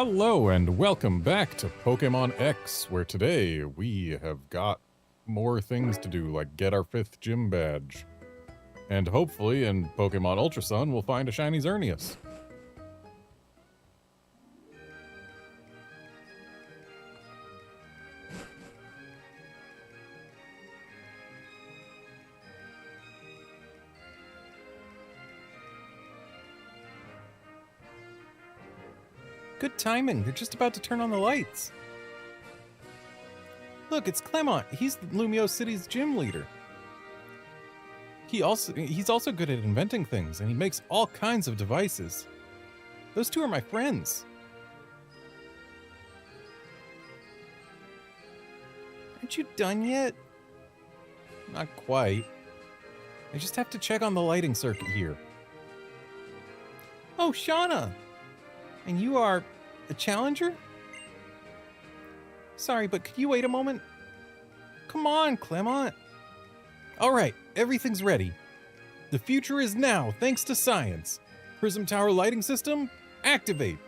Hello and welcome back to Pokémon X, where today we have got more things to do, like get our 5th gym badge. And hopefully in Pokemon Ultra Sun we'll find a shiny Xerneas. Good timing, they're just about to turn on the lights. Look, it's Clemont. He's Lumio City's gym leader. He's also good at inventing things, and he makes all kinds of devices. Those two are my friends. Aren't you done yet? Not quite. I just have to check on the lighting circuit here. Oh, Shauna! And you are a challenger? Sorry, but could you wait a moment? Come on, Clemont. All right, everything's ready. The future is now, thanks to science. Prism Tower lighting system, activate.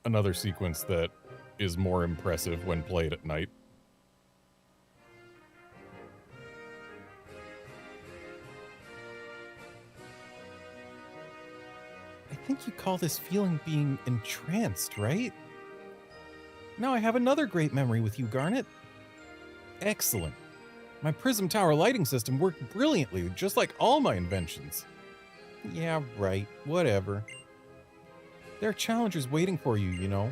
Another sequence that is more impressive when played at night. I think you call this feeling being entranced, right? Now I have another great memory with you, Garnet. Excellent. My Prism Tower lighting system worked brilliantly, just like all my inventions. Yeah, right. Whatever. There are challengers waiting for you, you know.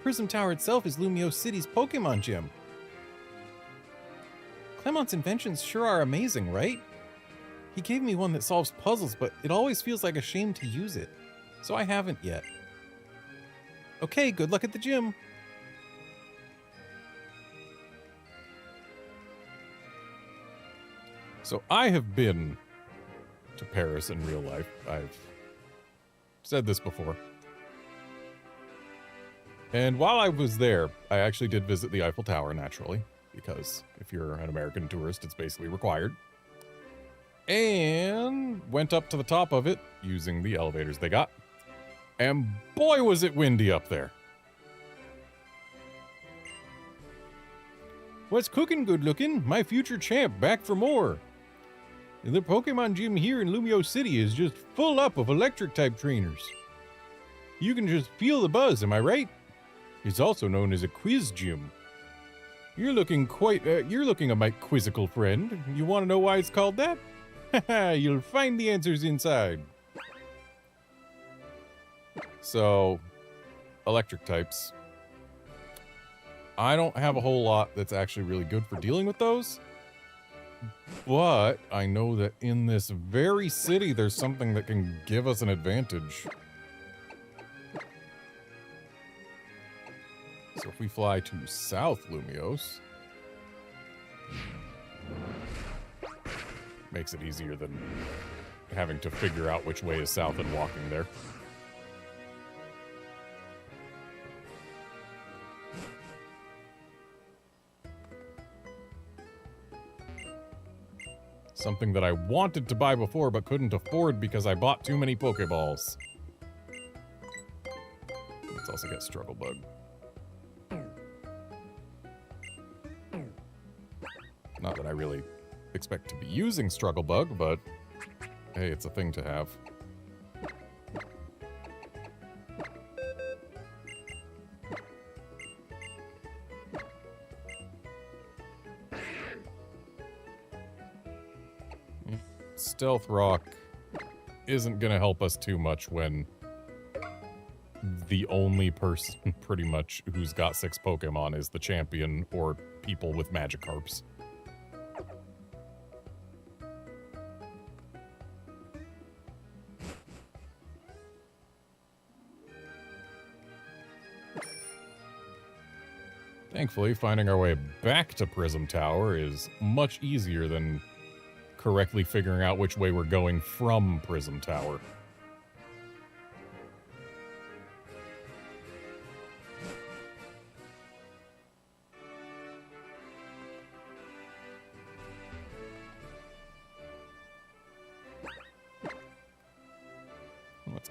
Prism Tower itself is Lumio City's Pokemon gym. Clemont's inventions sure are amazing, right? He gave me one that solves puzzles, but it always feels like a shame to use it. So I haven't yet. Okay, good luck at the gym. So I have been to Paris in real life. I've said this before. And while I was there, I actually did visit the Eiffel Tower, naturally, because if you're an American tourist, it's basically required. And went up to the top of it using the elevators they got. And boy, was it windy up there. What's cooking, good looking? My future champ back for more. The Pokemon gym here in Lumio City is just full up of electric type trainers. You can just feel the buzz, am I right? It's also known as a quiz gym. You're looking a mite quizzical, friend. You want to know why it's called that? You'll find the answers inside. So, electric types. I don't have a whole lot that's actually really good for dealing with those. But I know that in this very city, there's something that can give us an advantage. So if we fly to South Lumios, makes it easier than having to figure out which way is south and walking there. Something that I wanted to buy before but couldn't afford because I bought too many Pokeballs. Let's also get Struggle Bug. Not that I really expect to be using Struggle Bug, but hey, it's a thing to have. Stealth Rock isn't gonna help us too much when the only person pretty much who's got 6 Pokemon is the champion or people with Magikarps. Thankfully, finding our way back to Prism Tower is much easier than correctly figuring out which way we're going from Prism Tower.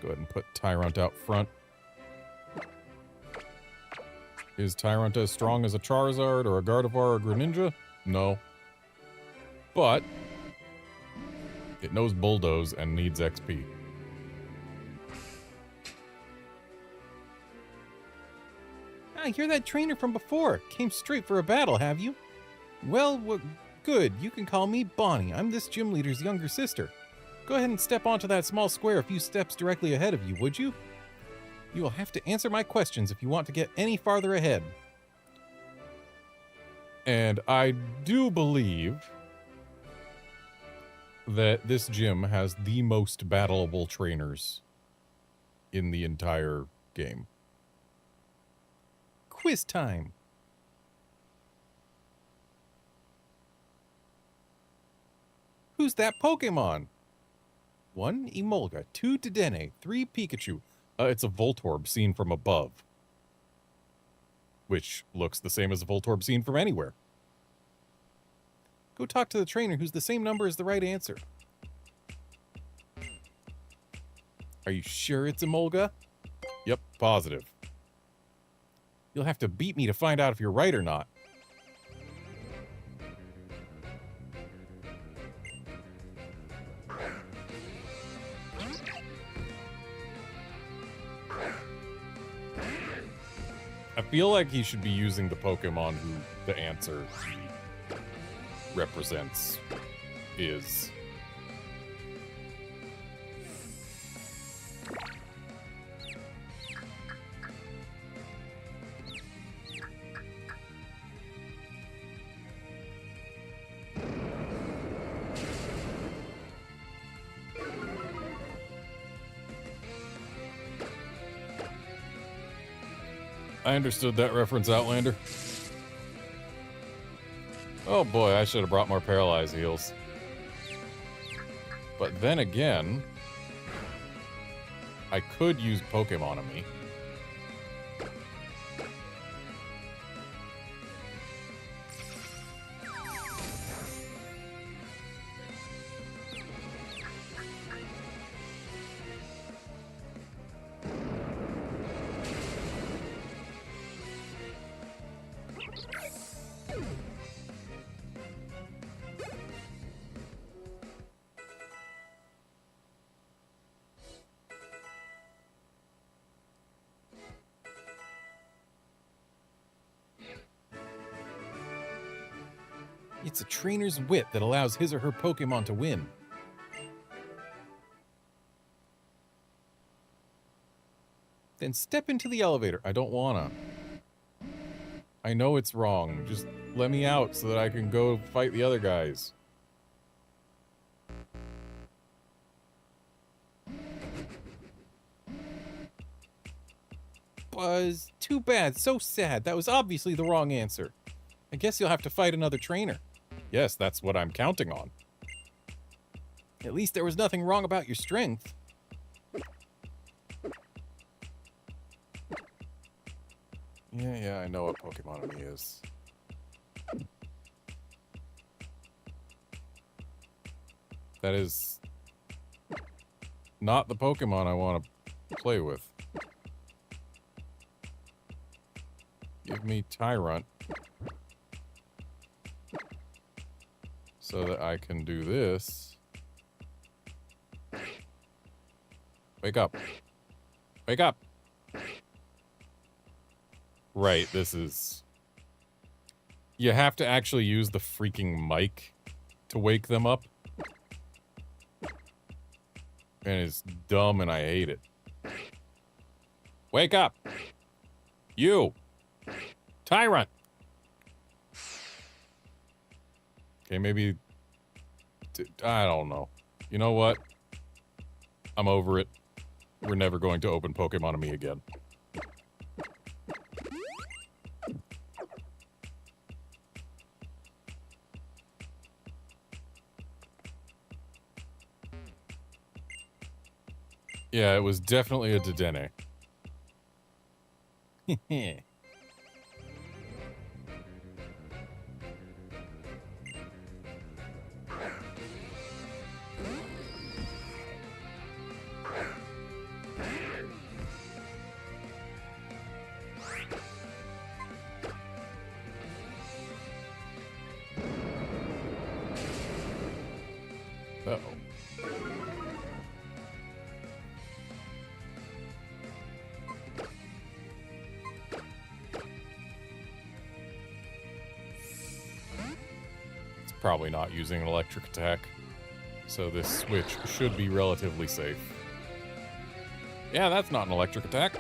Go ahead and put Tyrant out front. Is Tyrant as strong as a Charizard or a Gardevoir or a Greninja? No. But it knows Bulldoze and needs XP. Ah, you're that trainer from before. Came straight for a battle, have you? Well, good. You can call me Bonnie. I'm this gym leader's younger sister. Go ahead and step onto that small square a few steps directly ahead of you, would you? You will have to answer my questions if you want to get any farther ahead. And I do believe that this gym has the most battleable trainers in the entire game. Quiz time! Who's that Pokemon? 1 Emolga, 2 Dedenne, 3 Pikachu. It's a Voltorb seen from above. Which looks the same as a Voltorb seen from anywhere. Go talk to the trainer who's the same number as the right answer. Are you sure it's Emolga? Yep, positive. You'll have to beat me to find out if you're right or not. I feel like he should be using the Pokemon who the answer represents is. I understood that reference, Outlander. Oh boy, I should have brought more Paralyze heals. But then again, I could use Pokémon-Amy. It's a trainer's wit that allows his or her Pokemon to win. Then step into the elevator. I don't wanna. I know it's wrong. Just let me out so that I can go fight the other guys. Buzz, too bad. So sad. That was obviously the wrong answer. I guess you'll have to fight another trainer. Yes, that's what I'm counting on. At least there was nothing wrong about your strength. Yeah, I know what Pokemon he is. That is not the Pokemon I want to play with. Give me Tyrant. So that I can do this. Wake up. Wake up! Right, this is... You have to actually use the freaking mic to wake them up. And it's dumb and I hate it. Wake up! You! Tyrant! Okay, maybe... I don't know. You know what? I'm over it. We're never going to open Pokemon-Amy again. Yeah, it was definitely a Dedenne. Heh. probably not using an electric attack, so this switch should be relatively safe. Yeah, that's not an electric attack.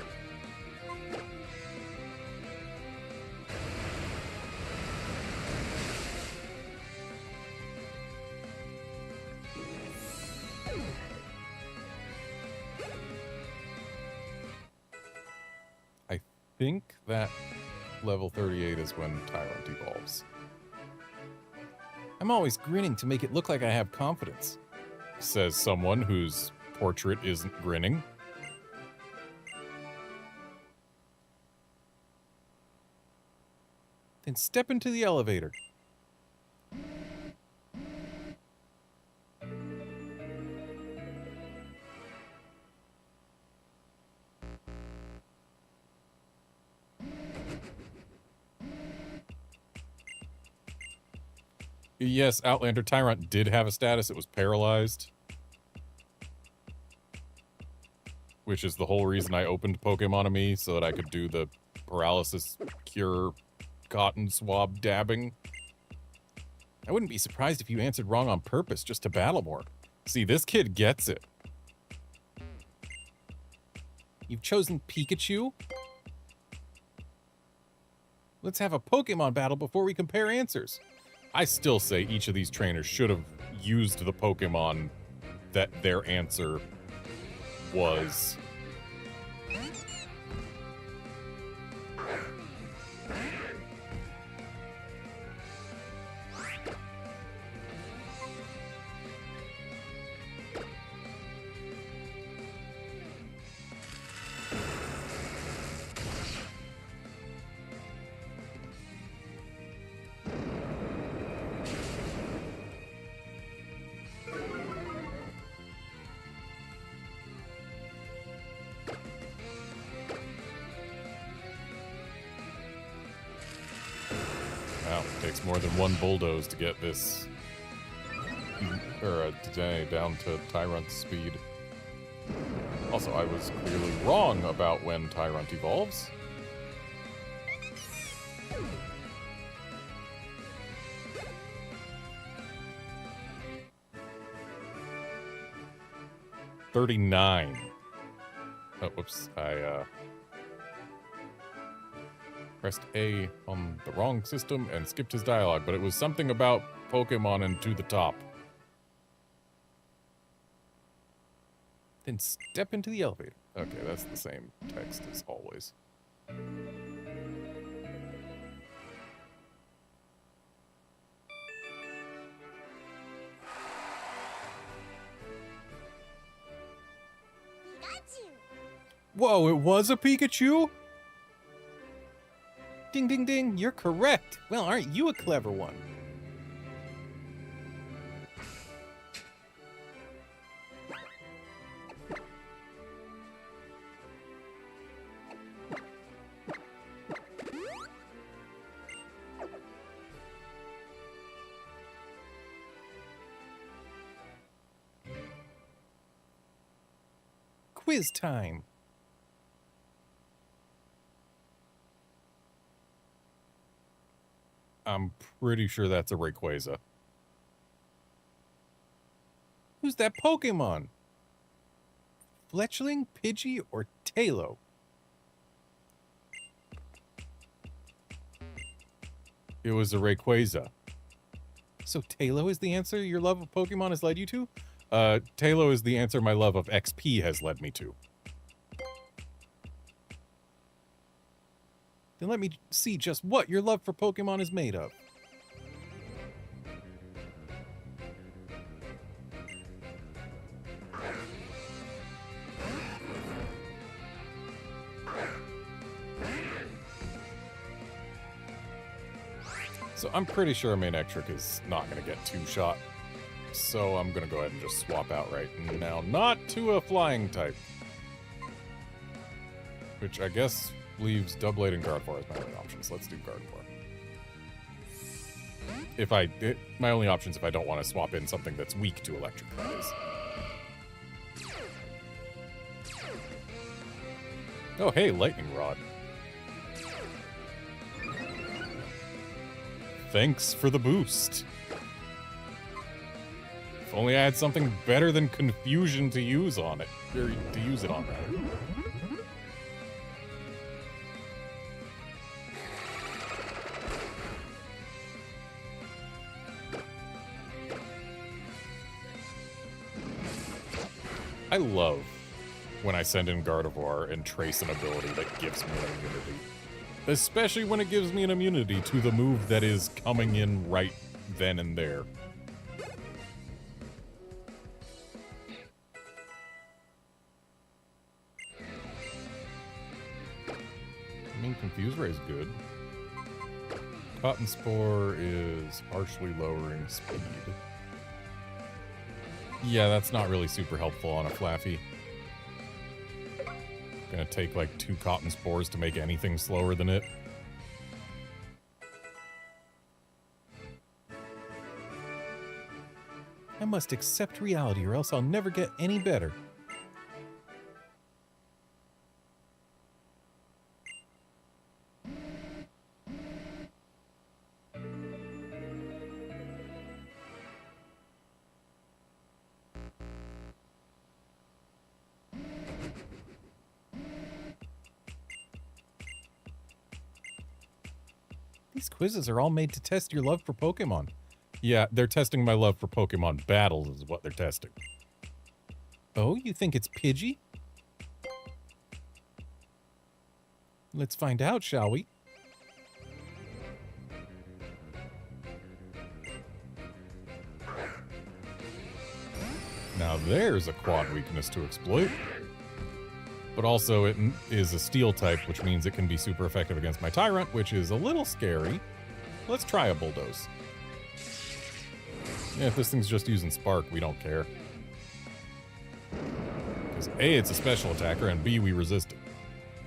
I think that level 38 is when Tyrant evolves. I'm always grinning to make it look like I have confidence, says someone whose portrait isn't grinning. Then step into the elevator. Yes, Outlander Tyrant did have a status. It was paralyzed. Which is the whole reason I opened Pokemon so that I could do the paralysis cure cotton swab dabbing. I wouldn't be surprised if you answered wrong on purpose just to battle more. See, this kid gets it. You've chosen Pikachu? Let's have a Pokemon battle before we compare answers. I still say each of these trainers should have used the Pokemon that their answer was. More than one bulldoze to get this down to Tyrant's speed. Also, I was clearly wrong about when Tyrant evolves. $39. Oh, whoops. I pressed A on the wrong system and skipped his dialogue, but it was something about Pokemon and to the top. Then step into the elevator. Okay, that's the same text as always. Whoa, it was a Pikachu? Ding, ding, ding, you're correct. Well, aren't you a clever one? Quiz time. I'm pretty sure that's a Rayquaza. Who's that Pokemon? Fletchling, Pidgey, or Tailo? It was a Rayquaza. So Tailo is the answer your love of Pokemon has led you to? Tailo is the answer my love of XP has led me to. Then let me see just what your love for Pokemon is made of. So I'm pretty sure Manectric is not going to get two-shot. So I'm going to go ahead and just swap out right now. Not to a flying type. Which I guess leaves Doublade and Gardevoir as my only options. Let's do Gardevoir. My only options if I don't want to swap in something that's weak to electric, that is. Oh, hey, Lightning Rod. Thanks for the boost. If only I had something better than confusion to use on it. Or to use it on, rather. I love when I send in Gardevoir and trace an ability that gives me an immunity. Especially when it gives me an immunity to the move that is coming in right then and there. I mean, Confuse Ray is good. Cotton Spore is harshly lowering speed. Yeah, that's not really super helpful on a Flaffy. Gonna take like 2 Cotton Spores to make anything slower than it. I must accept reality or else I'll never get any better. These quizzes are all made to test your love for Pokemon. Yeah, they're testing my love for Pokemon battles is what they're testing. Oh, you think it's Pidgey? Let's find out, shall we? Now there's a quad weakness to exploit. But also it is a steel type, which means it can be super effective against my Tyrant, which is a little scary. Let's try a Bulldoze. Yeah, if this thing's just using Spark, we don't care. Because A, it's a special attacker, and B, we resist it.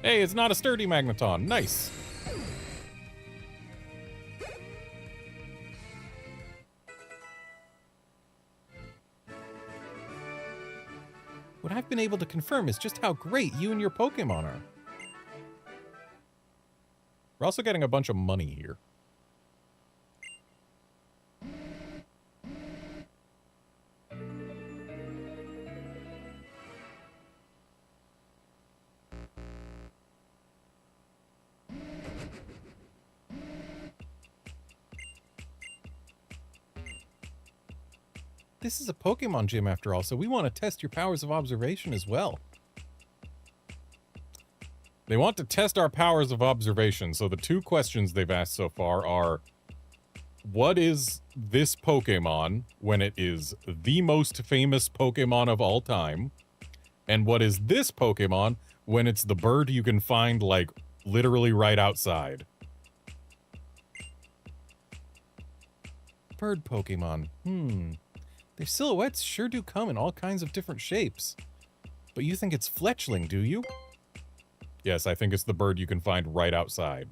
Hey, it's not a sturdy Magneton. Nice. What I've been able to confirm is just how great you and your Pokemon are. We're also getting a bunch of money here. This is a Pokemon gym after all, so we want to test your powers of observation as well. They want to test our powers of observation, so the 2 questions they've asked so far are, what is this Pokemon when it is the most famous Pokemon of all time? And what is this Pokemon when it's the bird you can find, like, literally right outside? Bird Pokemon. Their silhouettes sure do come in all kinds of different shapes. But you think it's Fletchling, do you? Yes, I think it's the bird you can find right outside.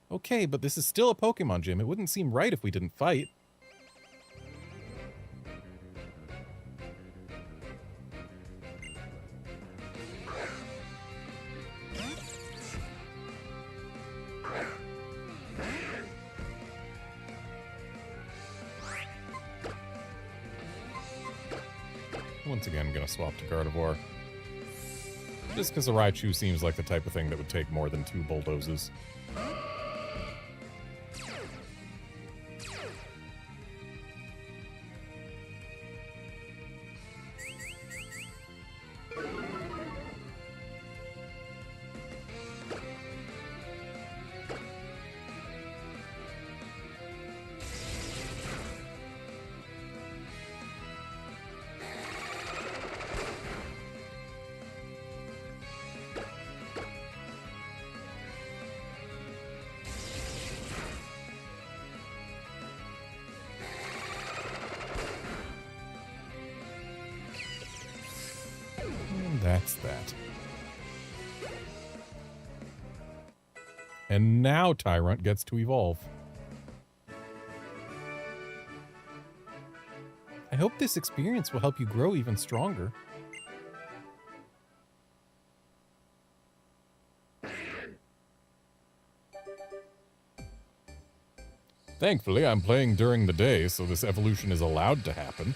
Okay, but this is still a Pokemon gym. It wouldn't seem right if we didn't fight. Once again, gonna swap to Gardevoir. Just because a Raichu seems like the type of thing that would take more than 2 Bulldozes. That's that. And now Tyrant gets to evolve. I hope this experience will help you grow even stronger. Thankfully, I'm playing during the day, so this evolution is allowed to happen.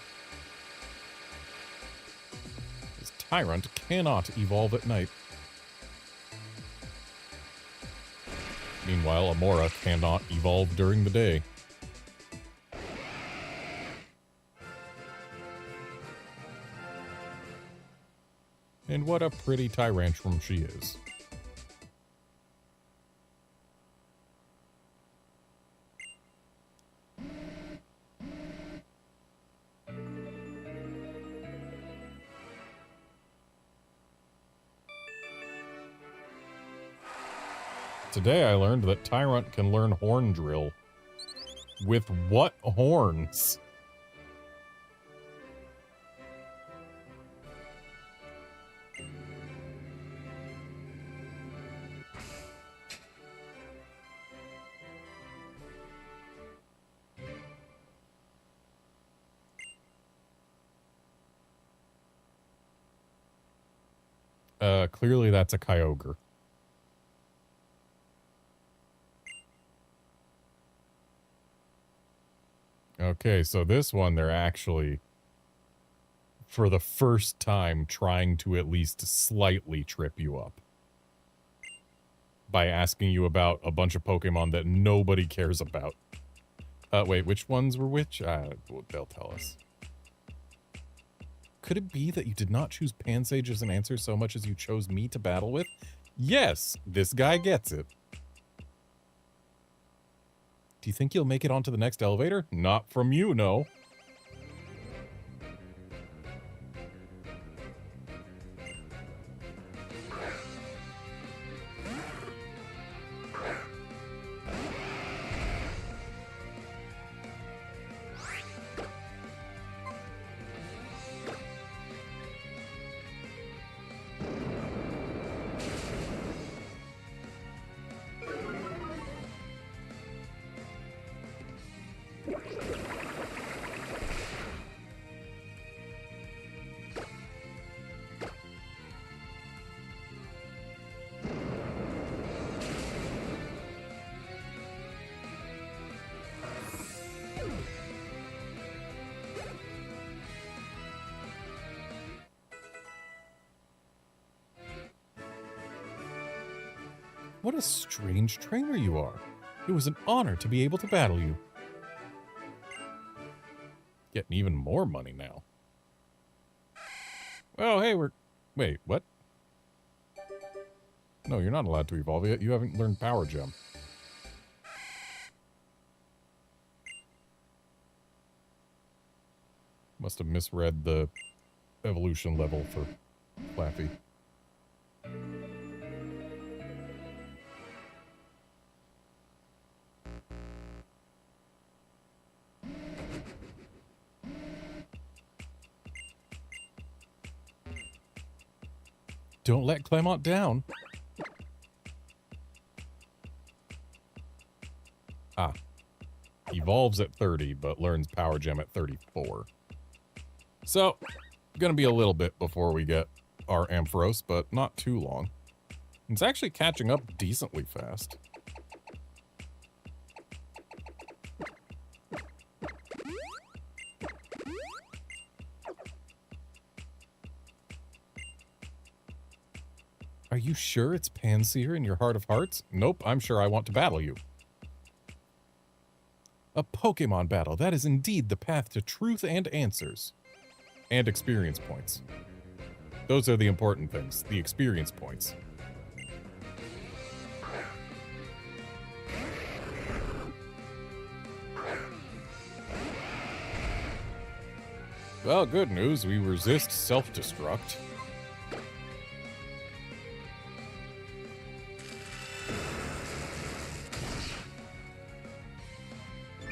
Tyrant cannot evolve at night. Meanwhile, Amora cannot evolve during the day. And what a pretty Tyrantrum she is. Today I learned that Tyrant can learn Horn Drill. With what horns? Clearly that's a Kyogre. Okay, so this one they're actually, for the first time, trying to at least slightly trip you up. By asking you about a bunch of Pokemon that nobody cares about. Wait, which ones were which? They'll tell us. Could it be that you did not choose Pansage as an answer so much as you chose me to battle with? Yes, this guy gets it. Do you think you'll make it onto the next elevator? Not from you, no. What a strange trainer you are. It was an honor to be able to battle you. Getting even more money now. Oh, hey, wait, what? No, you're not allowed to evolve yet. You haven't learned Power Gem. Must have misread the evolution level for Flaffy. Don't let Clement down. Ah. Evolves at 30, but learns Power Gem at 34. So, gonna be a little bit before we get our Ampharos, but not too long. It's actually catching up decently fast. Are you sure it's Pansear in your heart of hearts? Nope, I'm sure I want to battle you. A Pokemon battle, that is indeed the path to truth and answers. And experience points. Those are the important things, the experience points. Well, good news, we resist self-destruct.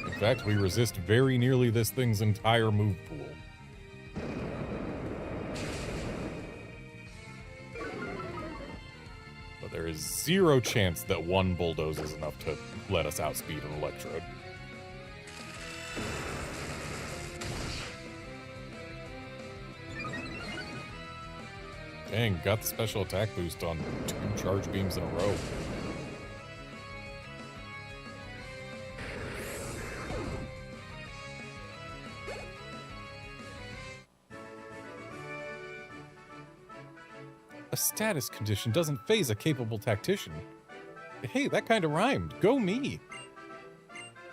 In fact, we resist very nearly this thing's entire move pool. But there is zero chance that one Bulldoze is enough to let us outspeed an Electrode. Dang, got the special attack boost on 2 charge beams in a row. A status condition doesn't phase a capable tactician. Hey, that kind of rhymed. Go me.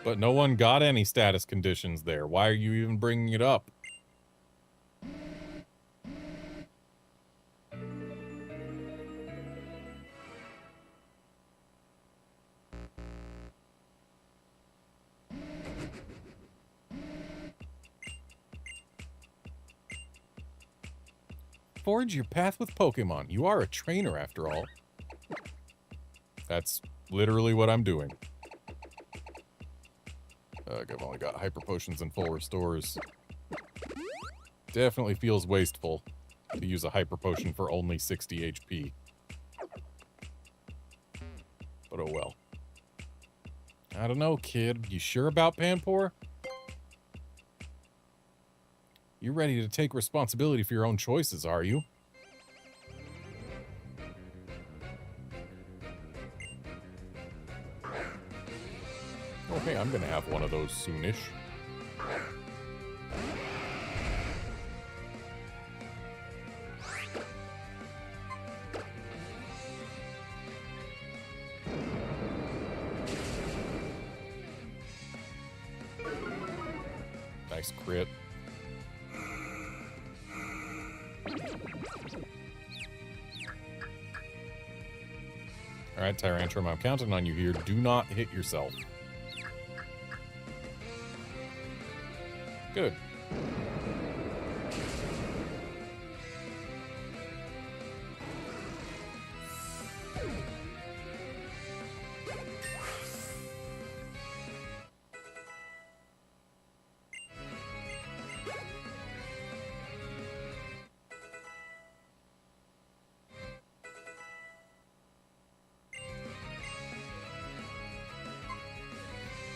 But no one got any status conditions there. Why are you even bringing it up? Forge your path with Pokemon. You are a trainer after all. That's literally what I'm doing. I've only got hyper potions and full restores. Definitely feels wasteful to use a hyper potion for only 60 HP. But oh well. I don't know, kid. You sure about Panpour? You're ready to take responsibility for your own choices, are you? Oh, hey, I'm gonna have one of those soonish. Nice crit. Alright, Tyrantrum, I'm counting on you here. Do not hit yourself. Good.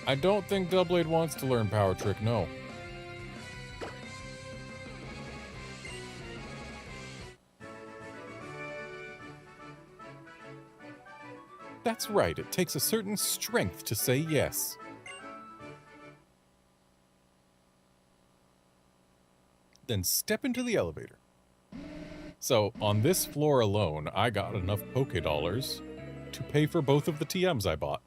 I don't think Doublade wants to learn Power Trick, no. That's right, it takes a certain strength to say yes. Then step into the elevator. So, on this floor alone, I got enough Poké Dollars to pay for both of the TMs I bought.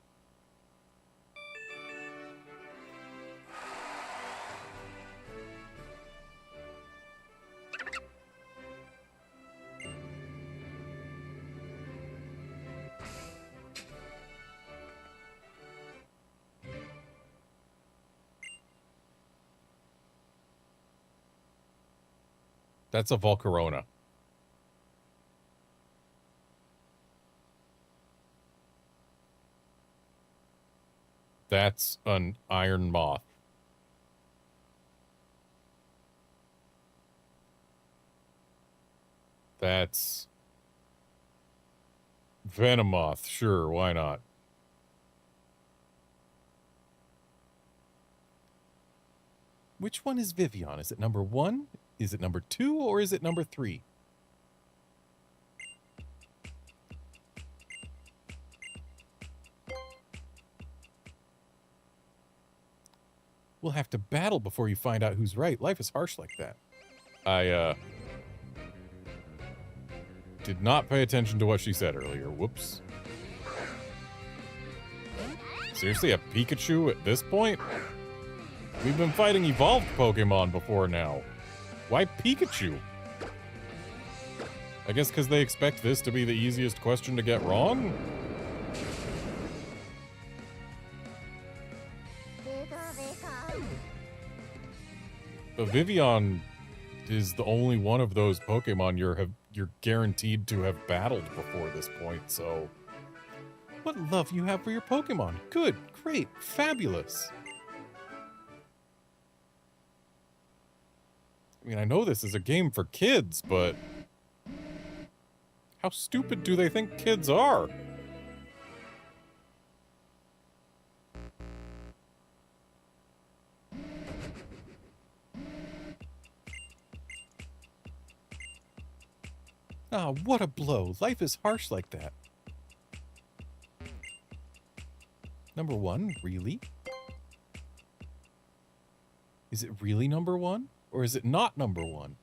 That's a Volcarona. That's an Iron Moth. That's Venomoth. Sure, why not? Which one is Vivian? Is it number 1? Is it number 2 or is it number 3? We'll have to battle before you find out who's right. Life is harsh like that. I, did not pay attention to what she said earlier. Whoops. Seriously, a Pikachu at this point? We've been fighting evolved Pokemon before now. Why Pikachu? I guess because they expect this to be the easiest question to get wrong? But Vivian is the only one of those Pokemon you're guaranteed to have battled before this point, so... What love you have for your Pokemon. Good, great, fabulous. I mean, I know this is a game for kids, but... How stupid do they think kids are? Ah, what a blow. Life is harsh like that. Number 1, really? Is it really number 1? Or is it not number 1?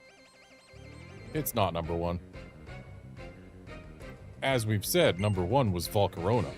It's not number 1. as we've said, number 1 was Volcarona.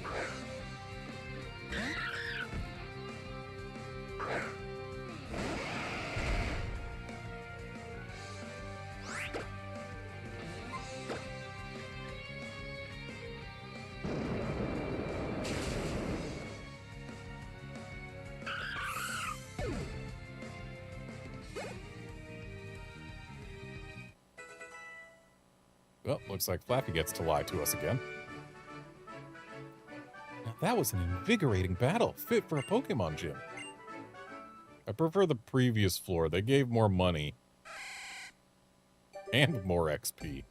Well, looks like Flappy gets to lie to us again. Now, that was an invigorating battle, fit for a Pokemon gym. I prefer the previous floor. They gave more money. And more XP.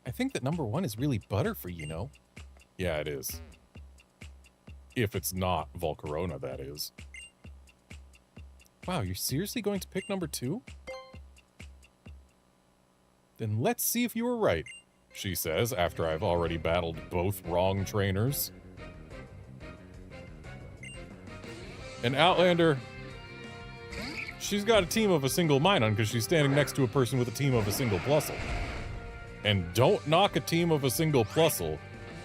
I think that number 1 is really Butterfree, you know? Yeah, it is. If it's not Volcarona, that is. Wow, you're seriously going to pick number 2? Then let's see if you were right, she says, after I've already battled both wrong trainers. And Outlander, she's got a team of a single Minun because she's standing next to a person with a team of a single Plusle. And don't knock a team of a single Plusle.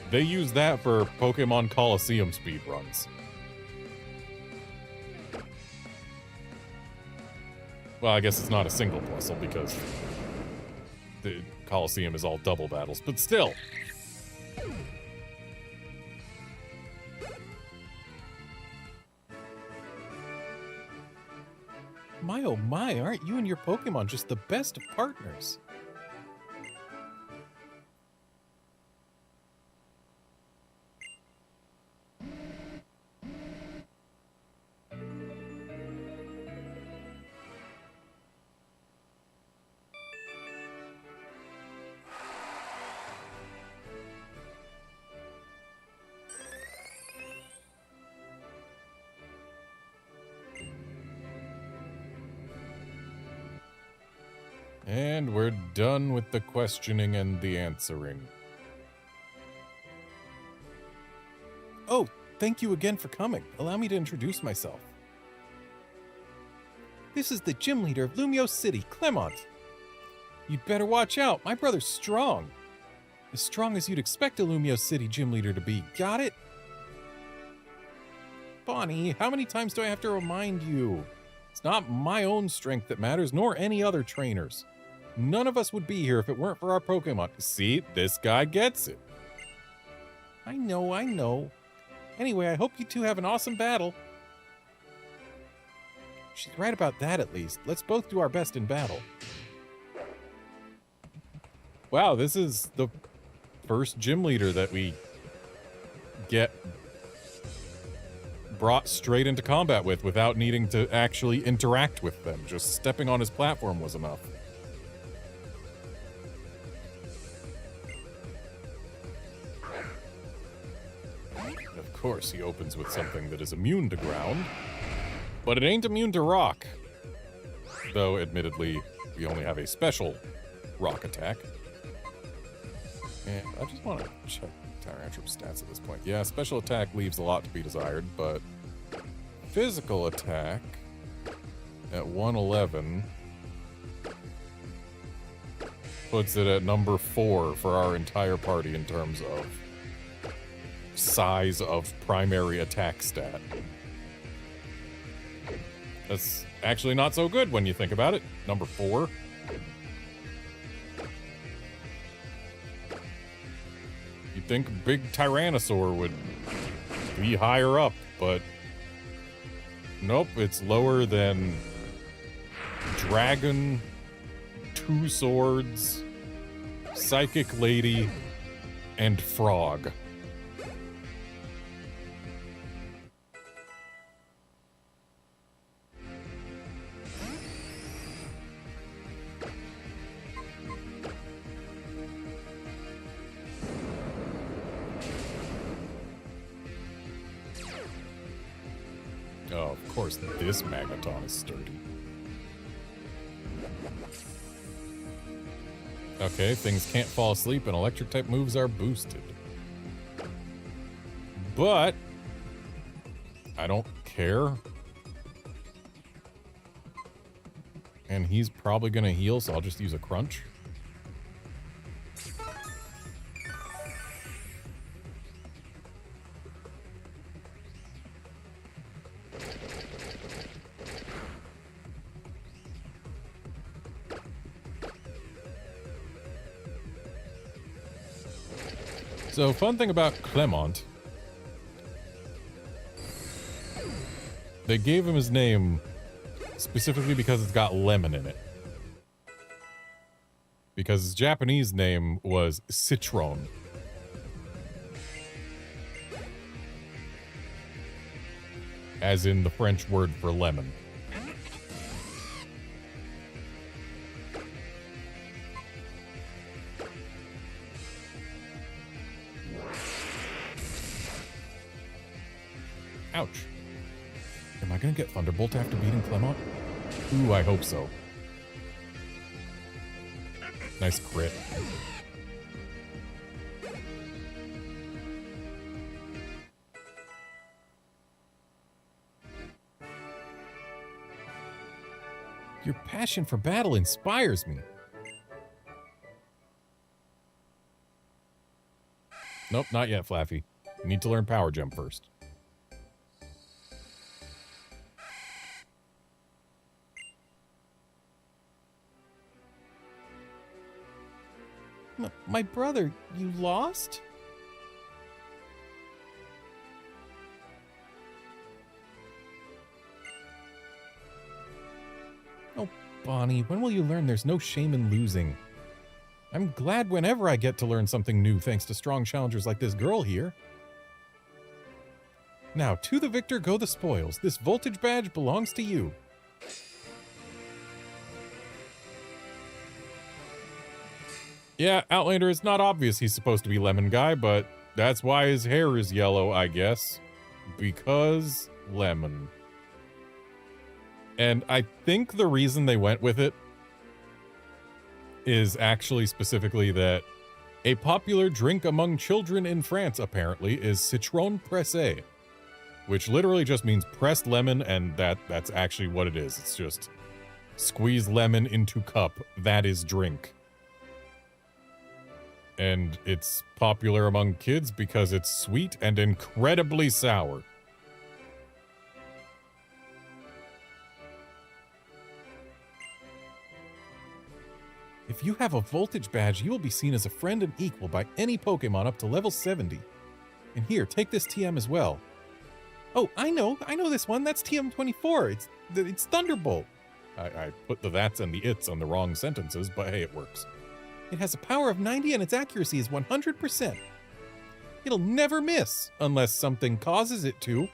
They use that for Pokemon Coliseum speedruns. Well, I guess it's not a single Plusle because the Coliseum is all double battles, but still. My oh my, aren't you and your Pokemon just the best of partners? And we're done with the questioning and the answering. Oh, thank you again for coming. Allow me to introduce myself. This is the gym leader of Lumiose City, Clemont. You'd better watch out. My brother's strong. As strong as you'd expect a Lumiose City gym leader to be. Got it? Bonnie, how many times do I have to remind you? It's not my own strength that matters, nor any other trainers. None of us would be here if it weren't for our Pokemon. See, this guy gets it. I know, I know. Anyway, I hope you two have an awesome battle. She's right about that, at least. Let's both do our best in battle. Wow, this is the first gym leader that we get brought straight into combat with without needing to actually interact with them. Just stepping on his platform was enough. Of course, he opens with something that is immune to ground, but it ain't immune to rock. Though, admittedly, we only have a special rock attack. And I just want to check Tyrantrop's stats at this point. Yeah, special attack leaves a lot to be desired, but physical attack at 111 puts it at number 4 for our entire party in terms of size of primary attack stat. That's actually not so good when you think about it. Number 4. You'd think big Tyrannosaur would be higher up, but nope, it's lower than Dragon, Two Swords, Psychic Lady, and Frog. Oh, of course, this Magaton is sturdy. Okay, things can't fall asleep and electric-type moves are boosted. But I don't care. And he's probably going to heal, so I'll just use a crunch. So, fun thing about Clement, they gave him his name specifically because it's got lemon in it. Because his Japanese name was Citron. As in the French word for lemon. Ouch. Am I gonna get Thunderbolt after beating Clement? Ooh, I hope so. Nice crit. Your passion for battle inspires me. Nope, not yet, Flaffy. You need to learn Power Gem first. My brother, you lost? Oh, Bonnie, when will you learn there's no shame in losing? I'm glad whenever I get to learn something new thanks to strong challengers like this girl here. Now, to the victor go the spoils. This voltage badge belongs to you. Yeah, Outlander, it's not obvious he's supposed to be Lemon Guy, but that's why his hair is yellow, I guess. Because lemon. And I think the reason they went with it is actually specifically that a popular drink among children in France, apparently, is citron pressé, which literally just means pressed lemon, and that's actually what it is. It's just squeeze lemon into cup. That is drink. And it's popular among kids because it's sweet and incredibly sour. If you have a voltage badge, you will be seen as a friend and equal by any Pokemon up to level 70. And here, take this TM as well. Oh, I know this one. That's TM24. It's Thunderbolt. I put the that's and the it's on the wrong sentences, but hey, it works. It has a power of 90 and its accuracy is 100%. It'll never miss, unless something causes it to.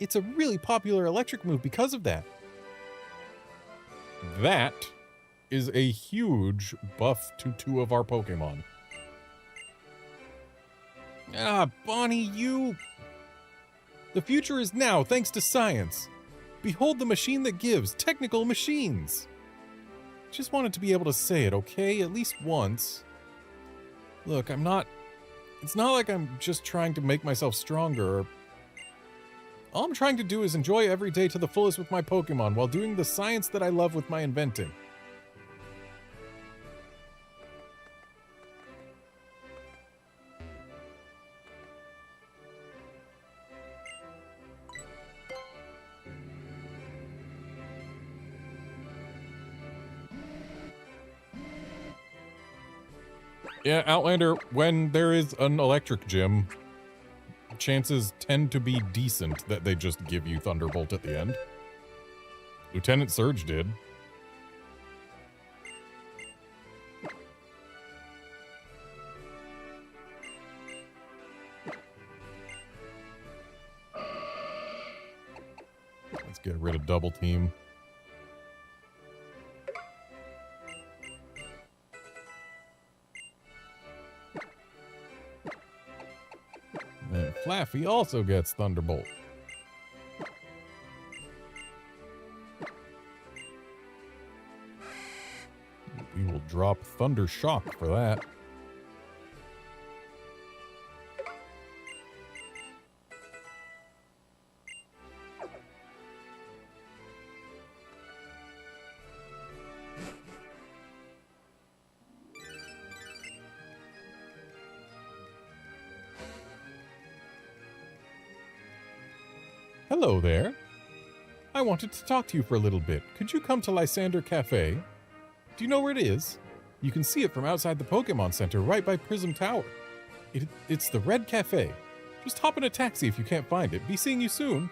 It's a really popular electric move because of that. That is a huge buff to 2 of our Pokemon. Ah, Bonnie, you... The future is now, thanks to science. Behold the machine that gives, technical machines. Just wanted to be able to say it, okay? At least once. Look, it's not like I'm just trying to make myself stronger. All I'm trying to do is enjoy every day to the fullest with my Pokemon while doing the science that I love with my inventing. Yeah, Outlander, when there is an electric gym, chances tend to be decent that they just give you Thunderbolt at the end. Lieutenant Surge did. Let's get rid of Double Team. And Flaffy also gets Thunderbolt. drop Thunder Shock for that. Hello there. I wanted to talk to you for a little bit. Could you come to Lysander Cafe? Do you know where it is? You can see it from outside the Pokemon Center right by Prism Tower. It's the Red Cafe. Just hop in a taxi if you can't find it. Be seeing you soon.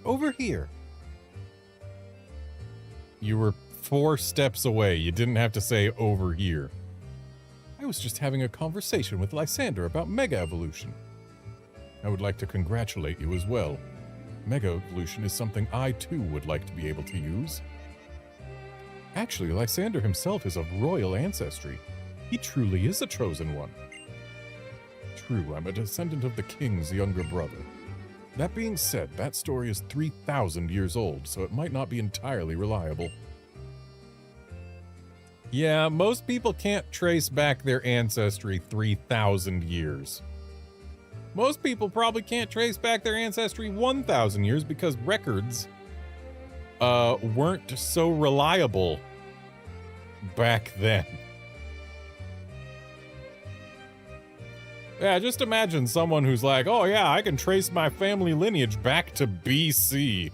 Over here. You were 4 steps away. You didn't have to say over here. I was just having a conversation with Lysander about Mega Evolution. I would like to congratulate you as well. Mega Evolution is something I too would like to be able to use. Actually, Lysander himself is of royal ancestry. He truly is a chosen one. True, I'm a descendant of the king's younger brother. That being said, that story is 3,000 years old, so it might not be entirely reliable. Yeah, most people can't trace back their ancestry 3,000 years. Most people probably can't trace back their ancestry 1,000 years because records weren't so reliable back then. Yeah, just imagine someone who's like, oh yeah, I can trace my family lineage back to BC.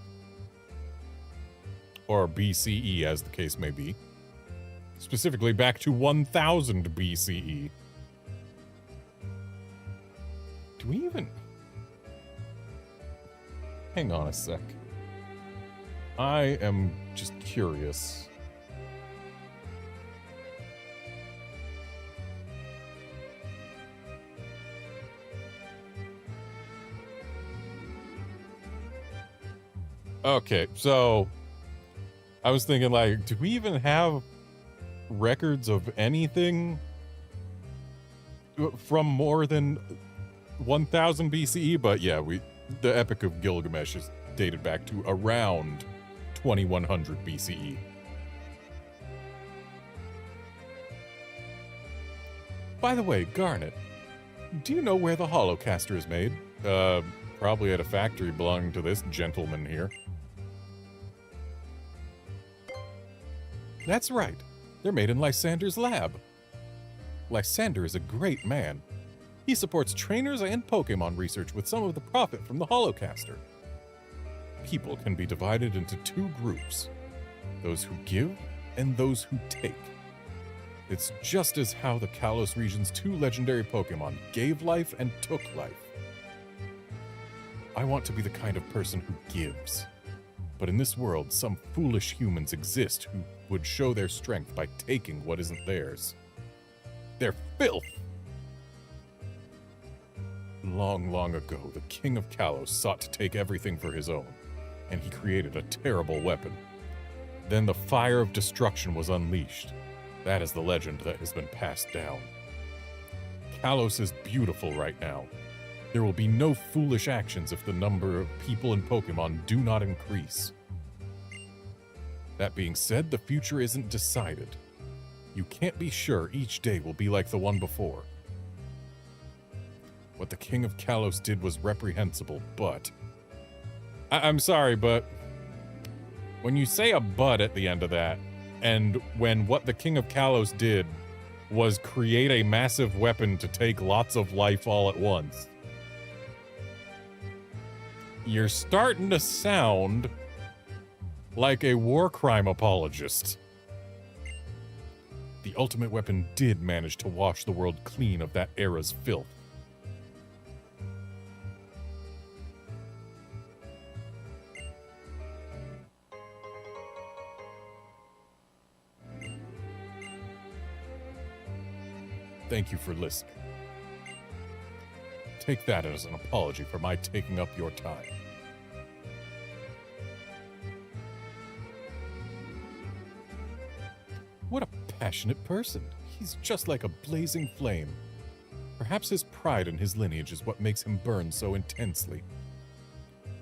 Or BCE, as the case may be. Specifically back to 1000 BCE. Do we even... Hang on a sec. I am just curious. Okay, so I was thinking, like, do we even have records of anything from more than 1000 BCE? But yeah, the Epic of Gilgamesh is dated back to around 2100 BCE. By the way, Garnet, do you know where the Holocaster is made? Probably at a factory belonging to this gentleman here. That's right. They're made in Lysander's lab. Lysander is a great man. He supports trainers and Pokemon research with some of the profit from the Holocaster. People can be divided into 2 groups. Those who give and those who take. It's just as how the Kalos region's 2 legendary Pokemon gave life and took life. I want to be the kind of person who gives. But in this world, some foolish humans exist who would show their strength by taking what isn't theirs. They're filth! Long, long ago, the King of Kalos sought to take everything for his own, and he created a terrible weapon. Then the fire of destruction was unleashed. That is the legend that has been passed down. Kalos is beautiful right now. There will be no foolish actions if the number of people and Pokemon do not increase. That being said, the future isn't decided. You can't be sure each day will be like the one before. What the King of Kalos did was reprehensible, but... I'm sorry, but... when you say a but at the end of that, and when what the King of Kalos did was create a massive weapon to take lots of life all at once. You're starting to sound like a war crime apologist. The ultimate weapon did manage to wash the world clean of that era's filth. Thank you for listening. Take that as an apology for my taking up your time. What a passionate person. He's just like a blazing flame. Perhaps his pride in his lineage is what makes him burn so intensely.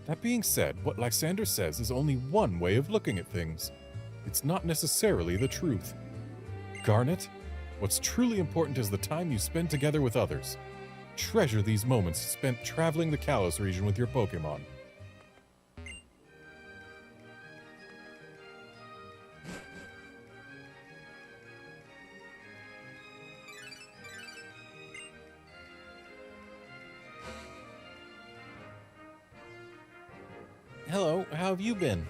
That being said, what Lysander says is only one way of looking at things. It's not necessarily the truth. Garnet, what's truly important is the time you spend together with others. Treasure these moments spent traveling the Kalos region with your Pokémon. Hello, how have you been?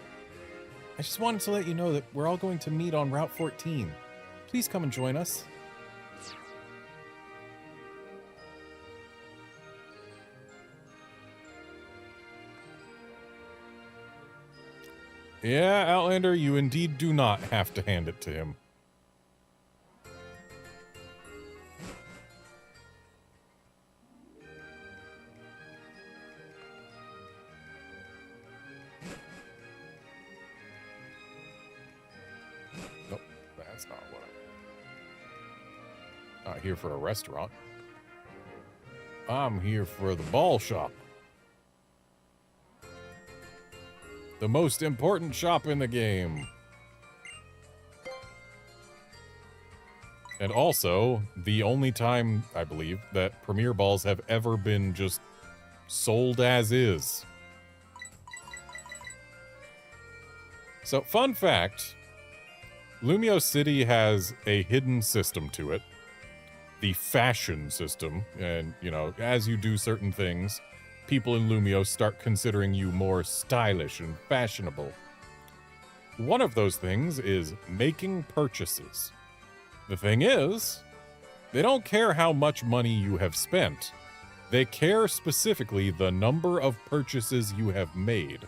I just wanted to let you know that we're all going to meet on Route 14. Please come and join us. Yeah, Outlander, you indeed do not have to hand it to him. Nope, that's not what I'm... Not here for a restaurant. I'm here for the ball shop. The most important shop in the game. And also, the only time, I believe, that Premier Balls have ever been just sold as is. So, fun fact, Lumio City has a hidden system to it. The fashion system. And, you know, as you do certain things, people in Lumio start considering you more stylish and fashionable. One of those things is making purchases. The thing is, they don't care how much money you have spent. They care specifically the number of purchases you have made.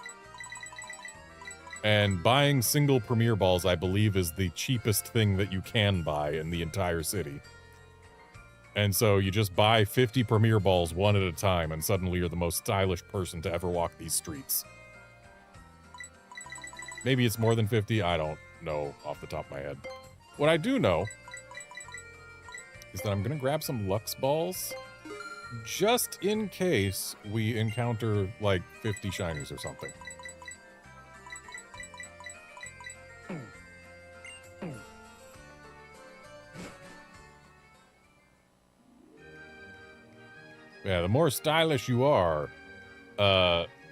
And buying single Premier Balls, I believe, is the cheapest thing that you can buy in the entire city. And so you just buy 50 Premier Balls one at a time, and suddenly you're the most stylish person to ever walk these streets. Maybe it's more than 50, I don't know off the top of my head. What I do know is that I'm going to grab some Lux Balls, just in case we encounter, like, 50 shinies or something. Yeah, the more stylish you are,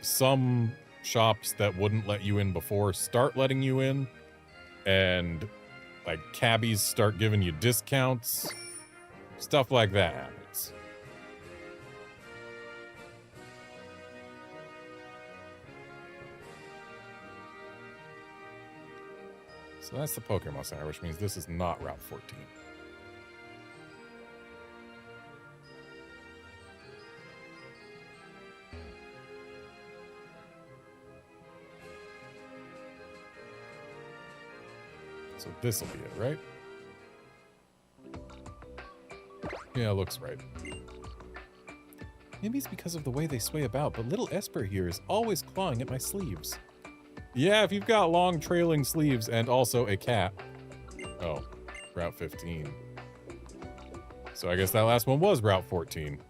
some shops that wouldn't let you in before start letting you in, and, like, cabbies start giving you discounts. Stuff like that happens. So that's the Pokemon Center, which means this is not Route 14. So this'll be it, right? Yeah, looks right. Maybe it's because of the way they sway about, but little Esper here is always clawing at my sleeves. Yeah, if you've got long trailing sleeves and also a cat. Oh, Route 15. So I guess that last one was Route 14.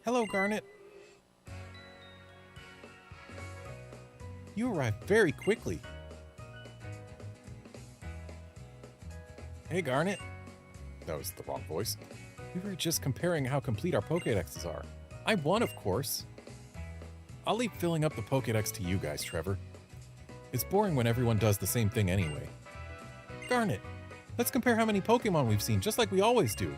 Hello, Garnet. You arrived very quickly. Hey, Garnet. That was the wrong voice. We were just comparing how complete our Pokédexes are. I won, of course. I'll leave filling up the Pokédex to you guys, Trevor. It's boring when everyone does the same thing anyway. Garnet, let's compare how many Pokemon we've seen, just like we always do.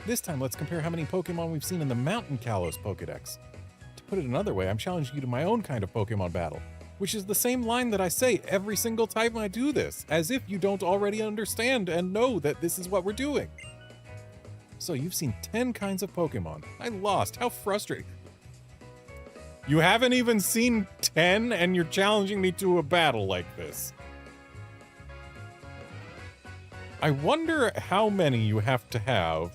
This time, let's compare how many Pokemon we've seen in the Mountain Kalos Pokédex. To put it another way, I'm challenging you to my own kind of Pokemon battle, which is the same line that I say every single time I do this, as if you don't already understand and know that this is what we're doing. So you've seen 10 kinds of Pokemon. I lost. How frustrating. You haven't even seen 10 and you're challenging me to a battle like this. I wonder how many you have to have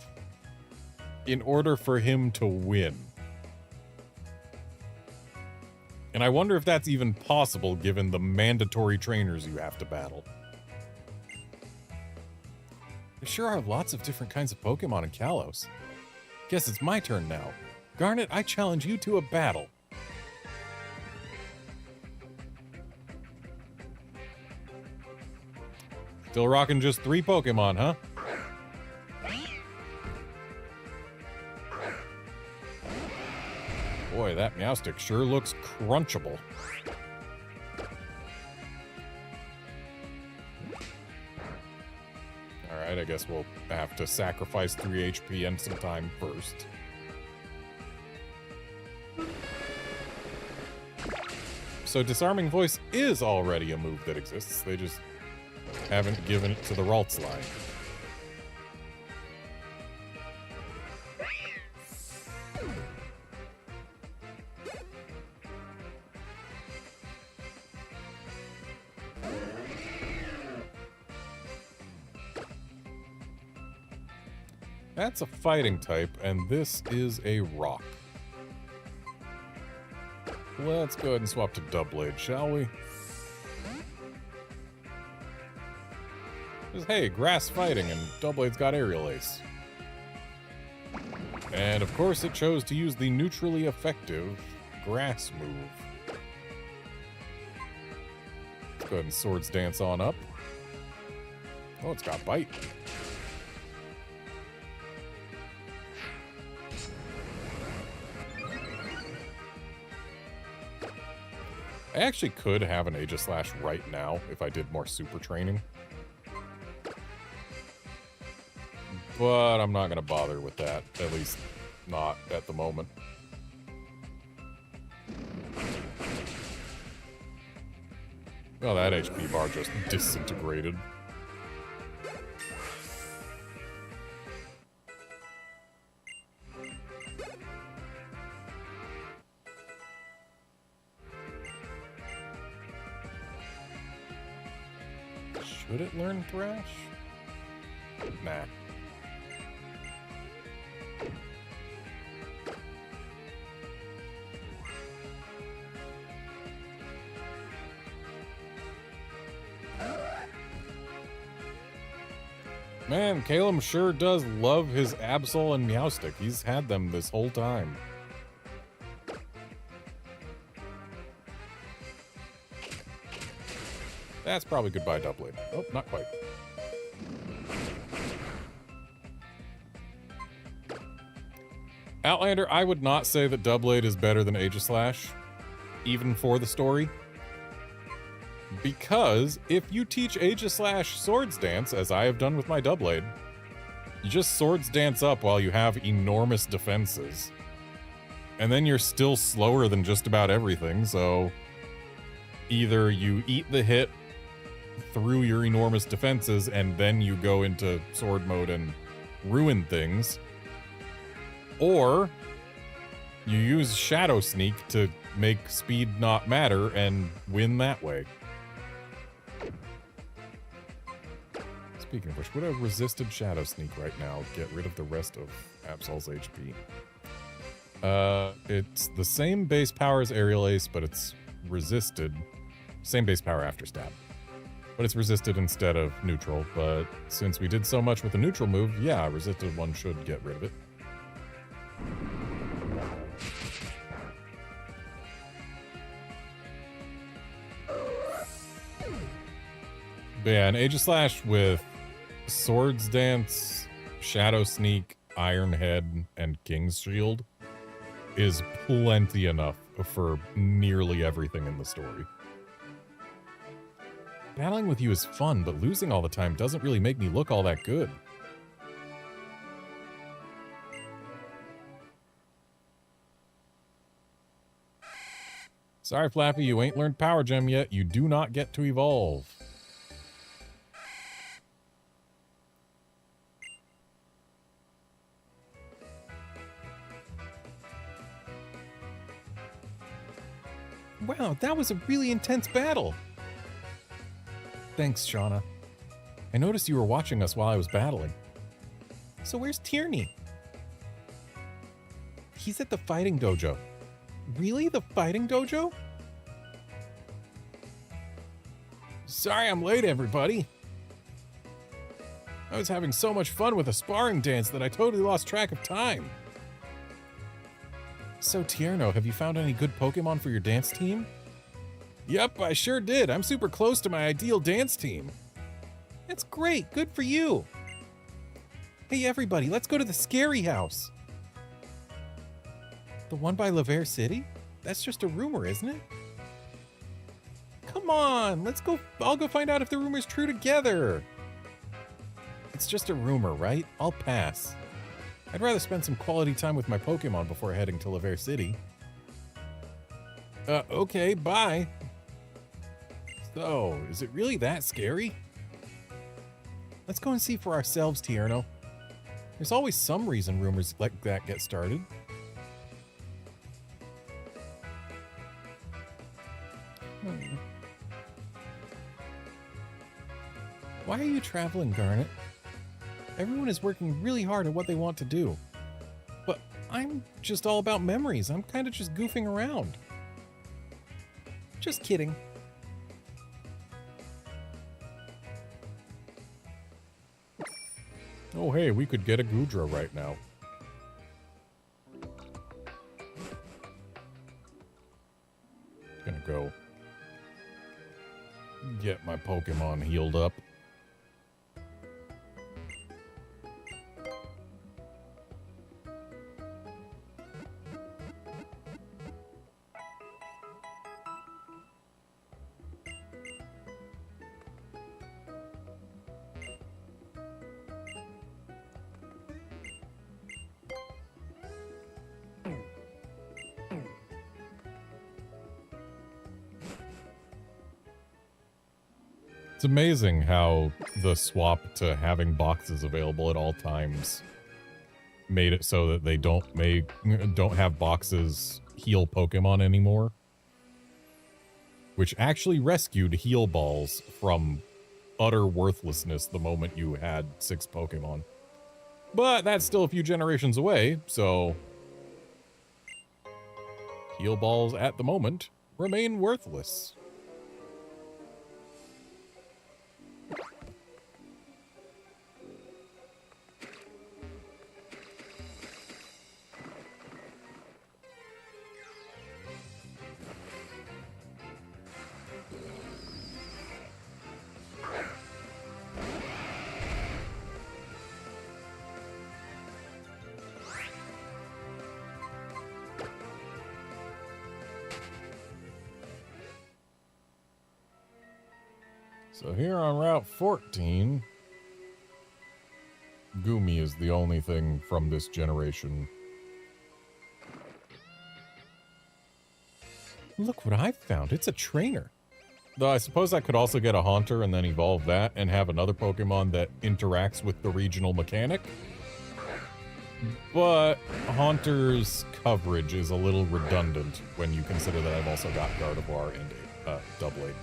in order for him to win. And I wonder if that's even possible given the mandatory trainers you have to battle. There sure are lots of different kinds of Pokemon in Kalos. Guess it's my turn now. Garnet, I challenge you to a battle. Still rocking just 3 Pokemon, huh? Boy, that Meowstic sure looks crunchable. Alright, I guess we'll have to sacrifice 3 HP and some time first. So Disarming Voice is already a move that exists. They just haven't given it to the Ralts line. That's a fighting type, and this is a rock. Let's go ahead and swap to Doublade, shall we? Hey, grass fighting, and Doublade's got Aerial Ace. And of course it chose to use the neutrally effective grass move. Let's go ahead and Swords Dance on up. Oh, it's got Bite. I actually could have an Aegislash right now if I did more super training. But I'm not going to bother with that, at least not at the moment. Oh, that HP bar just disintegrated. Should it learn Thrash? Nah. Man, Caleb sure does love his Absol and Meowstic. He's had them this whole time. That's probably goodbye, Doublade. Oh, not quite. Outlander, I would not say that Doublade is better than Aegislash, even for the story. Because if you teach Aegislash Swords Dance, as I have done with my Doublade, you just Swords Dance up while you have enormous defenses. And then you're still slower than just about everything, so either you eat the hit through your enormous defenses and then you go into sword mode and ruin things, or you use Shadow Sneak to make speed not matter and win that way. Speaking of which, would a resisted Shadow Sneak right now get rid of the rest of Absol's HP? It's the same base power as Aerial Ace, but it's resisted. Same base power after stab. But it's resisted instead of neutral, but since we did so much with the neutral move, yeah, resisted one should get rid of it. But yeah, an Aegislash with Swords Dance, Shadow Sneak, Iron Head, and King's Shield is plenty enough for nearly everything in the story. Battling with you is fun, but losing all the time doesn't really make me look all that good. Sorry, Flappy, you ain't learned Power Gem yet. You do not get to evolve. Wow, that was a really intense battle. Thanks, Shauna. I noticed you were watching us while I was battling. So where's Tierney? He's at the fighting dojo. Really? The fighting dojo? Sorry I'm late, everybody. I was having so much fun with a sparring dance that I totally lost track of time. So, Tierno, have you found any good Pokemon for your dance team? Yep, I sure did. I'm super close to my ideal dance team. That's great. Good for you. Hey, everybody, let's go to the scary house. The one by Laver City? That's just a rumor, isn't it? Come on, let's go. I'll go find out if the rumor's true together. It's just a rumor, right? I'll pass. I'd rather spend some quality time with my Pokemon before heading to Laver City. Okay, bye. So, is it really that scary? Let's go and see for ourselves, Tierno. There's always some reason rumors like that get started. Why are you traveling, Garnet? Everyone is working really hard at what they want to do. But I'm just all about memories. I'm kind of just goofing around. Just kidding. Oh, hey, we could get a Goodra right now. Gonna go get my Pokemon healed up. It's amazing how the swap to having boxes available at all times made it so that they don't have boxes heal Pokemon anymore. Which actually rescued heal balls from utter worthlessness the moment you had 6 Pokemon. But that's still a few generations away, so heal balls at the moment remain worthless. So here on Route 14, Gumi is the only thing from this generation. Look what I've found. It's a trainer. Though I suppose I could also get a Haunter and then evolve that and have another Pokemon that interacts with the regional mechanic. But Haunter's coverage is a little redundant when you consider that I've also got Gardevoir and Doublade.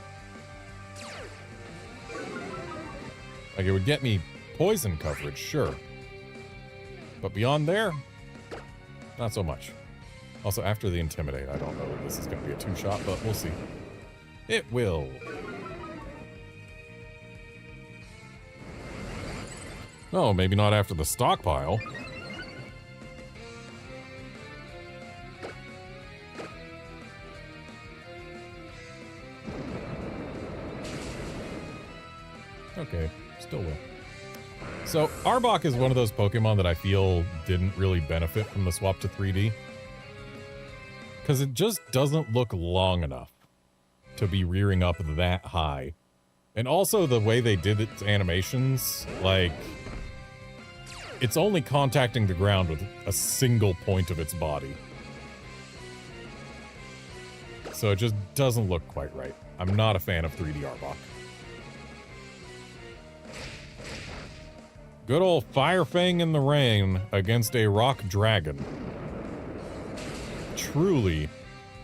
Like, it would get me poison coverage, sure. But beyond there, not so much. Also, after the Intimidate, I don't know if this is going to be a 2-shot, but we'll see. It will. Oh, maybe not after the stockpile. Okay, still will. So, Arbok is one of those Pokemon that I feel didn't really benefit from the swap to 3D. Because it just doesn't look long enough to be rearing up that high. And also the way they did its animations, like, it's only contacting the ground with a single point of its body. So it just doesn't look quite right. I'm not a fan of 3D Arbok. Good old Firefang in the rain against a rock dragon. Truly,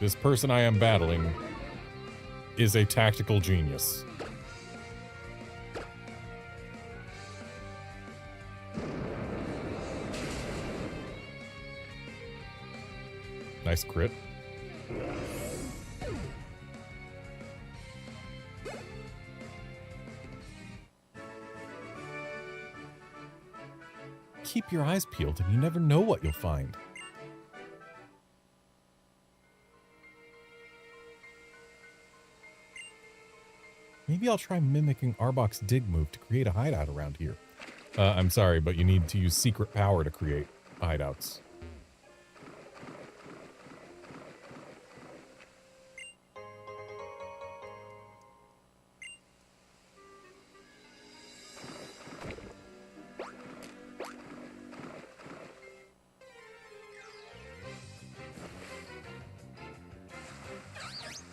this person I am battling is a tactical genius. Nice crit. Keep your eyes peeled and you never know what you'll find. Maybe I'll try mimicking Arbok's dig move to create a hideout around here. I'm sorry, but you need to use secret power to create hideouts.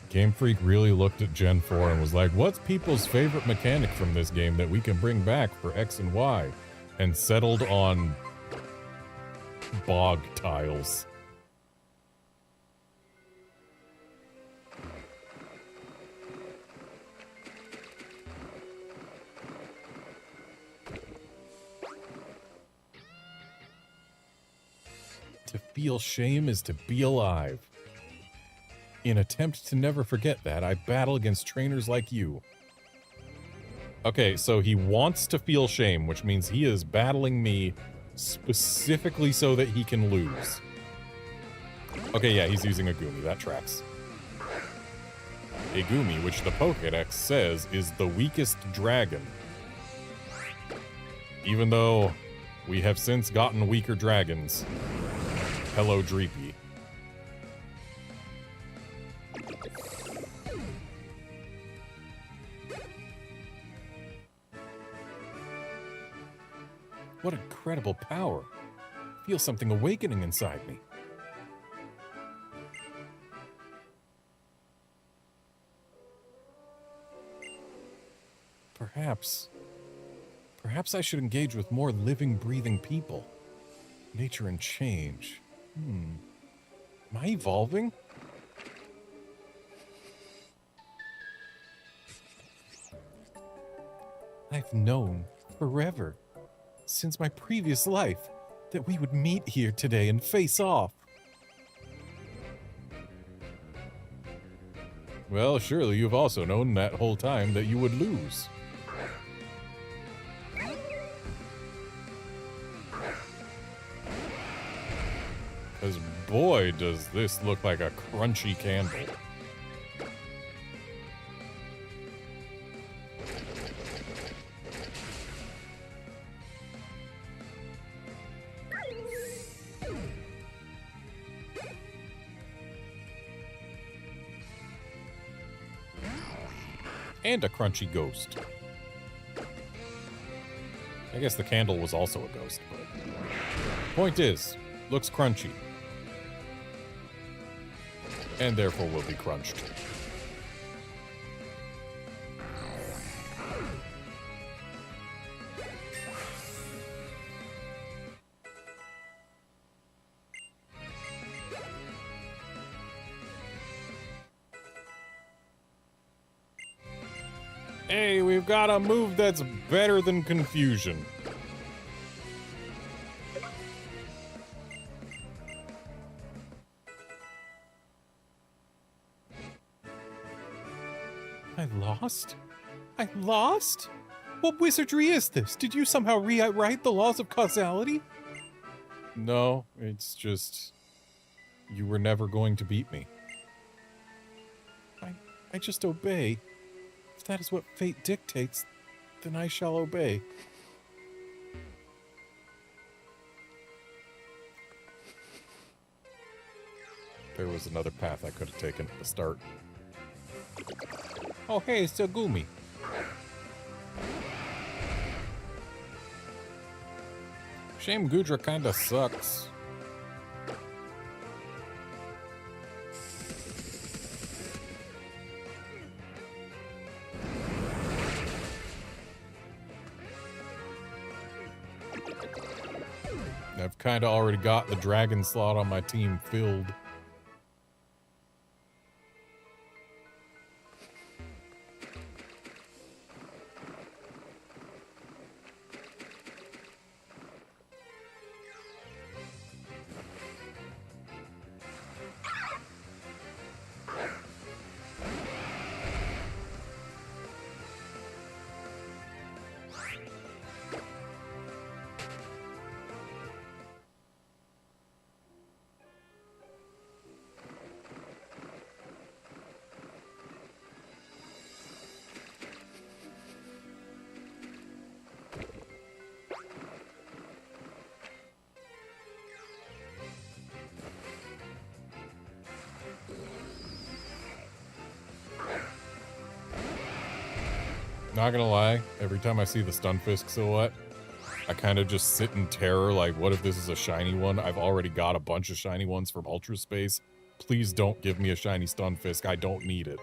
Game Freak really looked at Gen 4 and was like, what's people's favorite mechanic from this game that we can bring back for X and Y? And settled on bog tiles. To feel shame is to be alive. In attempt to never forget that, I battle against trainers like you. Okay, so he wants to feel shame, which means he is battling me specifically so that he can lose. Okay, yeah, he's using a Gumi. That tracks. A Gumi, which the Pokédex says is the weakest dragon. Even though we have since gotten weaker dragons. Hello, Dreepy. What incredible power. I feel something awakening inside me. Perhaps I should engage with more living, breathing people. Nature and change. Am I evolving? I've known forever, since my previous life, that we would meet here today and face off. Well, surely you've also known that whole time that you would lose. Because boy, does this look like a crunchy candle. And a crunchy ghost. I guess the candle was also a ghost, but... Point is, looks crunchy. And therefore will be crunched. Hey, we've got a move that's better than confusion. I lost? I lost? What wizardry is this? Did you somehow rewrite the laws of causality? No, it's just... you were never going to beat me. I just obey. If that is what fate dictates, then I shall obey. There was another path I could have taken at the start. Oh, hey, it's still Gumi. Shame Gudra kinda sucks. I've kinda already got the dragon slot on my team filled. Not gonna lie, every time I see the Stunfisk silhouette, I kind of just sit in terror, like, what if this is a shiny one? I've already got a bunch of shiny ones from Ultra Space. Please don't give me a shiny Stunfisk, I don't need it.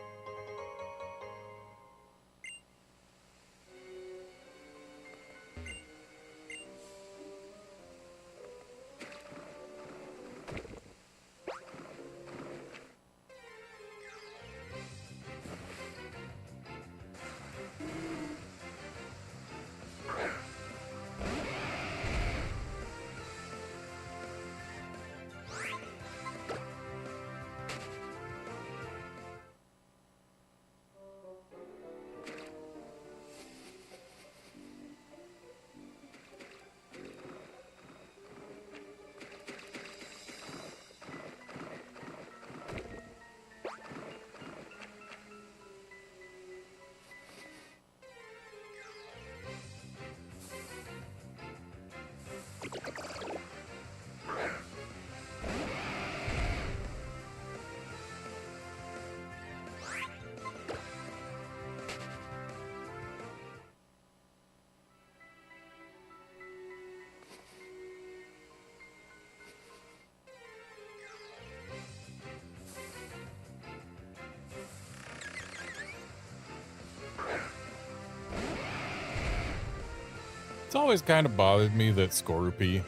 It's always kind of bothered me that Skorupi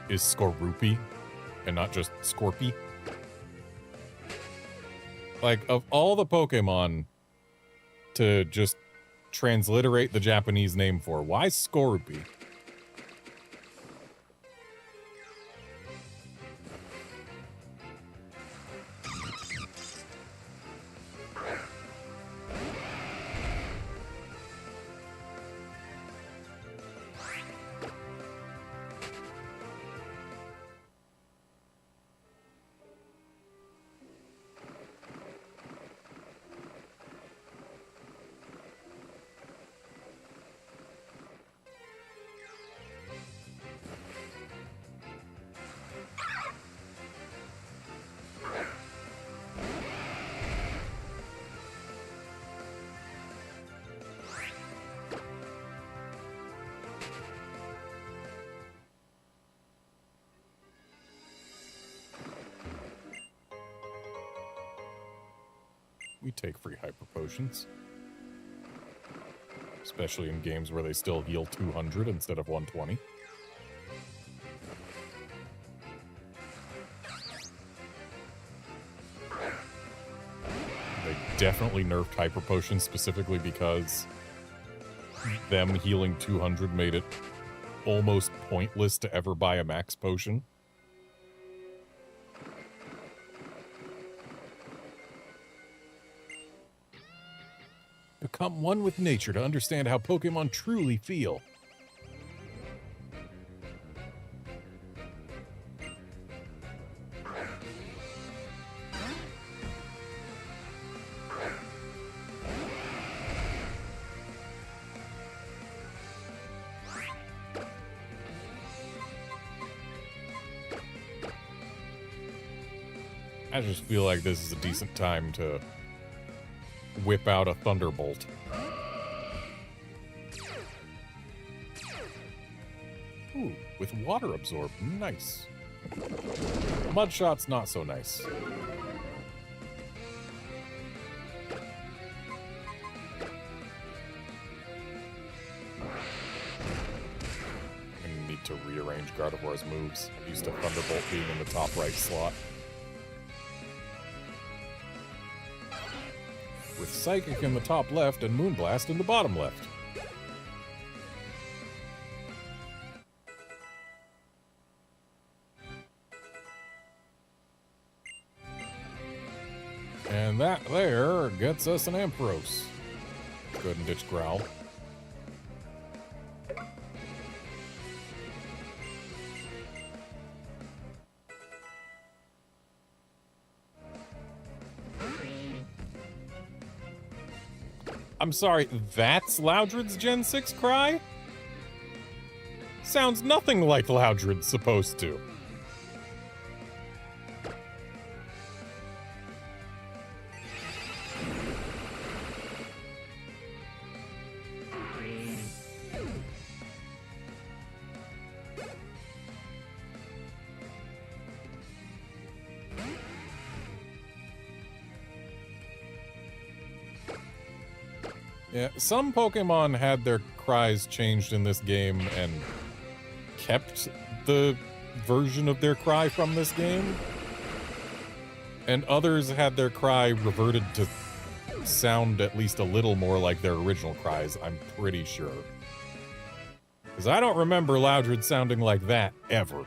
is Skorupi and not just Scorpy. Like, of all the Pokemon to just transliterate the Japanese name for, why Skorupi? We take free hyper potions. Especially in games where they still heal 200 instead of 120. They definitely nerfed hyper potions specifically because them healing 200 made it almost pointless to ever buy a max potion. Become one with nature to understand how Pokemon truly feel. I just feel like this is a decent time to whip out a Thunderbolt. Ooh, with water absorb. Nice. Mud Shot's not so nice. I need to rearrange Gardevoir's moves. I'm used to Thunderbolt being in the top right slot. With Psychic in the top left and Moonblast in the bottom left. And that there gets us an Ampharos. Go ahead and ditch Growl. I'm sorry, that's Loudred's Gen 6 cry? Sounds nothing like Loudred's supposed to. Yeah, some Pokemon had their cries changed in this game and kept the version of their cry from this game. And others had their cry reverted to sound at least a little more like their original cries, I'm pretty sure. Because I don't remember Loudred sounding like that, ever.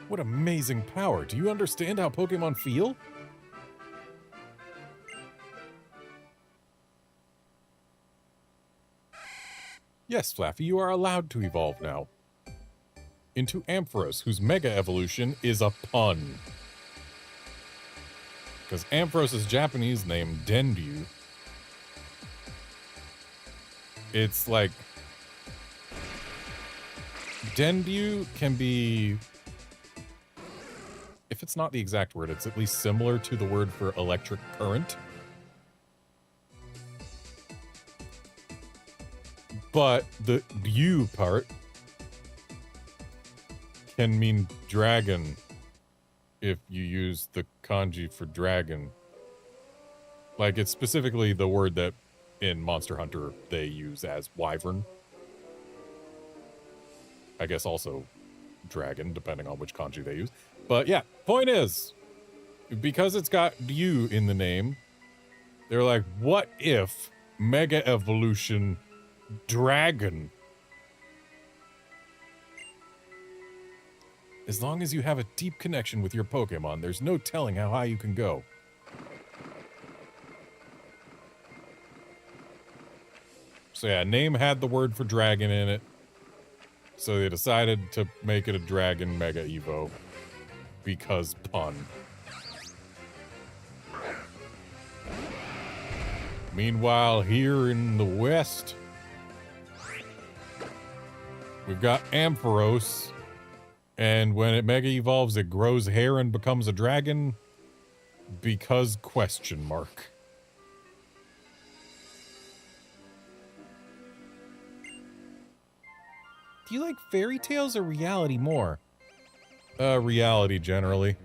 What amazing power. Do you understand how Pokemon feel? Yes, Flaffy, you are allowed to evolve now. Into Ampharos, whose Mega Evolution is a pun. Because Ampharos' Japanese name, Dendyu, it's like... Dendyu can be... If it's not the exact word, it's at least similar to the word for electric current. But the "you" part can mean dragon if you use the kanji for dragon. Like, it's specifically the word that in Monster Hunter they use as wyvern. I guess also dragon, depending on which kanji they use. But yeah, point is, because it's got "you" in the name, they're like, what if Mega Evolution Dragon? As long as you have a deep connection with your Pokemon, there's no telling how high you can go. So yeah, name had the word for dragon in it. So they decided to make it a Dragon Mega Evo. Because pun. Meanwhile, here in the West, we've got Ampharos, and when it Mega Evolves, it grows hair and becomes a dragon, because question mark. Do you like fairy tales or reality more? Reality, generally.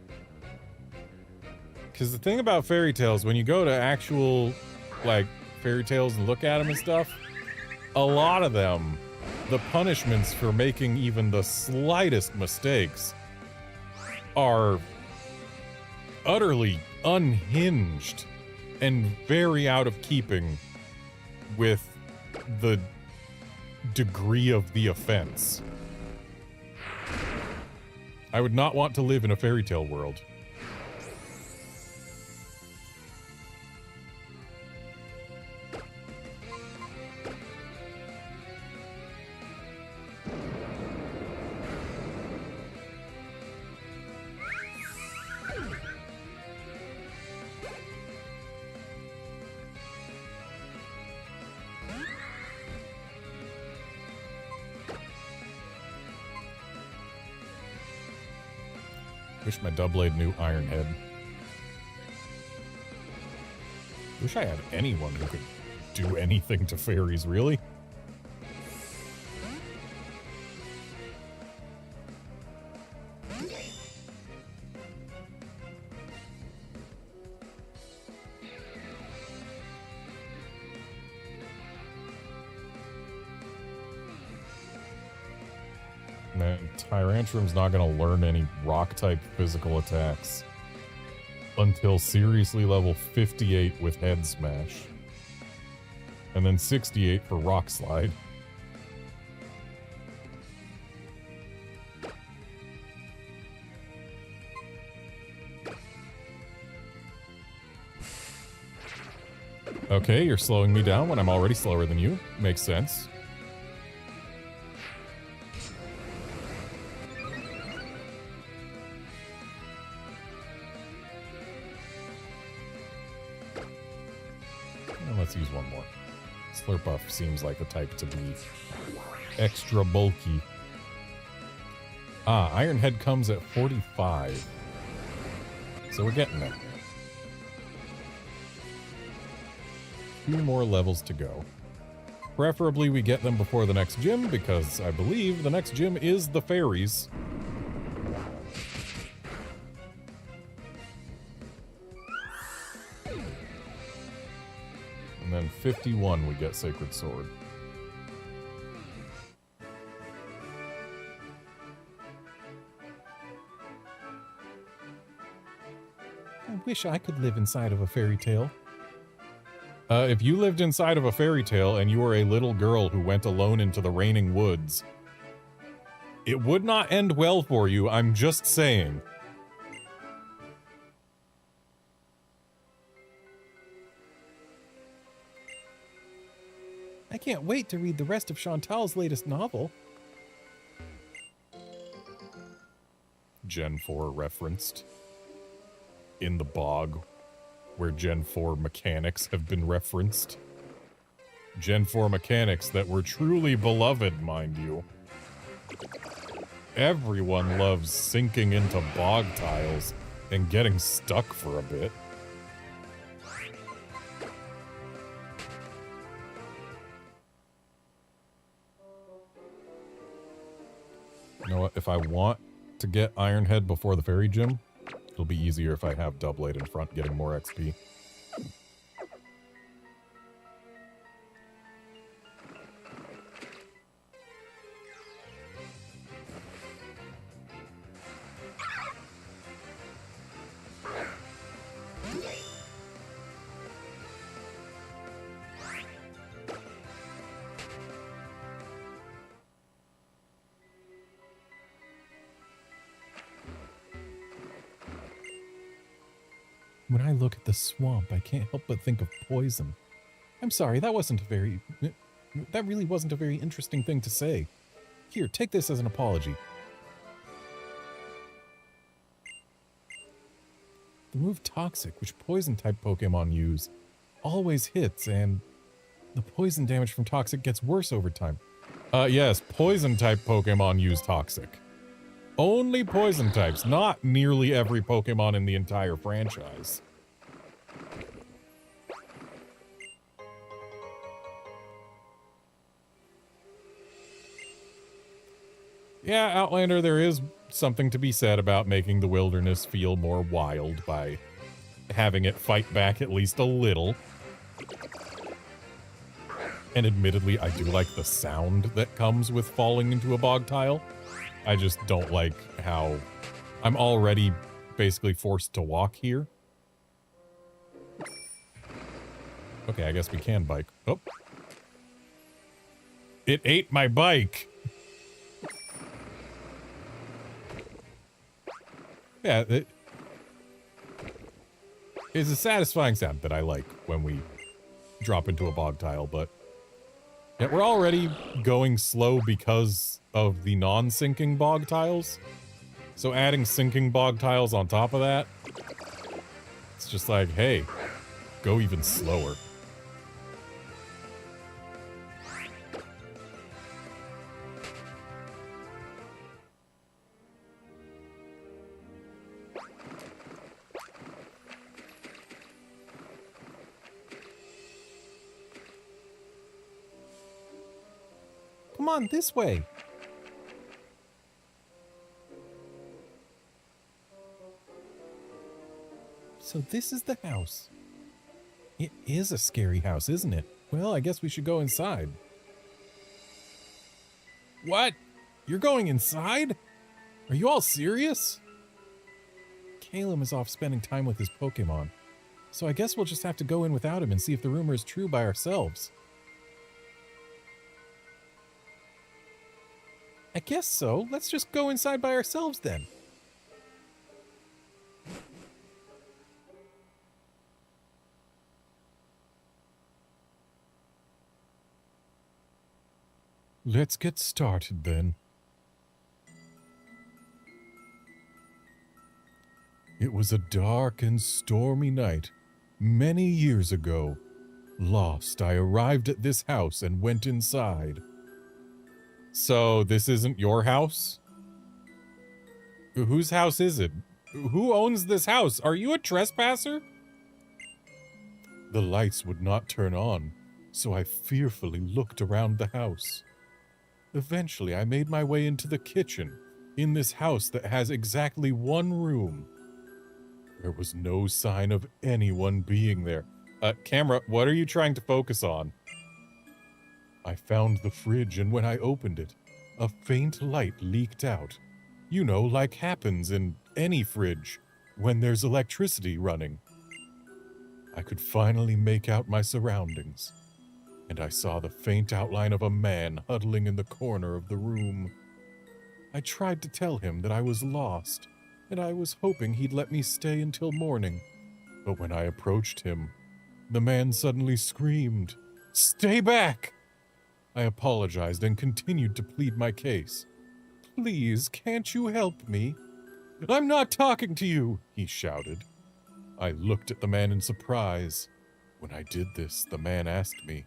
Because the thing about fairy tales, when you go to actual, like, fairy tales and look at them and stuff, a lot of them, the punishments for making even the slightest mistakes are utterly unhinged and very out of keeping with the degree of the offense. I would not want to live in a fairy tale world. Wish my Doublade knew Iron Head. Wish I had anyone who could do anything to fairies, really. Man, Tyrantrum's not going to learn any rock-type physical attacks until seriously level 58 with Head Smash. And then 68 for Rock Slide. Okay, you're slowing me down when I'm already slower than you. Makes sense. Let's use one more. Slurpuff seems like the type to be extra bulky. Ah, Iron Head comes at 45. So we're getting there. 2 more levels to go. Preferably we get them before the next gym, because I believe the next gym is the fairies. And then 51 we get Sacred Sword. I wish I could live inside of a fairy tale. If you lived inside of a fairy tale and you were a little girl who went alone into the raining woods, it would not end well for you, I'm just saying. I can't wait to read the rest of Chantal's latest novel. Gen 4 referenced. In the bog, where Gen 4 mechanics have been referenced. Gen 4 mechanics that were truly beloved, mind you. Everyone loves sinking into bog tiles and getting stuck for a bit. You know what, if I want to get Iron Head before the fairy gym, it'll be easier if I have Doublade in front getting more XP. When I look at the swamp, I can't help but think of poison. I'm sorry, that really wasn't a very interesting thing to say. Here, take this as an apology. The move Toxic, which poison-type Pokemon use, always hits, and the poison damage from Toxic gets worse over time. Yes, poison-type Pokemon use Toxic. Only poison types, not nearly every Pokemon in the entire franchise. Yeah, Outlander, there is something to be said about making the wilderness feel more wild by having it fight back at least a little. And admittedly, I do like the sound that comes with falling into a bog tile. I just don't like how I'm already basically forced to walk here. Okay, I guess we can bike. Oh. It ate my bike! Yeah, it's a satisfying sound that I like when we drop into a bog tile, but yeah, we're already going slow because of the non-sinking bog tiles. So adding sinking bog tiles on top of that, it's just like, hey, go even slower. Come on, this way. So this is the house. It is a scary house, isn't it? Well, I guess we should go inside. What? You're going inside? Are you all serious? Caleb is off spending time with his Pokemon, so I guess we'll just have to go in without him and see if the rumor is true by ourselves. I guess so. Let's just go inside by ourselves then. Let's get started then. It was a dark and stormy night, many years ago. Lost, I arrived at this house and went inside. So, this isn't your house? Whose house is it? Who owns this house? Are you a trespasser? The lights would not turn on, so I fearfully looked around the house. Eventually, I made my way into the kitchen, in this house that has exactly one room. There was no sign of anyone being there. Camera, what are you trying to focus on? I found the fridge, and when I opened it, a faint light leaked out. You know, like happens in any fridge, when there's electricity running. I could finally make out my surroundings, and I saw the faint outline of a man huddling in the corner of the room. I tried to tell him that I was lost, and I was hoping he'd let me stay until morning. But when I approached him, the man suddenly screamed, "Stay back!" I apologized and continued to plead my case. "Please, can't you help me?" "I'm not talking to you," he shouted. I looked at the man in surprise. When I did this, the man asked me,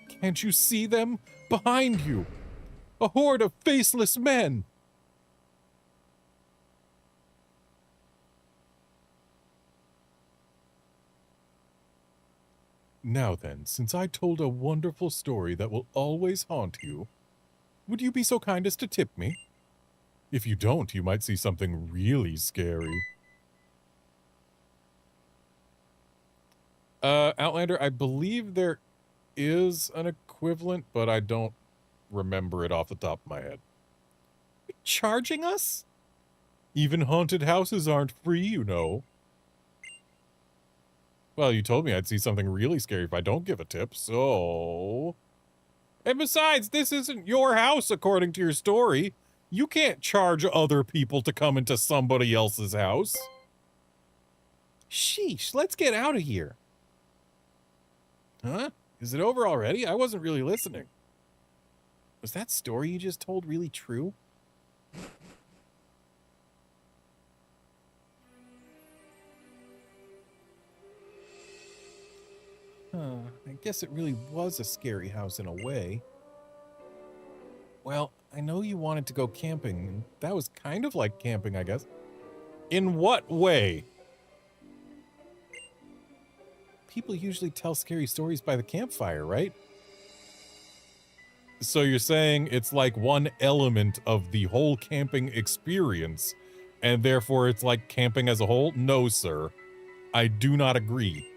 "Can't you see them? Behind you! A horde of faceless men!" Now then, since I told a wonderful story that will always haunt you, would you be so kind as to tip me? If you don't, you might see something really scary. Outlander, I believe there is an equivalent, but I don't remember it off the top of my head. Charging us? Even haunted houses aren't free, you know. Well, you told me I'd see something really scary if I don't give a tip, so... And besides, this isn't your house, according to your story. You can't charge other people to come into somebody else's house. Sheesh, let's get out of here. Huh? Is it over already? I wasn't really listening. Was that story you just told really true? I guess it really was a scary house in a way. Well, I know you wanted to go camping, and that was kind of like camping, I guess. In what way? People usually tell scary stories by the campfire, right? So you're saying it's like one element of the whole camping experience, and therefore it's like camping as a whole? No, sir. I do not agree.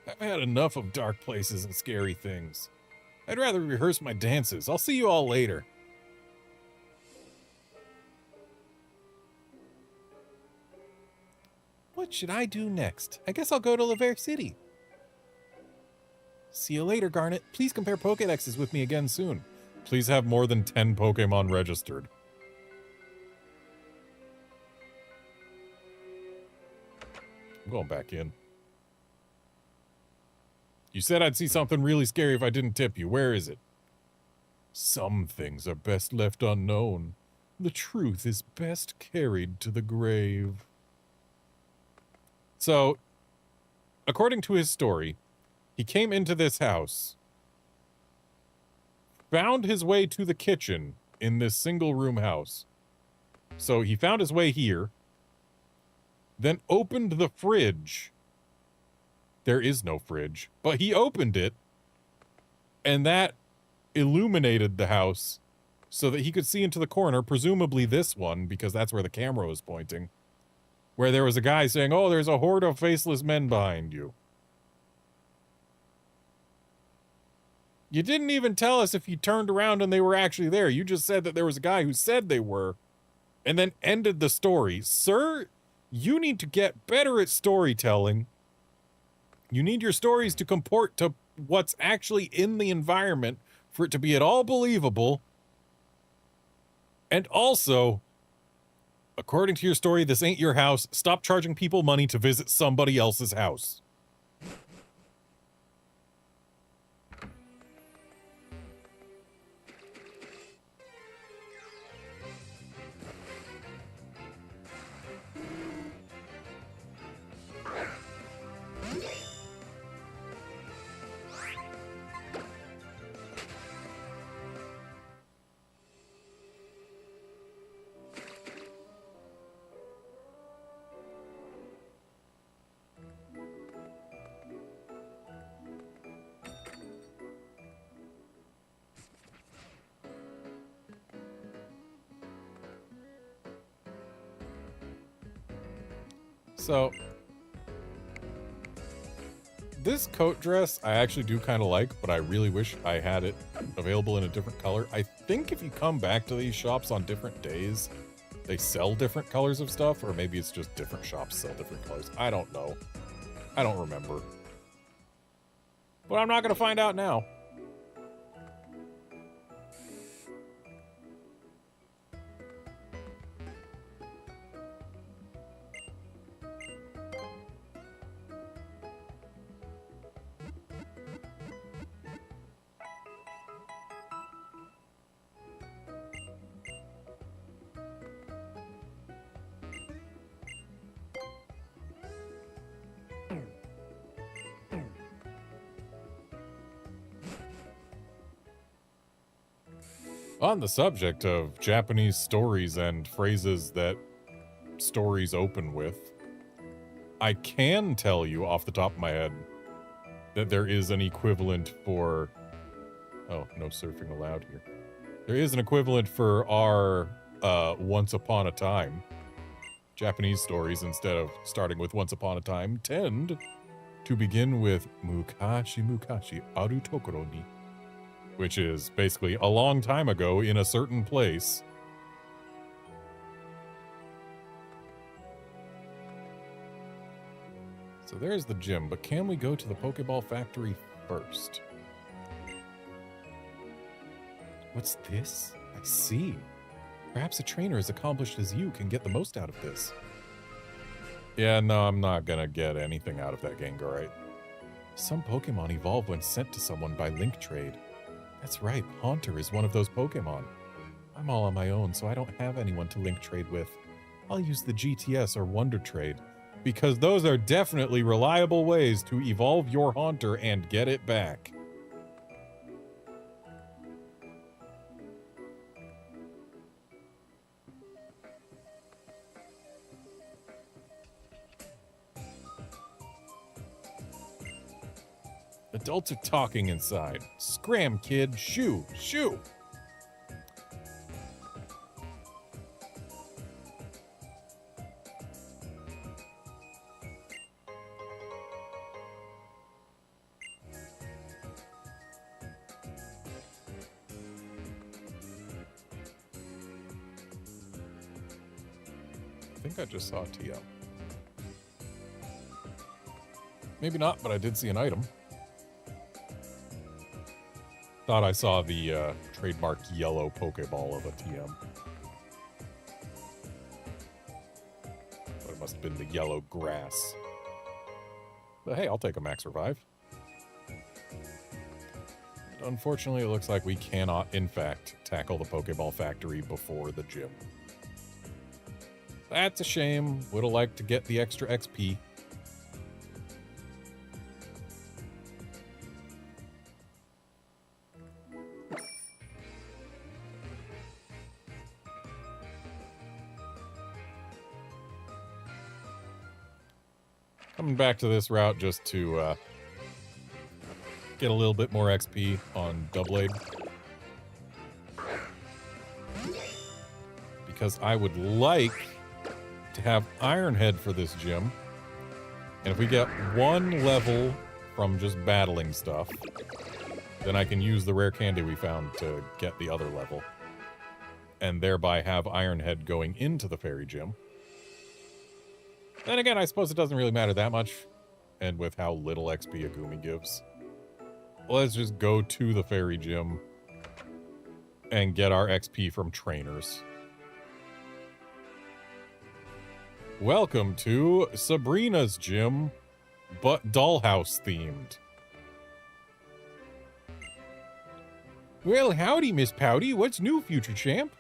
I've had enough of dark places and scary things. I'd rather rehearse my dances. I'll see you all later. What should I do next? I guess I'll go to Laver City. See you later, Garnet. Please compare Pokédexes with me again soon. Please have more than 10 Pokemon registered. I'm going back in. You said I'd see something really scary if I didn't tip you. Where is it? Some things are best left unknown. The truth is best carried to the grave. So, according to his story, he came into this house, found his way to the kitchen in this single-room house. So he found his way here, then opened the fridge. There is no fridge, but he opened it, and that illuminated the house so that he could see into the corner, presumably this one, because that's where the camera was pointing, where there was a guy saying, "Oh, there's a horde of faceless men behind you." You didn't even tell us if you turned around and they were actually there. You just said that there was a guy who said they were, and then ended the story. Sir, you need to get better at storytelling. You need your stories to comport to what's actually in the environment for it to be at all believable. And also, according to your story, this ain't your house. Stop charging people money to visit somebody else's house. So, this coat dress I actually do kind of like, but I really wish I had it available in a different color. I think if you come back to these shops on different days, they sell different colors of stuff, or maybe it's just different shops sell different colors. I don't know. I don't remember. But I'm not going to find out now. On the subject of Japanese stories and phrases that stories open with, I can tell you off the top of my head that there is an equivalent for... Oh, no surfing allowed here. There is an equivalent for our Once Upon a Time. Japanese stories, instead of starting with Once Upon a Time, tend to begin with Mukashi Mukashi Aru Tokoro ni, which is basically a long time ago in a certain place. So there's the gym, but can we go to the Pokeball factory first? What's this? I see. Perhaps a trainer as accomplished as you can get the most out of this. Yeah, no, I'm not gonna get anything out of that Gengarite. Some Pokemon evolve when sent to someone by link trade. That's right, Haunter is one of those Pokemon. I'm all on my own, so I don't have anyone to link trade with. I'll use the GTS or Wonder Trade, because those are definitely reliable ways to evolve your Haunter and get it back. Adults are talking inside. Scram, kid. Shoo! Shoo! I think I just saw a TL. Maybe not, but I did see an item. Thought I saw the trademark yellow Pokeball of a TM. But it must have been the yellow grass. But hey, I'll take a max revive. Unfortunately, it looks like we cannot, in fact, tackle the Pokeball factory before the gym. That's a shame. Would have liked to get the extra XP. Coming back to this route just to get a little bit more XP on Doublade. because I would like to have Ironhead for this gym. And if we get one level from just battling stuff, then I can use the rare candy we found to get the other level. And thereby have Ironhead going into the fairy gym. Then again, I suppose it doesn't really matter that much. And with how little XP Agumi gives. Let's just go to the fairy gym and get our XP from trainers. Welcome to Sabrina's gym, but dollhouse themed. Well, howdy, Miss Pouty. What's new, future champ?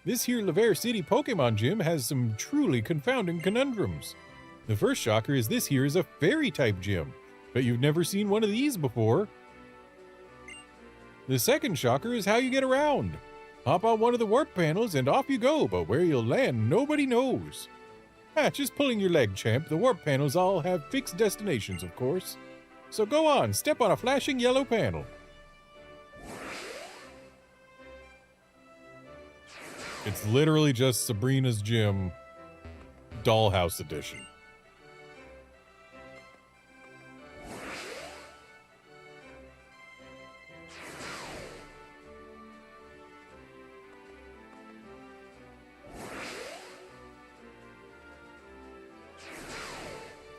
This here Laver City Pokemon gym has some truly confounding conundrums. The first shocker is this here is a fairy-type gym, but you've never seen one of these before. The second shocker is how you get around. Hop on one of the warp panels and off you go, but where you'll land, nobody knows. Just pulling your leg, champ. The warp panels all have fixed destinations, of course. So go on, step on a flashing yellow panel. It's literally just Sabrina's gym, Dollhouse Edition.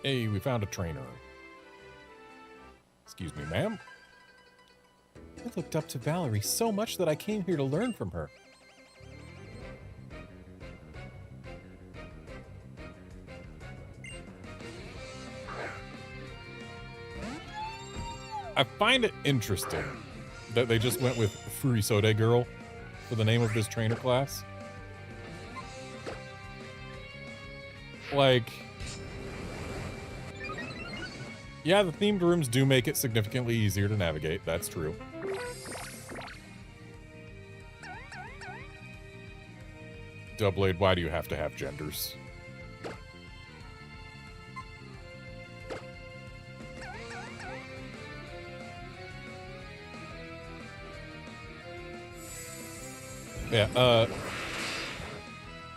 Hey, we found a trainer. Excuse me, ma'am. I looked up to Valerie so much that I came here to learn from her. I find it interesting that they just went with Furisode Girl for the name of this trainer class. Like... yeah, the themed rooms do make it significantly easier to navigate, that's true. Doubleblade, why do you have to have genders? Yeah,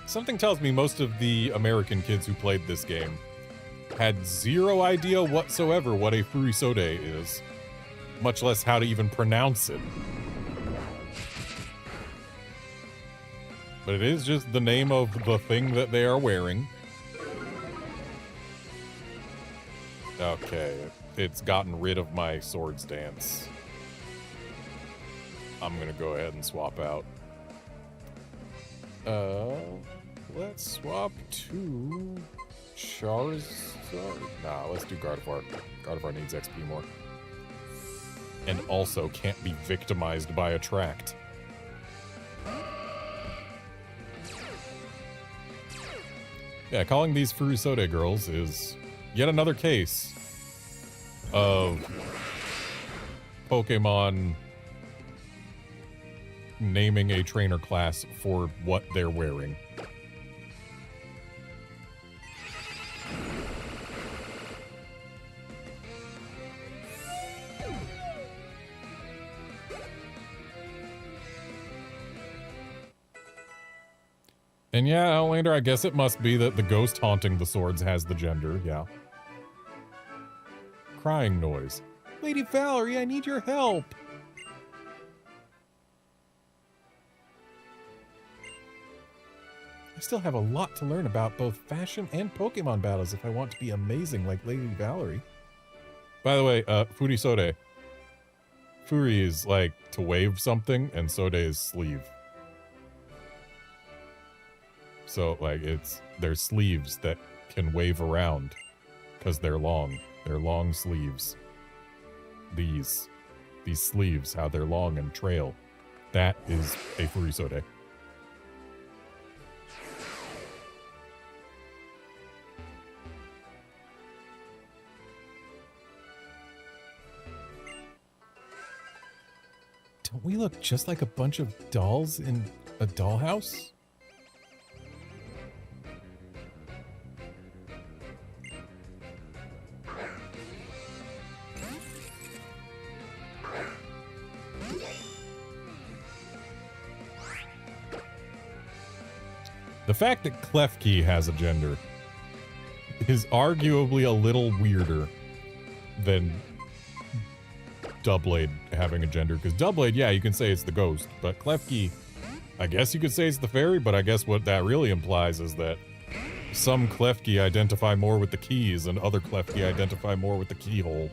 something tells me most of the American kids who played this game had zero idea whatsoever what a Furisode is, much less how to even pronounce it. But it is just the name of the thing that they are wearing. Okay, it's gotten rid of my sword stance. I'm gonna go ahead and swap out. Let's swap to Charizard. Nah, let's do Gardevoir. Gardevoir needs XP more. And also can't be victimized by Attract. Yeah, calling these Furisode girls is yet another case of Pokemon naming a trainer class for what they're wearing. And yeah, Outlander, I guess it must be that the ghost haunting the swords has the gender, yeah. Crying noise. Lady Valerie, I need your help! I still have a lot to learn about both fashion and Pokemon battles if I want to be amazing like Lady Valerie. By the way, Furisode. Furi is like to wave something, and Sode is sleeve. So, like, they're sleeves that can wave around because they're long. They're long sleeves. These sleeves, how they're long and trail. That is a Furisode. Don't we look just like a bunch of dolls in a dollhouse? The fact that Klefki has a gender is arguably a little weirder than Doublade having a gender. Because Doublade, yeah, you can say it's the ghost, but Klefki, I guess you could say it's the fairy, but I guess what that really implies is that some Klefki identify more with the keys and other Klefki identify more with the keyhole.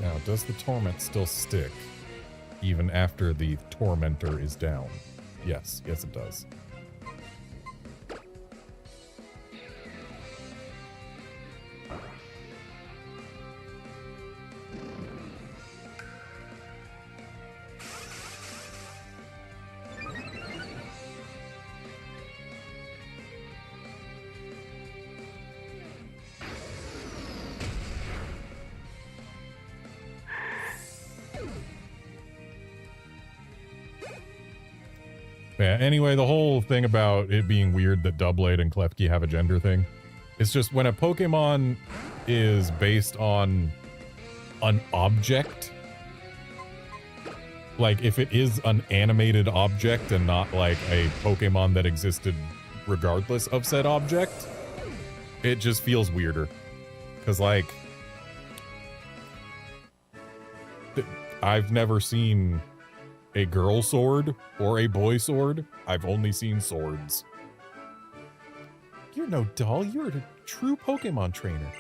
Now, does the torment still stick even after the tormentor is down? Yes, yes it does. Yeah, anyway, the whole thing about it being weird that Doublade and Klefki have a gender thing, it's just when a Pokemon is based on an object, like if it is an animated object and not like a Pokemon that existed regardless of said object, it just feels weirder. Because like, I've never seen a girl sword or a boy sword. I've only seen swords. You're no doll. You're a true Pokemon trainer.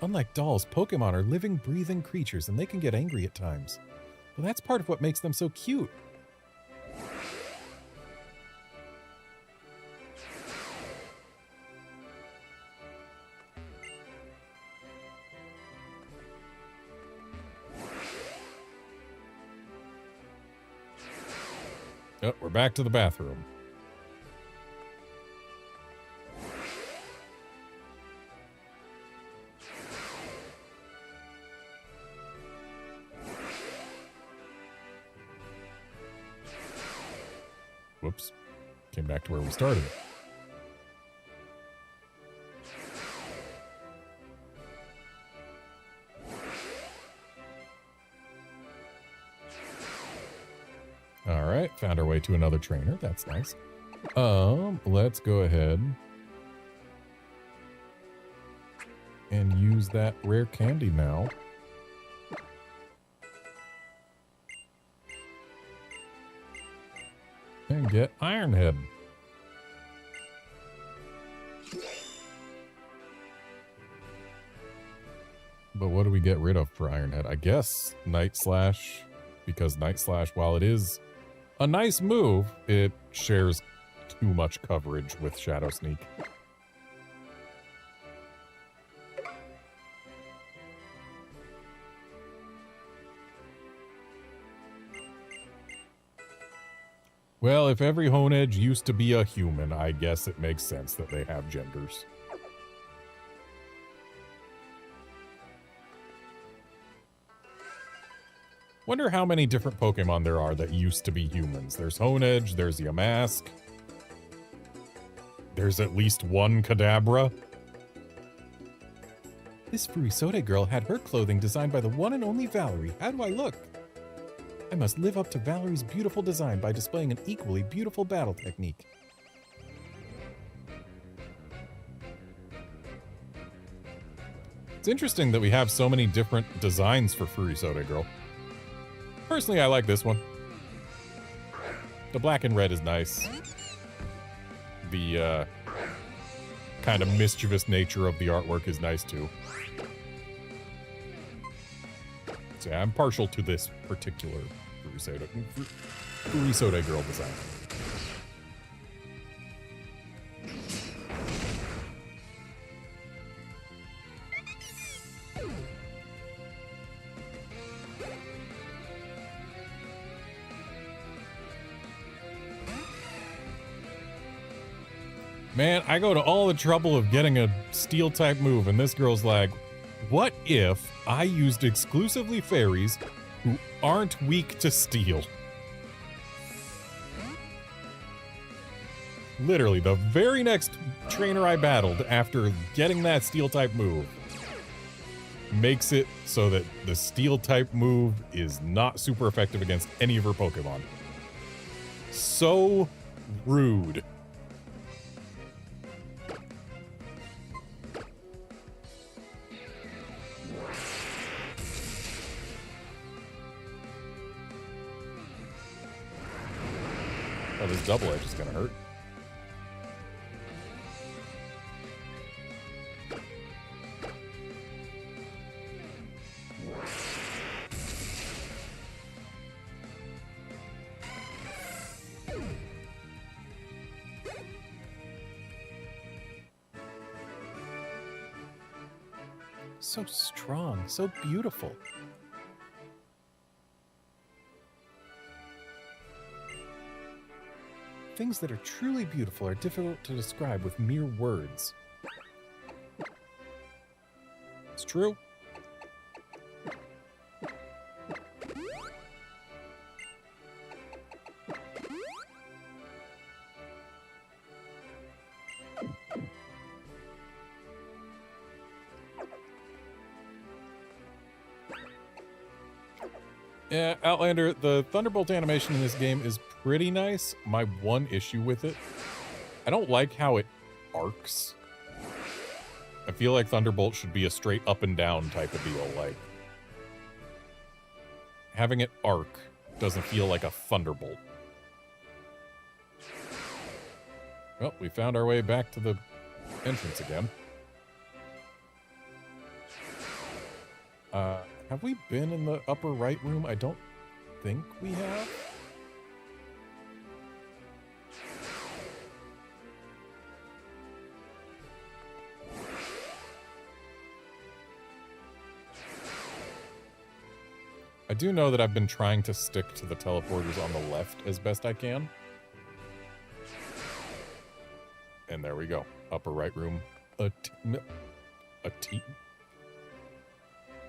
Unlike dolls, Pokemon are living, breathing creatures, and they can get angry at times. But that's part of what makes them so cute. Oh, we're back to the bathroom. Whoops. Came back to where we started. Alright, found our way to another trainer. That's nice. Let's go ahead and use that rare candy now. And get Ironhead. But what do we get rid of for Ironhead? I guess Night Slash, because Night Slash, while it is a nice move, it shares too much coverage with Shadow Sneak. Well, if every Honedge used to be a human, I guess it makes sense that they have genders. Wonder how many different Pokemon there are that used to be humans. There's Honedge, there's Yamask. There's at least one Kadabra. This Furisode girl had her clothing designed by the one and only Valerie. How do I look? I must live up to Valerie's beautiful design by displaying an equally beautiful battle technique. It's interesting that we have so many different designs for Furisode girl. Personally, I like this one. The black and red is nice. The kind of mischievous nature of the artwork is nice too. So yeah, I'm partial to this particular Furisode. Risode girl design. Man, I go to all the trouble of getting a steel type move, and this girl's like, what if I used exclusively fairies who aren't weak to steel? Literally, the very next trainer I battled after getting that steel type move makes it so that the steel type move is not super effective against any of her Pokemon. So rude. Oh, this double edge is gonna hurt. So strong, so beautiful. Things that are truly beautiful are difficult to describe with mere words. It's true. Yeah, Outlander, the Thunderbolt animation in this game is pretty nice. My one issue with it, I don't like how it arcs. I feel like Thunderbolt should be a straight up and down type of deal. Like, having it arc doesn't feel like a Thunderbolt. Well, we found our way back to the entrance again. Have we been in the upper right room? I don't think we have. I do know that I've been trying to stick to the teleporters on the left as best I can. And there we go. Upper right room.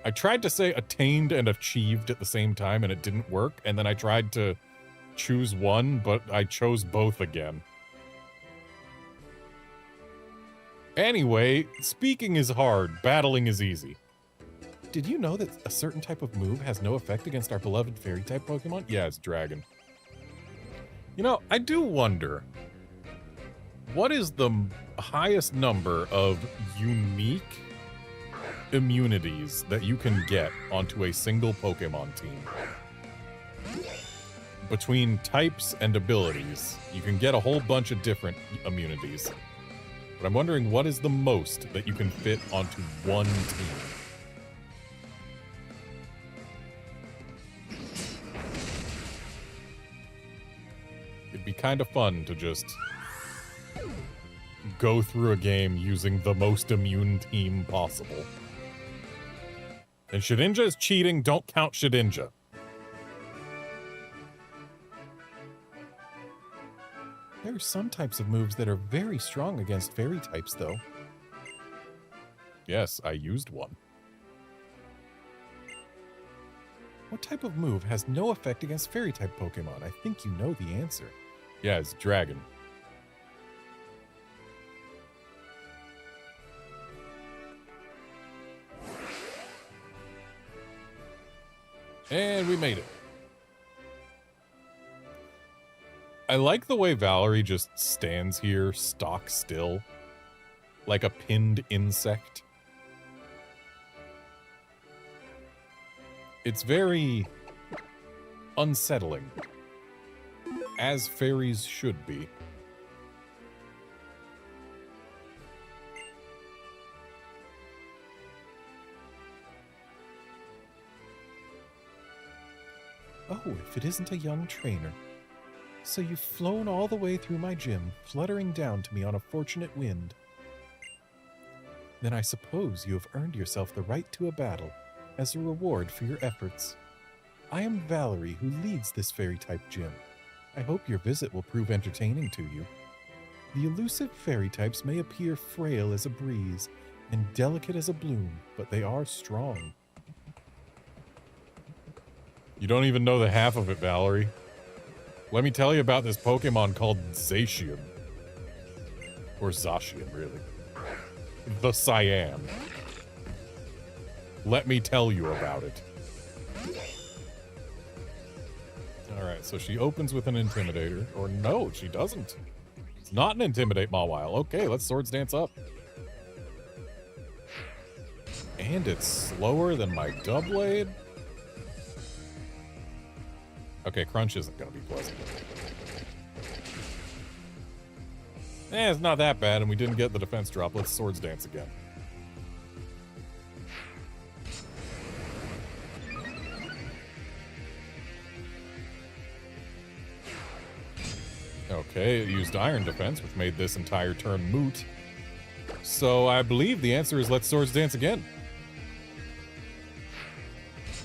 I tried to say attained and achieved at the same time, and it didn't work. And then I tried to choose one, but I chose both again. Anyway, speaking is hard, battling is easy. Did you know that a certain type of move has no effect against our beloved fairy-type Pokemon? Yeah, it's Dragon. You know, I do wonder, what is the highest number of unique immunities that you can get onto a single Pokemon team? Between types and abilities, you can get a whole bunch of different immunities. But I'm wondering, what is the most that you can fit onto one team? It'd be kind of fun to just go through a game using the most immune team possible. And Shedinja is cheating. Don't count Shedinja. There are some types of moves that are very strong against fairy types, though. Yes, I used one. What type of move has no effect against fairy type Pokemon? I think you know the answer. Yeah, it's Dragon. And we made it. I like the way Valerie just stands here, stock still, like a pinned insect. It's very unsettling, as fairies should be. Oh, if it isn't a young trainer. So you've flown all the way through my gym, fluttering down to me on a fortunate wind. Then I suppose you have earned yourself the right to a battle as a reward for your efforts. I am Valerie, who leads this fairy-type gym. I hope your visit will prove entertaining to you. The elusive fairy types may appear frail as a breeze and delicate as a bloom, but they are strong. You don't even know the half of it, Valerie. Let me tell you about this Pokemon called Zacian. Or Zacian, really. The Cyan. Let me tell you about it. Alright, so she opens with an Intimidator. Or no, she doesn't. It's not an Intimidate Mawile. Okay, let's Swords Dance up. And it's slower than my Doublade. Okay, Crunch isn't going to be pleasant. It's not that bad, and we didn't get the defense drop. Let's Swords Dance again. Okay, it used Iron Defense, which made this entire turn moot. So I believe the answer is let's Swords Dance again.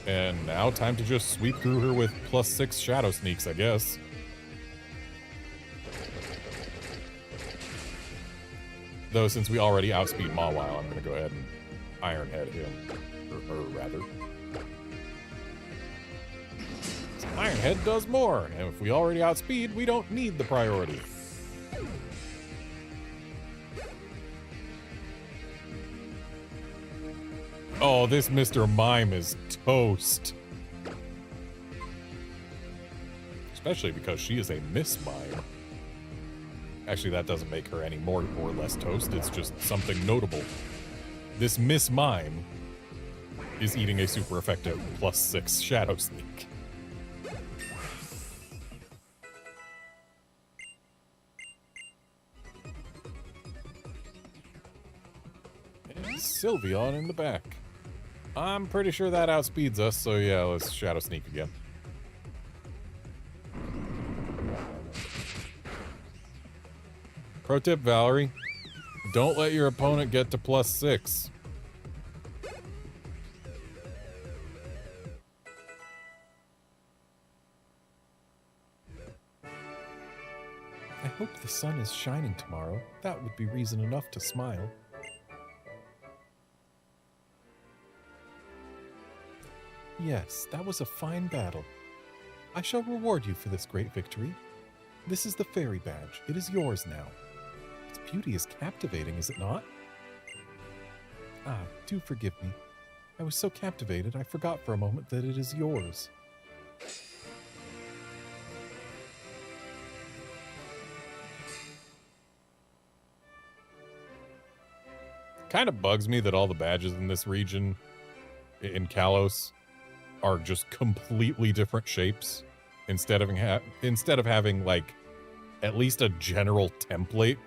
And now time to just sweep through her with +6 Shadow Sneaks, I guess. Though since we already outspeed Mawile, I'm going to go ahead and Iron Head him. Or her, rather. Iron Head does more, and if we already outspeed, we don't need the priority. Oh, this Mr. Mime is toast. Especially because she is a Miss Mime. Actually, that doesn't make her any more or less toast. It's just something notable. This Miss Mime is eating a super effective +6 Shadow Sneak. And Sylveon in the back. I'm pretty sure that outspeeds us, so yeah, let's Shadow Sneak again. Pro tip, Valerie. Don't let your opponent get to +6. I hope the sun is shining tomorrow. That would be reason enough to smile. Yes, that was a fine battle. I shall reward you for this great victory. This is the Fairy Badge. It is yours now. Its beauty is captivating, is it not? Ah, do forgive me. I was so captivated I forgot for a moment that it is yours. Kind of bugs me that all the badges in this region, in Kalos, are just completely different shapes instead of having like at least a general template.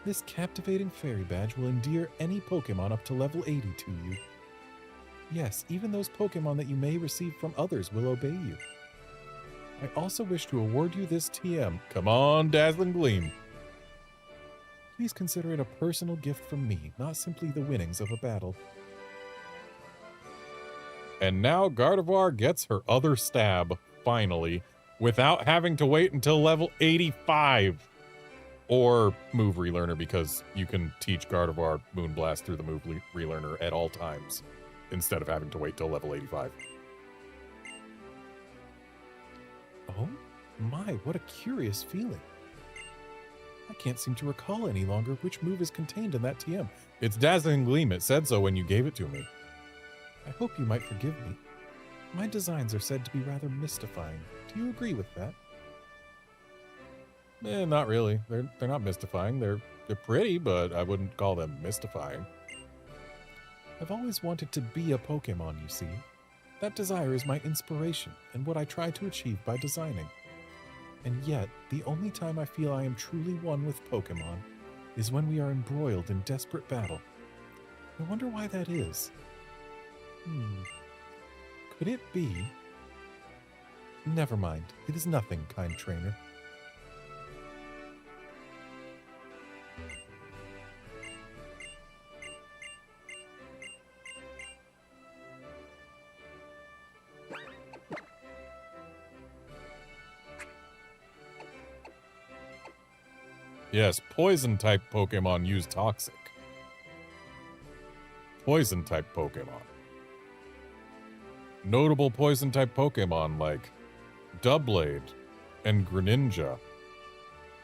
This captivating fairy badge will endear any Pokemon up to level 80 to you. Yes, even those Pokemon that you may receive from others will obey you. I also wish to award you this TM. Come on, Dazzling Gleam. Please consider it a personal gift from me, not simply the winnings of a battle. And now Gardevoir gets her other stab, finally, without having to wait until level 85. Or move relearner, because you can teach Gardevoir Moonblast through the move relearner at all times, instead of having to wait till level 85. Oh my, what a curious feeling. I can't seem to recall any longer which move is contained in that TM. It's Dazzling Gleam. It said so when you gave it to me. I hope you might forgive me. My designs are said to be rather mystifying. Do you agree with that? Not really. They're not mystifying. They're pretty, but I wouldn't call them mystifying. I've always wanted to be a Pokemon, you see. That desire is my inspiration and what I try to achieve by designing. And yet, the only time I feel I am truly one with Pokemon is when we are embroiled in desperate battle. I wonder why that is. Could it be? Never mind. It is nothing, kind trainer. Yes, poison-type Pokemon use Toxic. Poison-type Pokemon. Notable poison-type Pokemon like Doublade and Greninja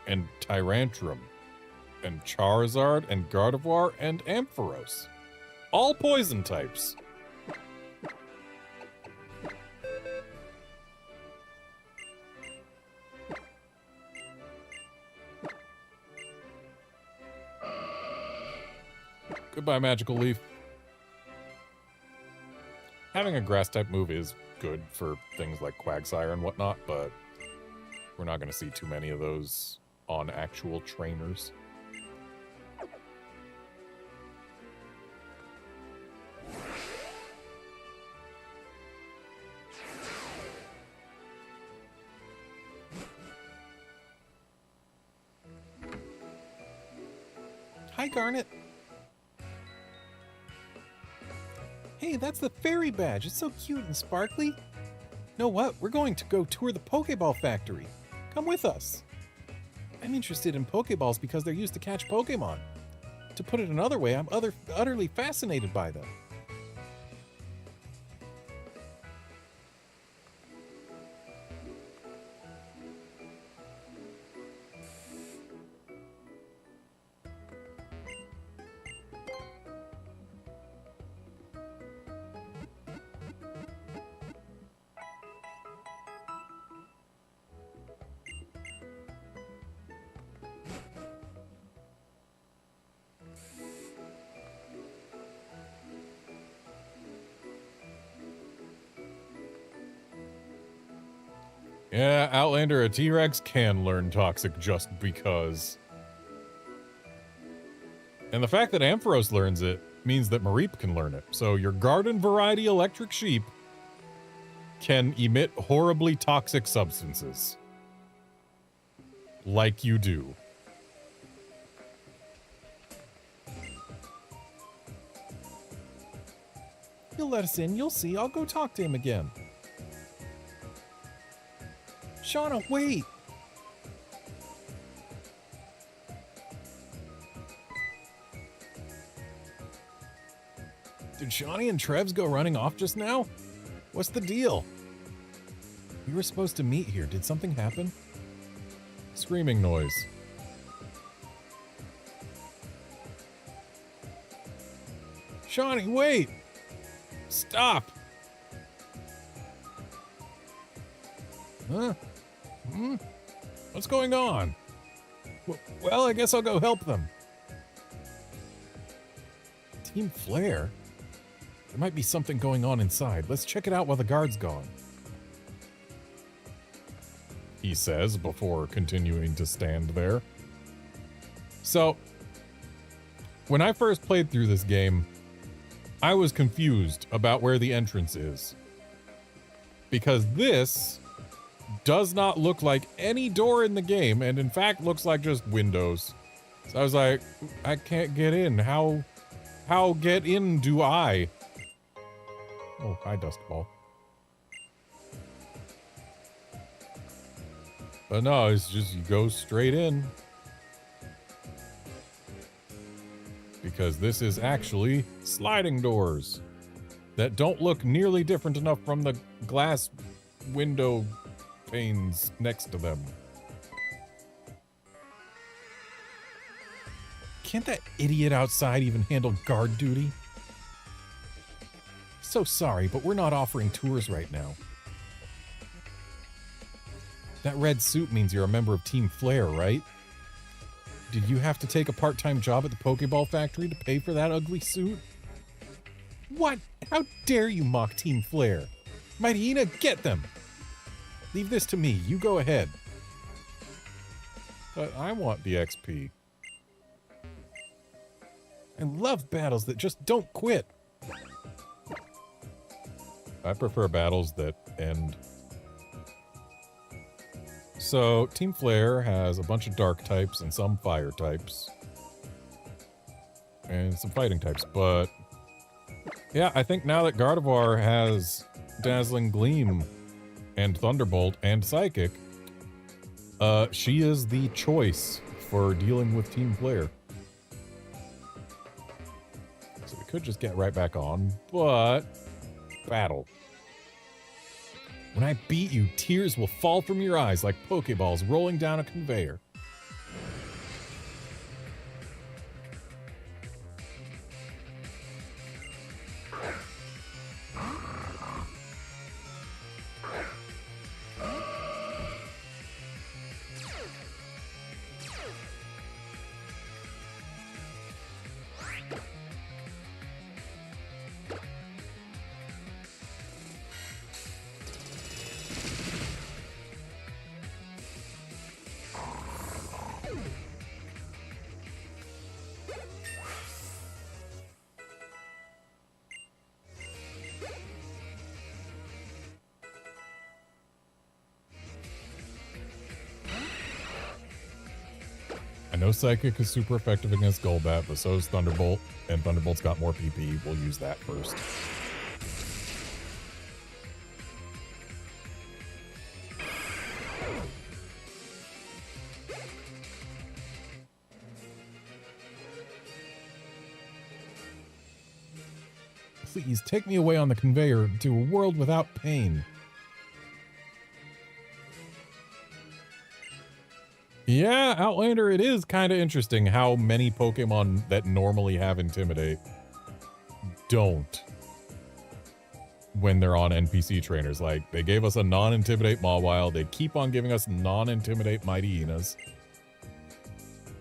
and Tyrantrum and Charizard and Gardevoir and Ampharos. All poison types. Goodbye, Magical Leaf. Having a grass-type move is good for things like Quagsire and whatnot, but we're not going to see too many of those on actual trainers. Hi, Garnet. Hey, that's the fairy badge. It's so cute and sparkly. Know what? We're going to go tour the Pokeball factory. Come with us. I'm interested in Pokeballs because they're used to catch Pokemon. To put it another way, I'm utterly fascinated by them. Yeah, Outlander, a T-Rex can learn Toxic just because. And the fact that Ampharos learns it means that Mareep can learn it. So your garden variety electric sheep can emit horribly toxic substances. Like you do. He'll let us in, you'll see. I'll go talk to him again. Shauna, wait! Did Shawnee and Trevs go running off just now? What's the deal? We were supposed to meet here. Did something happen? Screaming noise. Shawnee, wait! Stop! Huh? What's going on? Well, I guess I'll go help them. Team Flare? There might be something going on inside. Let's check it out while the guard's gone. He says before continuing to stand there. So, when I first played through this game, I was confused about where the entrance is. Because this does not look like any door in the game, and in fact looks like just windows. So I was like, I can't get in. How get in do I? Oh, hi, Duskball. But no, it's just you go straight in. Because this is actually sliding doors that don't look nearly different enough from the glass window panes next to them. Can't that idiot outside even handle guard duty? So sorry, but we're not offering tours right now. That red suit means you're a member of Team Flare, right? Did you have to take a part-time job at the Pokeball factory to pay for that ugly suit? What? How dare you mock Team Flare? Mighty Hina, get them! Leave this to me. You go ahead. But I want the XP. I love battles that just don't quit. I prefer battles that end. So Team Flare has a bunch of dark types and some fire types. And some fighting types, but yeah, I think now that Gardevoir has Dazzling Gleam and Thunderbolt and Psychic, she is the choice for dealing with Team Flare. So we could just get right back on, but battle. When I beat you, tears will fall from your eyes like Pokeballs rolling down a conveyor. I know Psychic is super effective against Golbat, but so is Thunderbolt, and Thunderbolt's got more PP. We'll use that first. Please take me away on the conveyor to a world without pain. Yeah, Outlander, it is kind of interesting how many Pokemon that normally have Intimidate don't when they're on NPC trainers. Like, they gave us a non-Intimidate Mawile, they keep on giving us non-Intimidate Mighty Enas.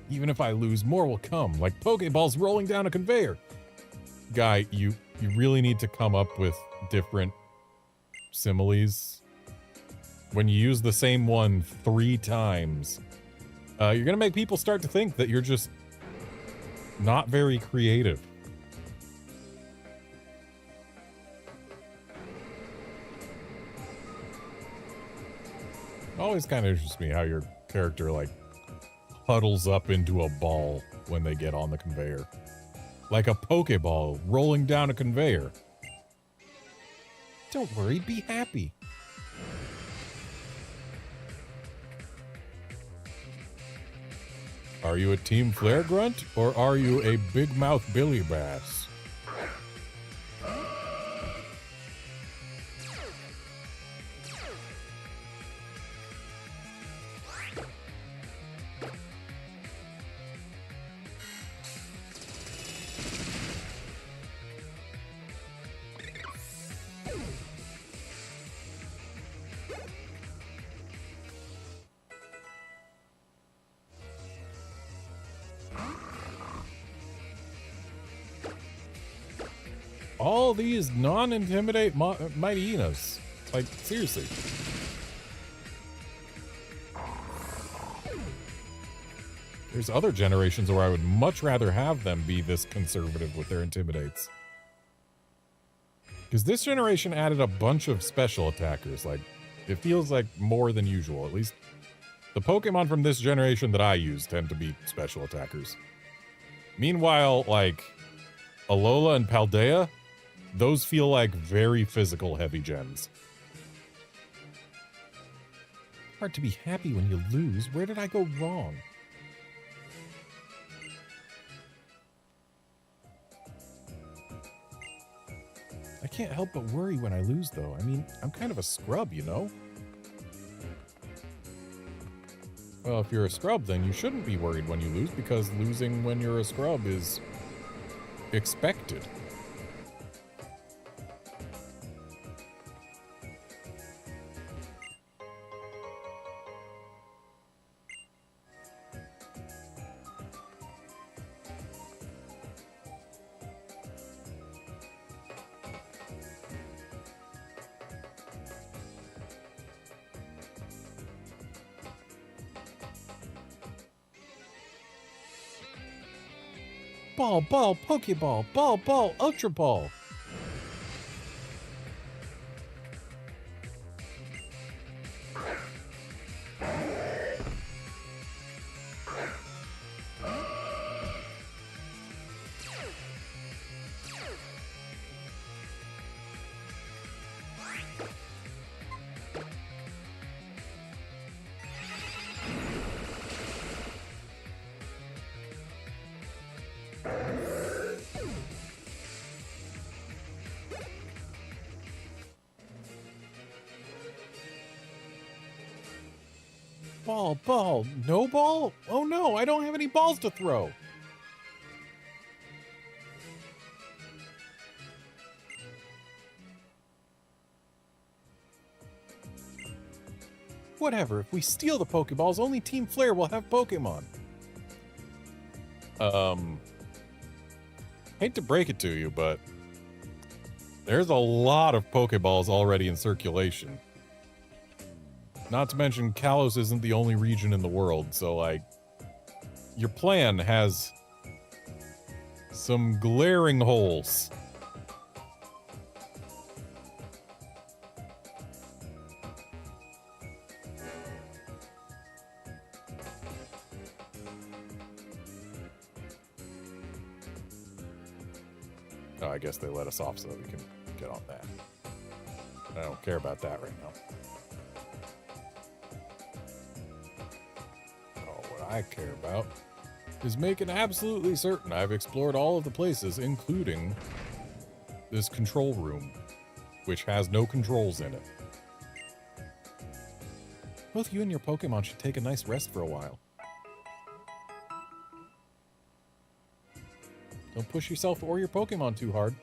Even if I lose, more will come, like Pokeballs rolling down a conveyor. Guy, you really need to come up with different similes. When you use the same one 3 times, you're gonna make people start to think that you're just not very creative. It always kind of interests me how your character, like, huddles up into a ball when they get on the conveyor. Like a Pokeball rolling down a conveyor. Don't worry, be happy. Are you a Team Flare Grunt, or are you a Big Mouth Billy Bass? All these non-intimidate Mighty Enas. Like, seriously. There's other generations where I would much rather have them be this conservative with their intimidates. Because this generation added a bunch of special attackers. Like, it feels like more than usual. At least the Pokemon from this generation that I use tend to be special attackers. Meanwhile, like, Alola and Paldea, those feel like very physical heavy gens. Hard to be happy when you lose. Where did I go wrong? I can't help but worry when I lose, though. I mean, I'm kind of a scrub, you know? Well, if you're a scrub, then you shouldn't be worried when you lose, because losing when you're a scrub is expected. Ball, ball, Pokeball, ball, ball, Ultra Ball. Ball. No ball? Oh no, I don't have any balls to throw. Whatever, if we steal the Pokeballs, only Team Flare will have Pokemon. Hate to break it to you, but there's a lot of Pokeballs already in circulation. Not to mention, Kalos isn't the only region in the world, so, like, your plan has some glaring holes. Oh, I guess they let us off so that we can get on that. I don't care about that right now. What I care about is making absolutely certain I've explored all of the places, including this control room, which has no controls in it. Both you and your Pokemon should take a nice rest for a while. Don't push yourself or your Pokemon too hard.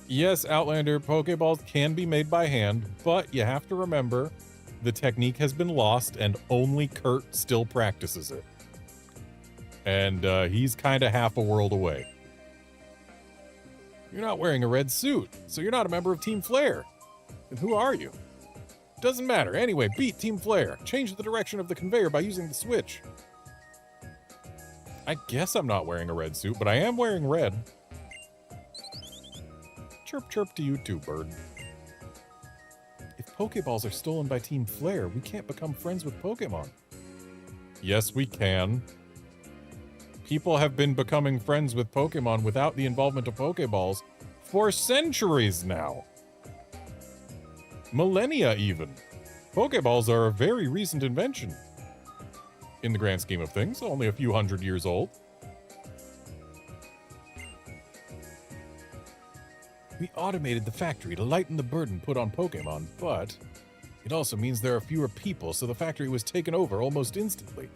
Yes, Outlander, Pokeballs can be made by hand, but you have to remember the technique has been lost and only Kurt still practices it. And he's kind of half a world away. You're not wearing a red suit, so you're not a member of Team Flare. And who are you? Doesn't matter. Anyway, beat Team Flare. Change the direction of the conveyor by using the switch. I guess I'm not wearing a red suit, but I am wearing red. Chirp chirp to you too, bird. If Pokeballs are stolen by Team Flare, we can't become friends with Pokemon. Yes, we can. People have been becoming friends with Pokemon without the involvement of Pokeballs for centuries now. Millennia, even. Pokeballs are a very recent invention. In the grand scheme of things, only a few hundred years old. We automated the factory to lighten the burden put on Pokemon, but it also means there are fewer people, so the factory was taken over almost instantly.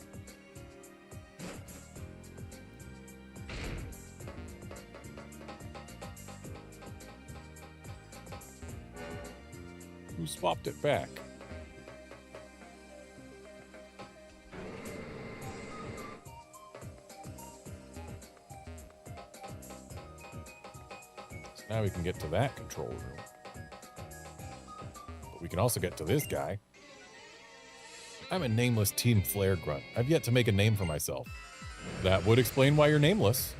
Who swapped it back? Now we can get to that control room. But we can also get to this guy. I'm a nameless Team Flare grunt. I've yet to make a name for myself. That would explain why you're nameless.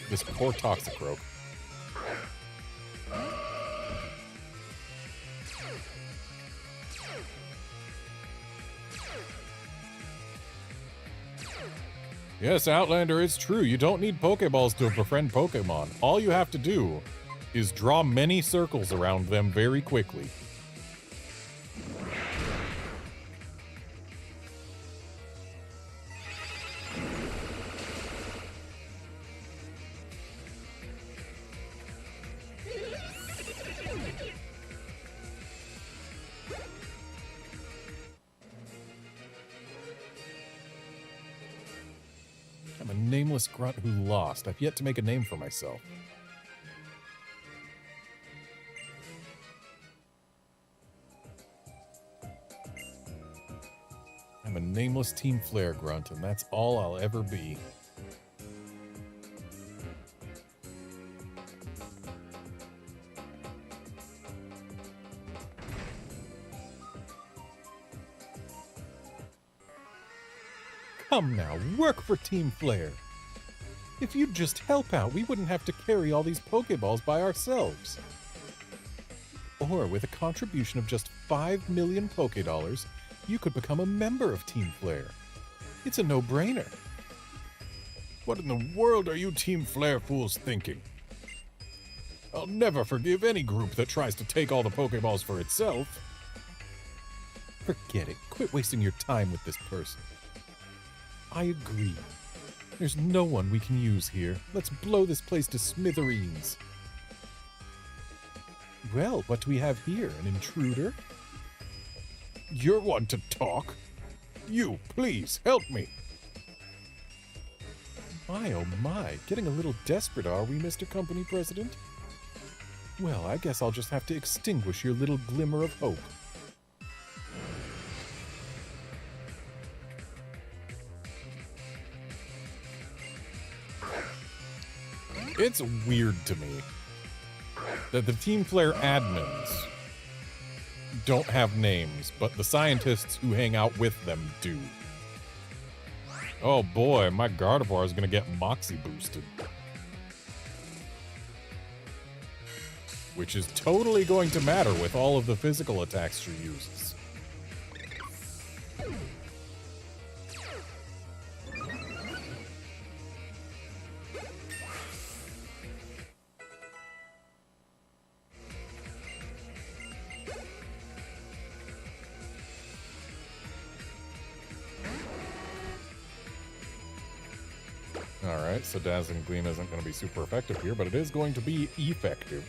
This poor Toxicroak. Yes, Outlander, it's true. You don't need Pokeballs to befriend Pokemon. All you have to do is draw many circles around them very quickly. I'm a nameless grunt who lost. I've yet to make a name for myself. I'm a nameless Team Flare grunt, and that's all I'll ever be. Come now, work for Team Flare. If you'd just help out, we wouldn't have to carry all these Pokeballs by ourselves. Or with a contribution of just 5 million Pokédollars, you could become a member of Team Flare. It's a no-brainer. What in the world are you Team Flare fools thinking? I'll never forgive any group that tries to take all the Pokeballs for itself. Forget it. Quit wasting your time with this person. I agree. There's no one we can use here. Let's blow this place to smithereens. Well, what do we have here? An intruder? You're one to talk. You, please, help me. My, oh my, getting a little desperate, are we, Mr. Company President? Well, I guess I'll just have to extinguish your little glimmer of hope. It's weird to me that the Team Flare admins don't have names, but the scientists who hang out with them do. Oh boy, my Gardevoir is gonna get Moxie boosted. Which is totally going to matter with all of the physical attacks she uses. Alright, so Dazzling Gleam isn't going to be super effective here, but it is going to be effective.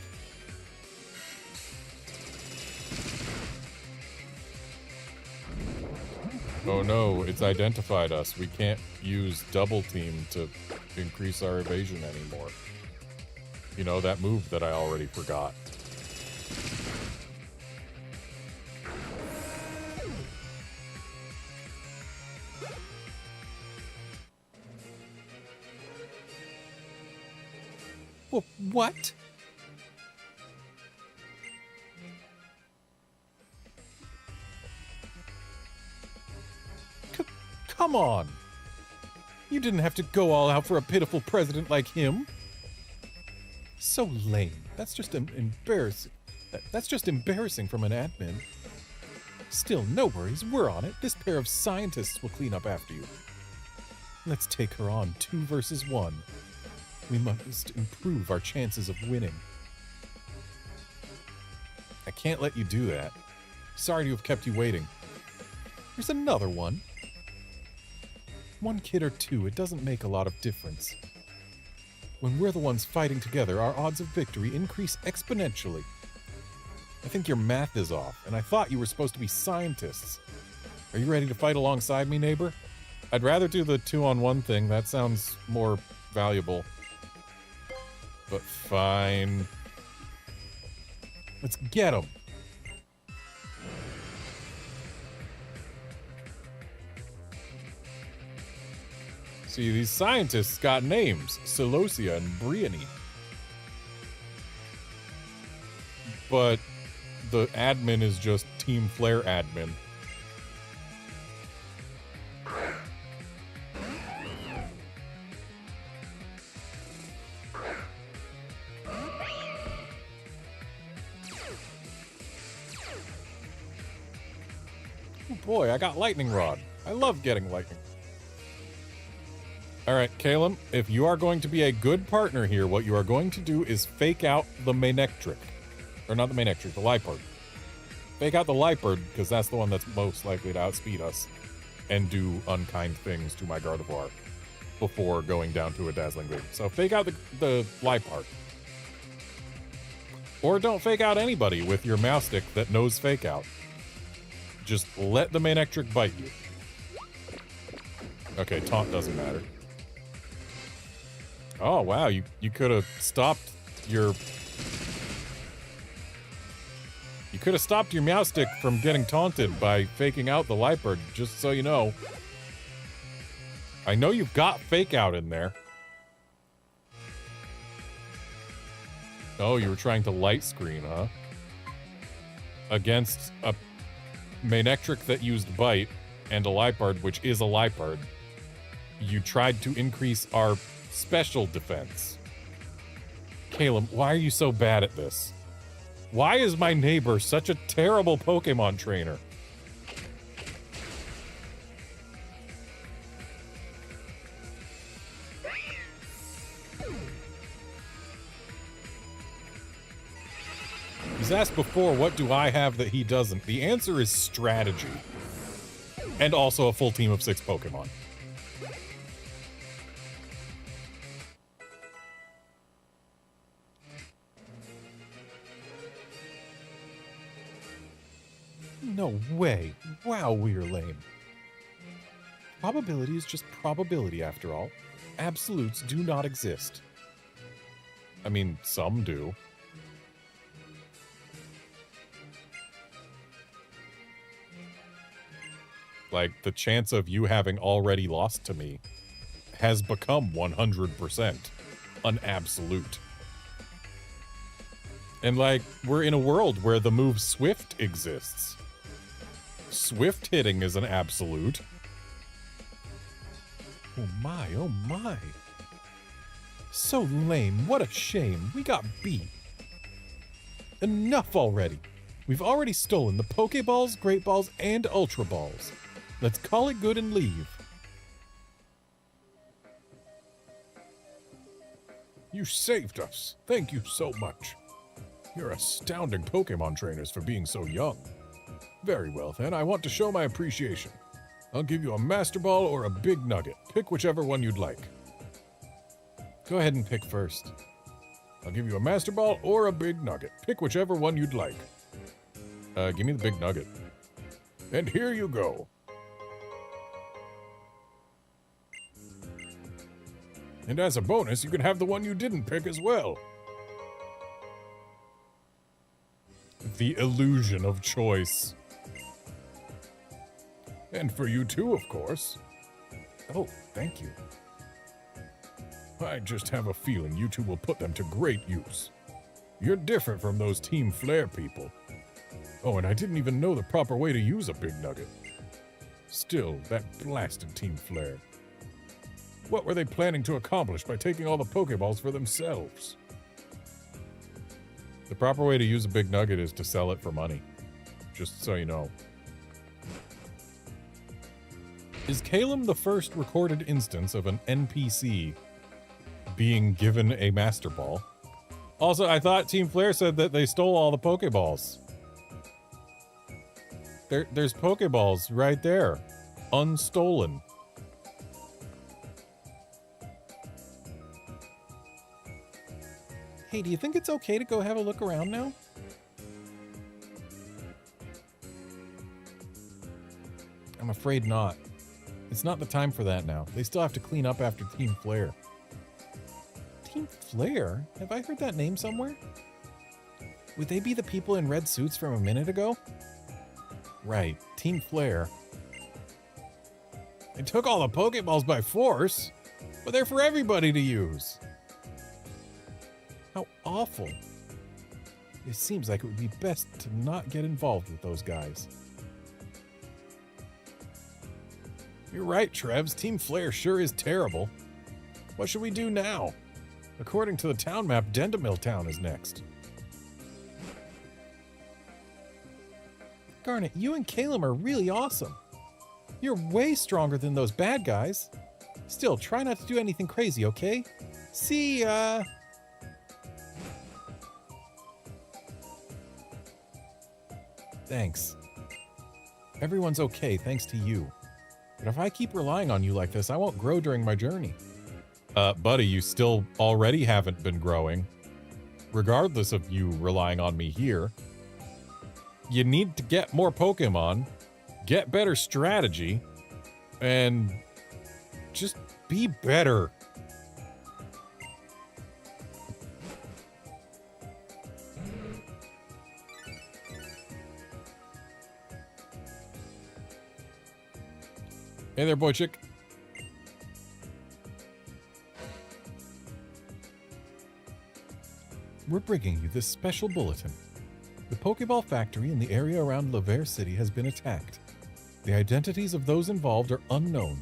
Oh no, it's identified us. We can't use Double Team to increase our evasion anymore. You know, that move that I already forgot. Well, what? Come on! You didn't have to go all out for a pitiful president like him. So lame. That's just embarrassing. That's just embarrassing from an admin. Still, no worries. We're on it. This pair of scientists will clean up after you. Let's take her on 2 versus 1. We must improve our chances of winning. I can't let you do that. Sorry to have kept you waiting. Here's another one. 1 kid or 2, it doesn't make a lot of difference. When we're the ones fighting together, our odds of victory increase exponentially. I think your math is off, and I thought you were supposed to be scientists. Are you ready to fight alongside me, neighbor? I'd rather do the 2-on-1 thing. That sounds more valuable. But fine. Let's get him. See, these scientists got names. Celosia and Briony. But the admin is just Team Flare admin. Oh boy, I got Lightning Rod. I love getting Lightning. Alright, Caleb, if you are going to be a good partner here, what you are going to do is fake out the Manectric. Or not the Manectric, the Liepard. Fake out the Liepard, because that's the one that's most likely to outspeed us. And do unkind things to my Gardevoir before going down to a Dazzling Gleam. So fake out the Liepard. Or don't fake out anybody with your mouse stick that knows fake out. Just let the Manectric bite you. Okay, taunt doesn't matter. Oh, wow, you could have stopped your... You could have stopped your Meowstick from getting taunted by faking out the Liepard, just so you know. I know you've got Fake Out in there. Oh, you were trying to light screen, huh? Against a Manectric that used Bite and a Liepard, which is a Liepard. You tried to increase our special defense. Caleb, why are you so bad at this? Why is my neighbor such a terrible Pokemon trainer? He's asked before, what do I have that he doesn't? The answer is strategy. And also a full team of 6 Pokemon. No way. Wow, we're lame. Probability is just probability after all. Absolutes do not exist. I mean, some do. Like, the chance of you having already lost to me has become 100% an absolute. And, like, we're in a world where the move Swift exists. Swift hitting is an absolute. Oh my, oh my. So lame, what a shame. We got beat. Enough already. We've already stolen the Pokeballs, Great Balls, and Ultra Balls. Let's call it good and leave. You saved us. Thank you so much. You're astounding Pokemon trainers for being so young. Very well then, I want to show my appreciation. I'll give you a Master Ball or a Big Nugget. Pick whichever one you'd like. Go ahead and pick first. I'll give you a Master Ball or a Big Nugget. Pick whichever one you'd like. Give me the Big Nugget. And here you go. And as a bonus, you can have the one you didn't pick as well. The illusion of choice. And for you too, of course. Oh, thank you. I just have a feeling you two will put them to great use. You're different from those Team Flare people. Oh, and I didn't even know the proper way to use a Big Nugget. Still, that blasted Team Flare. What were they planning to accomplish by taking all the Pokeballs for themselves? The proper way to use a Big Nugget is to sell it for money. Just so you know. Is Calum the first recorded instance of an NPC being given a Master Ball? Also, I thought Team Flare said that they stole all the Pokeballs. There's Pokeballs right there. Unstolen. Hey, do you think it's okay to go have a look around now? I'm afraid not. It's not the time for that now. They still have to clean up after Team Flare. Team Flare? Have I heard that name somewhere? Would they be the people in red suits from a minute ago? Right, Team Flare. They took all the Pokeballs by force, but they're for everybody to use. How awful. It seems like it would be best to not get involved with those guys. You're right, Trevs. Team Flare sure is terrible. What should we do now? According to the town map, Dendamil Town is next. Garnet, you and Calum are really awesome. You're way stronger than those bad guys. Still, try not to do anything crazy, okay? See ya! Thanks. Everyone's okay thanks to you. But if I keep relying on you like this, I won't grow during my journey. Buddy, you still already haven't been growing. Regardless of you relying on me here. You need to get more Pokemon, get better strategy, and just be better. Hey there, boy chick. We're bringing you this special bulletin. The Pokeball factory in the area around Laver City has been attacked. The identities of those involved are unknown.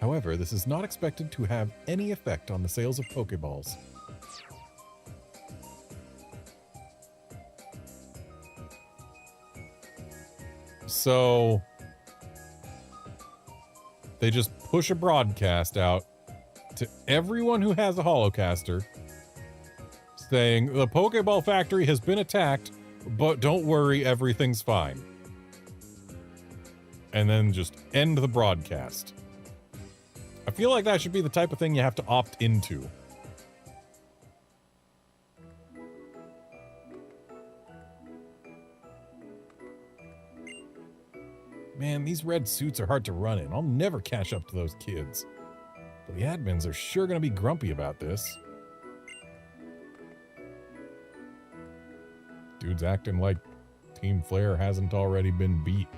However, this is not expected to have any effect on the sales of Pokeballs. So they just push a broadcast out to everyone who has a Holocaster saying the Pokeball factory has been attacked, but don't worry, everything's fine. And then just end the broadcast. I feel like that should be the type of thing you have to opt into. Man, these red suits are hard to run in. I'll never catch up to those kids. But the admins are sure gonna be grumpy about this. Dude's acting like Team Flare hasn't already been beat.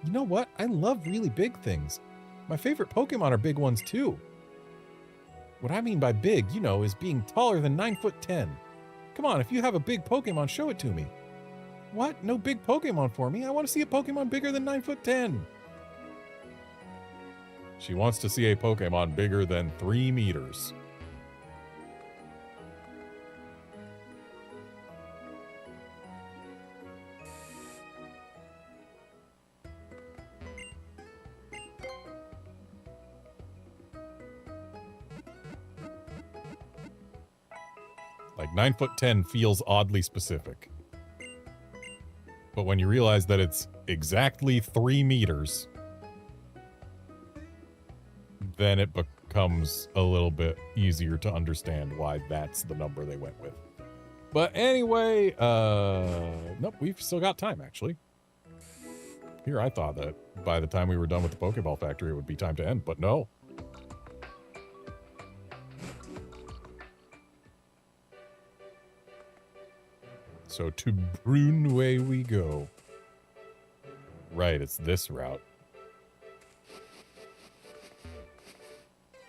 You know what? I love really big things. My favorite Pokemon are big ones too. What I mean by big, you know, is being taller than 9'10". Come on, if you have a big Pokemon, show it to me. What? No big Pokemon for me? I want to see a Pokemon bigger than 9'10". She wants to see a Pokemon bigger than 3 meters. Like 9'10" feels oddly specific. But when you realize that it's exactly 3 meters, then it becomes a little bit easier to understand why that's the number they went with. But anyway, nope, we've still got time, actually. Here, I thought that by the time we were done with the Pokeball Factory, it would be time to end, but no. So to Brunway we go. Right, it's this route.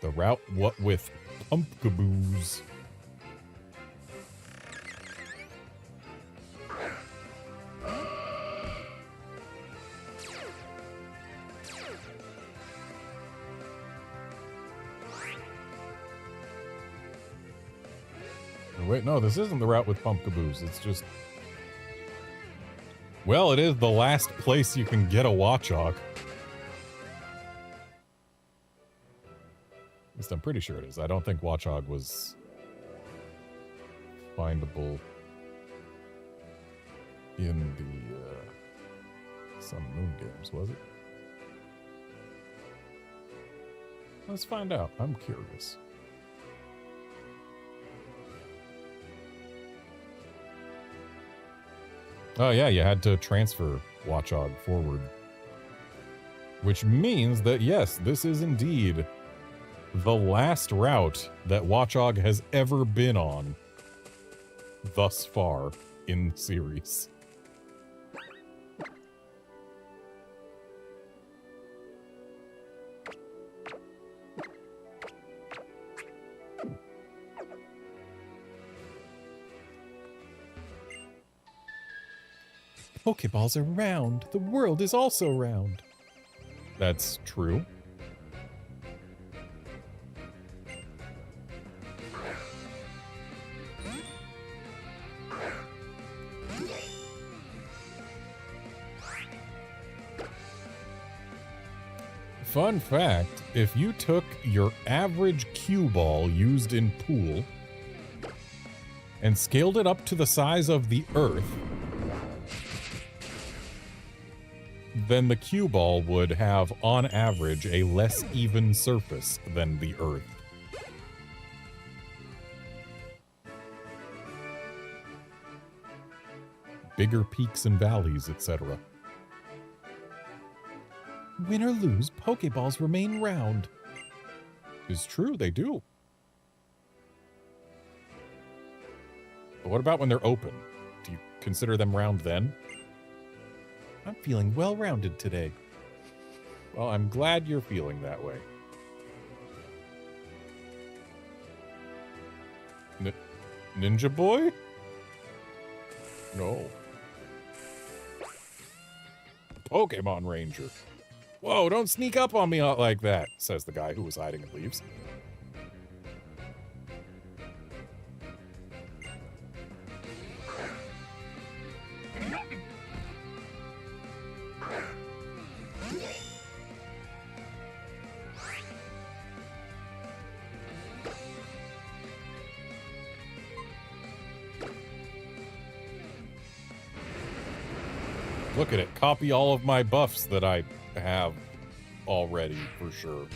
The route what with pumpkaboos. Wait, no, this isn't the route with pumpkaboos. It's just... Well, it is the last place you can get a Watchog. At least I'm pretty sure it is. I don't think Watchog was findable in the Sun and Moon games, was it? Let's find out. I'm curious. Oh yeah, you had to transfer Watchog forward. Which means that yes, this is indeed the last route that Watchog has ever been on thus far in the series. Pokeballs are round. The world is also round. That's true. Fun fact, if you took your average cue ball used in pool and scaled it up to the size of the Earth, then the cue ball would have, on average, a less even surface than the Earth. Bigger peaks and valleys, etc. Win or lose, Pokeballs remain round. It's true, they do. But what about when they're open? Do you consider them round then? I'm feeling well-rounded today. Well, I'm glad you're feeling that way. Ninja Boy? No. Pokemon Ranger. Whoa, don't sneak up on me like that, says the guy who was hiding in leaves. Look at it. Copy all of my buffs that I have already, for sure.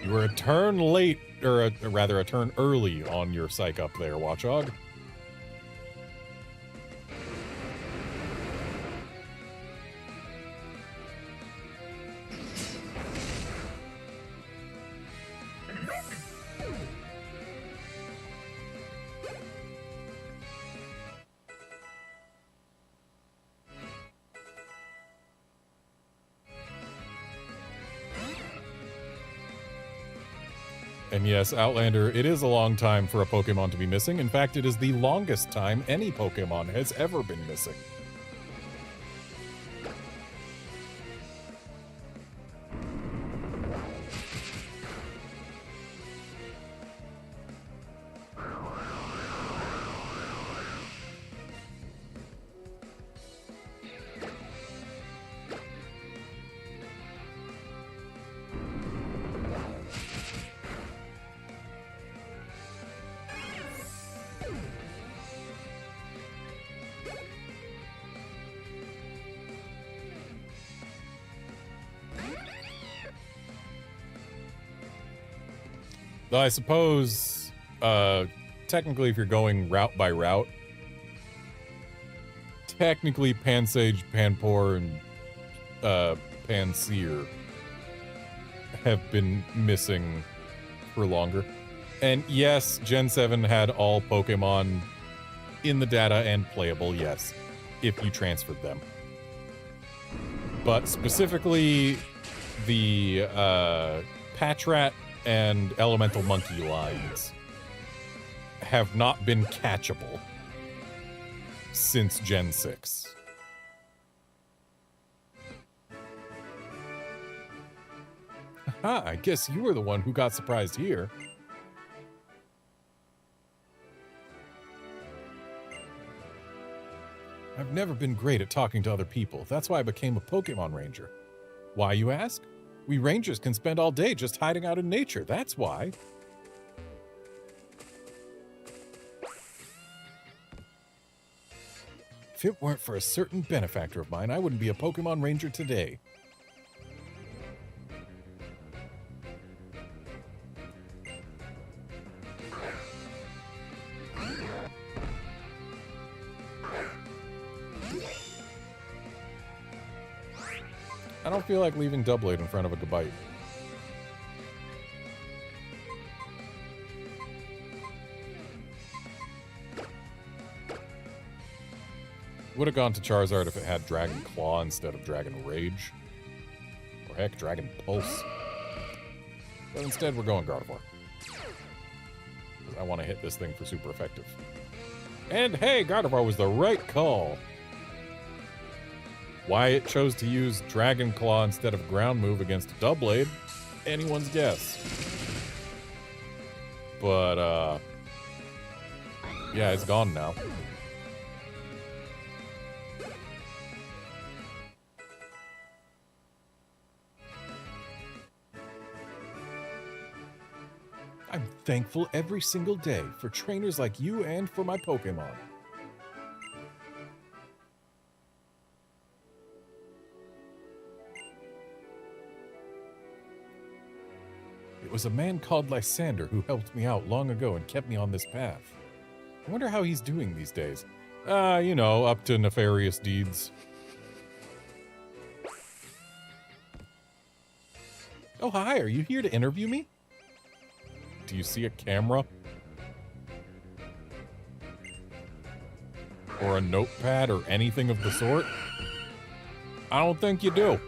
You were a turn late, or rather a turn early on your psych up there, Watchog. And yes, Outlander, it is a long time for a Pokemon to be missing. In fact, it is the longest time any Pokemon has ever been missing. Though I suppose, technically if you're going route by route, technically Pansage, Panpour, and Panseer have been missing for longer. And yes, Gen 7 had all Pokemon in the data and playable, yes, if you transferred them. But specifically, the Patrat and Elemental Monkey lines have not been catchable since Gen 6. Aha, I guess you were the one who got surprised here. I've never been great at talking to other people. That's why I became a Pokemon Ranger. Why, you ask? We Rangers can spend all day just hiding out in nature. That's why. If it weren't for a certain benefactor of mine, I wouldn't be a Pokemon Ranger today. I don't feel like leaving Doublade in front of a Gabite. Would have gone to Charizard if it had Dragon Claw instead of Dragon Rage. Or heck, Dragon Pulse. But instead we're going Gardevoir. I want to hit this thing for super effective. And hey, Gardevoir was the right call. Why it chose to use Dragon Claw instead of Ground Move against Doublade, anyone's guess. But, yeah, it's gone now. I'm thankful every single day for trainers like you and for my Pokemon. It was a man called Lysander who helped me out long ago and kept me on this path. I wonder how he's doing these days. You know, up to nefarious deeds. Oh, hi, are you here to interview me? Do you see a camera? Or a notepad or anything of the sort? I don't think you do.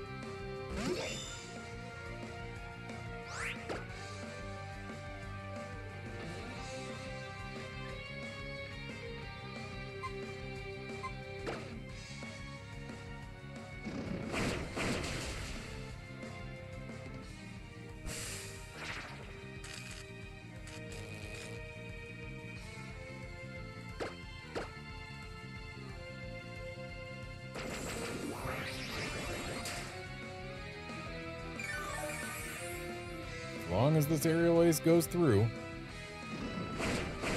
As long as this aerial ace goes through,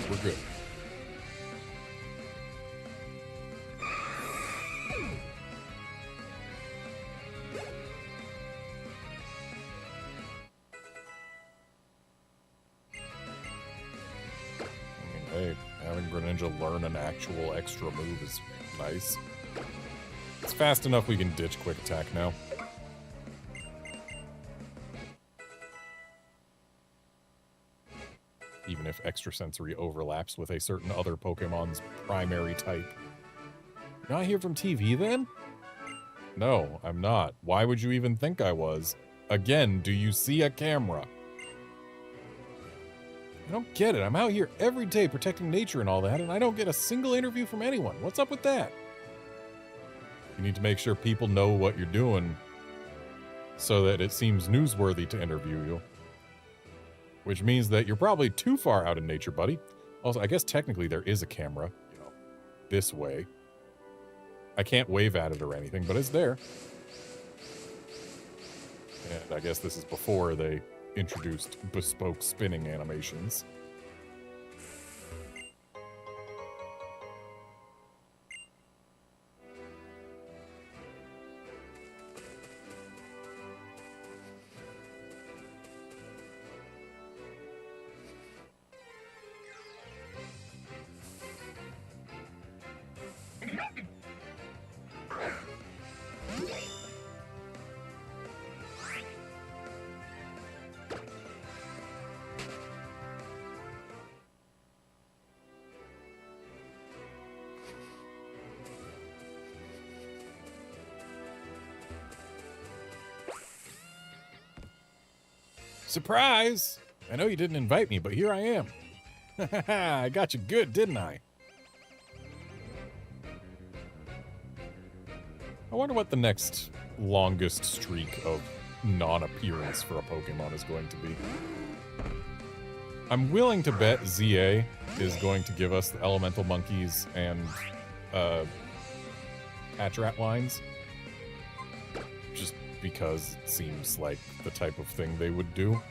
we're good. I mean, hey, having Greninja learn an actual extra move is nice. It's fast enough we can ditch Quick Attack now. Even if extrasensory overlaps with a certain other Pokemon's primary type. You're not here from TV, then? No, I'm not. Why would you even think I was? Again, do you see a camera? I don't get it. I'm out here every day protecting nature and all that, and I don't get a single interview from anyone. What's up with that? You need to make sure people know what you're doing so that it seems newsworthy to interview you. Which means that you're probably too far out in nature, buddy. Also, I guess technically there is a camera, you know, this way. I can't wave at it or anything, but it's there. And I guess this is before they introduced bespoke spinning animations. Surprise! I know you didn't invite me, but here I am. I got you good, didn't I? I wonder what the next longest streak of non-appearance for a Pokemon is going to be. I'm willing to bet ZA is going to give us the Elemental Monkeys and Patrat lines. Just because it seems like the type of thing they would do.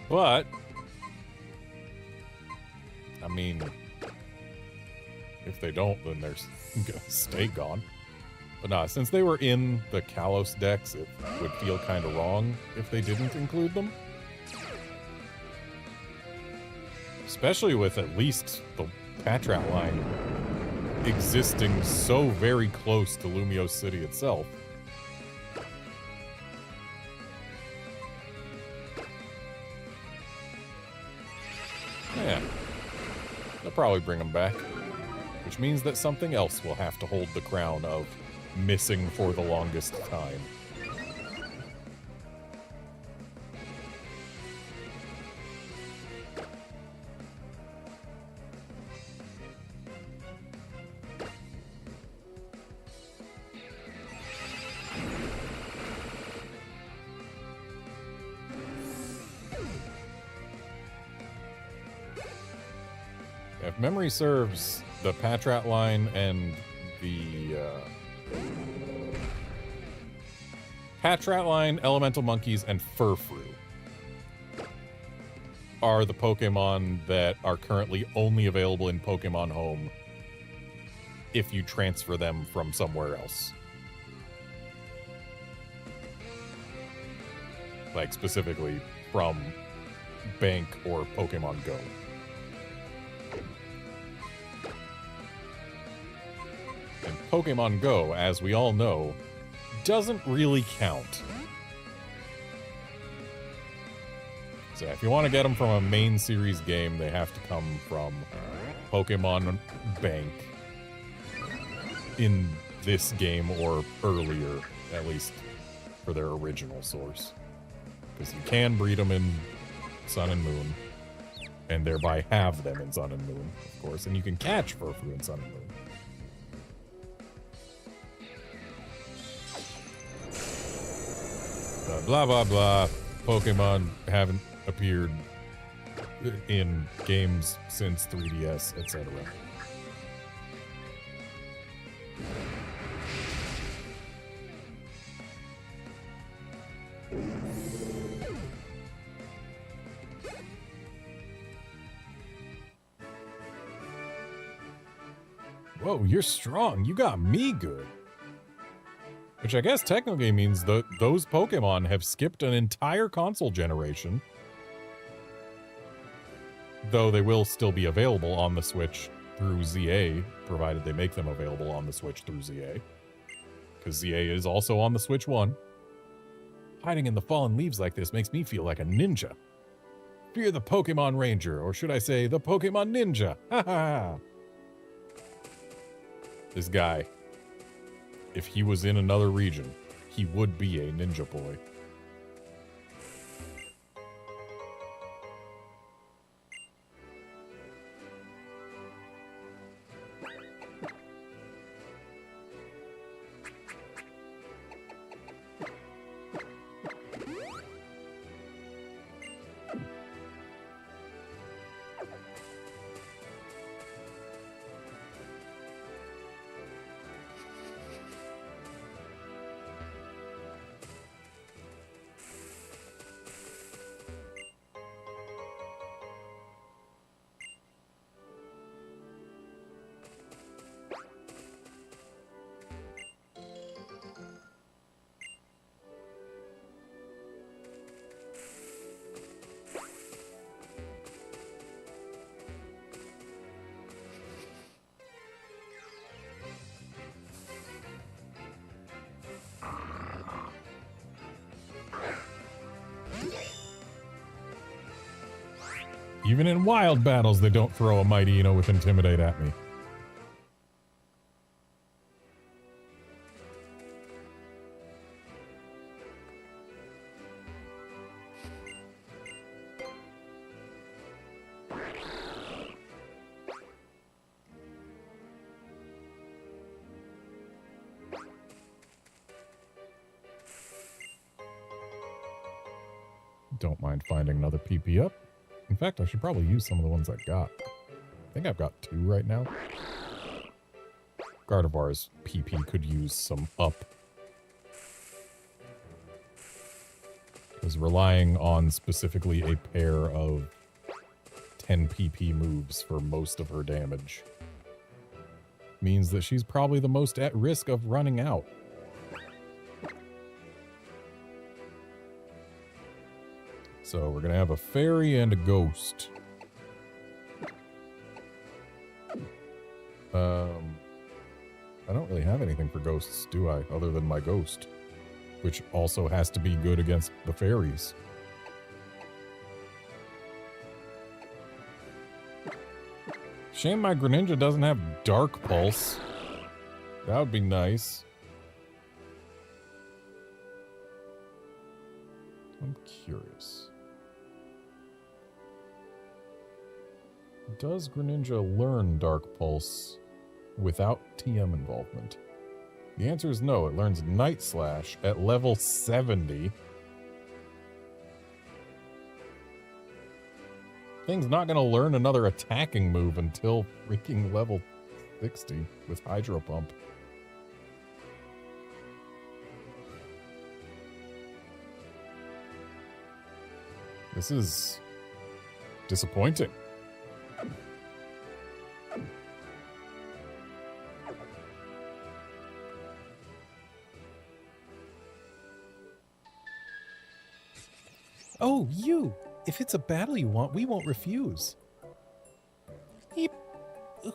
But, I mean, if they don't, then they're gonna stay gone. But nah, since they were in the Kalos decks, it would feel kind of wrong if they didn't include them. Especially with at least the Patrat line existing so very close to Lumiose City itself. Yeah. They'll probably bring them back. Which means that something else will have to hold the crown of missing for the longest time. If memory serves, the Patrat line and the Patrat line, Elemental Monkeys, and Furfrou are the Pokemon that are currently only available in Pokemon Home if you transfer them from somewhere else. Like, specifically from Bank or Pokemon Go. And Pokemon Go, as we all know, doesn't really count. So if you want to get them from a main series game, they have to come from Pokemon Bank in this game or earlier, at least for their original source. Because you can breed them in Sun and Moon, and thereby have them in Sun and Moon, of course, and you can catch Furfrou in Sun and Moon. Blah, blah, blah. Pokemon haven't appeared in games since 3DS, etc. Whoa, you're strong. You got me good. Which I guess technically means that those Pokemon have skipped an entire console generation. Though they will still be available on the Switch through ZA, provided they make them available on the Switch through ZA. Because ZA is also on the Switch 1. Hiding in the fallen leaves like this makes me feel like a ninja. Fear the Pokemon Ranger, or should I say, the Pokemon Ninja. Ha ha! This guy, if he was in another region, he would be a ninja boy. Even in wild battles, they don't throw a Mighty Eno with Intimidate at me. Don't mind finding another PP up. In fact, I should probably use some of the ones I got. I think I've got 2 right now. Gardevoir's PP could use some up. Because relying on specifically a pair of 10 PP moves for most of her damage means that she's probably the most at risk of running out. So we're going to have a fairy and a ghost. I don't really have anything for ghosts, do I? Other than my ghost. Which also has to be good against the fairies. Shame my Greninja doesn't have Dark Pulse. That would be nice. I'm curious. Does Greninja learn Dark Pulse without TM involvement? The answer is no. It learns Night Slash at level 70. Thing's not going to learn another attacking move until freaking level 60 with Hydro Pump. This is disappointing. Oh, you! If it's a battle you want, we won't refuse. Eep.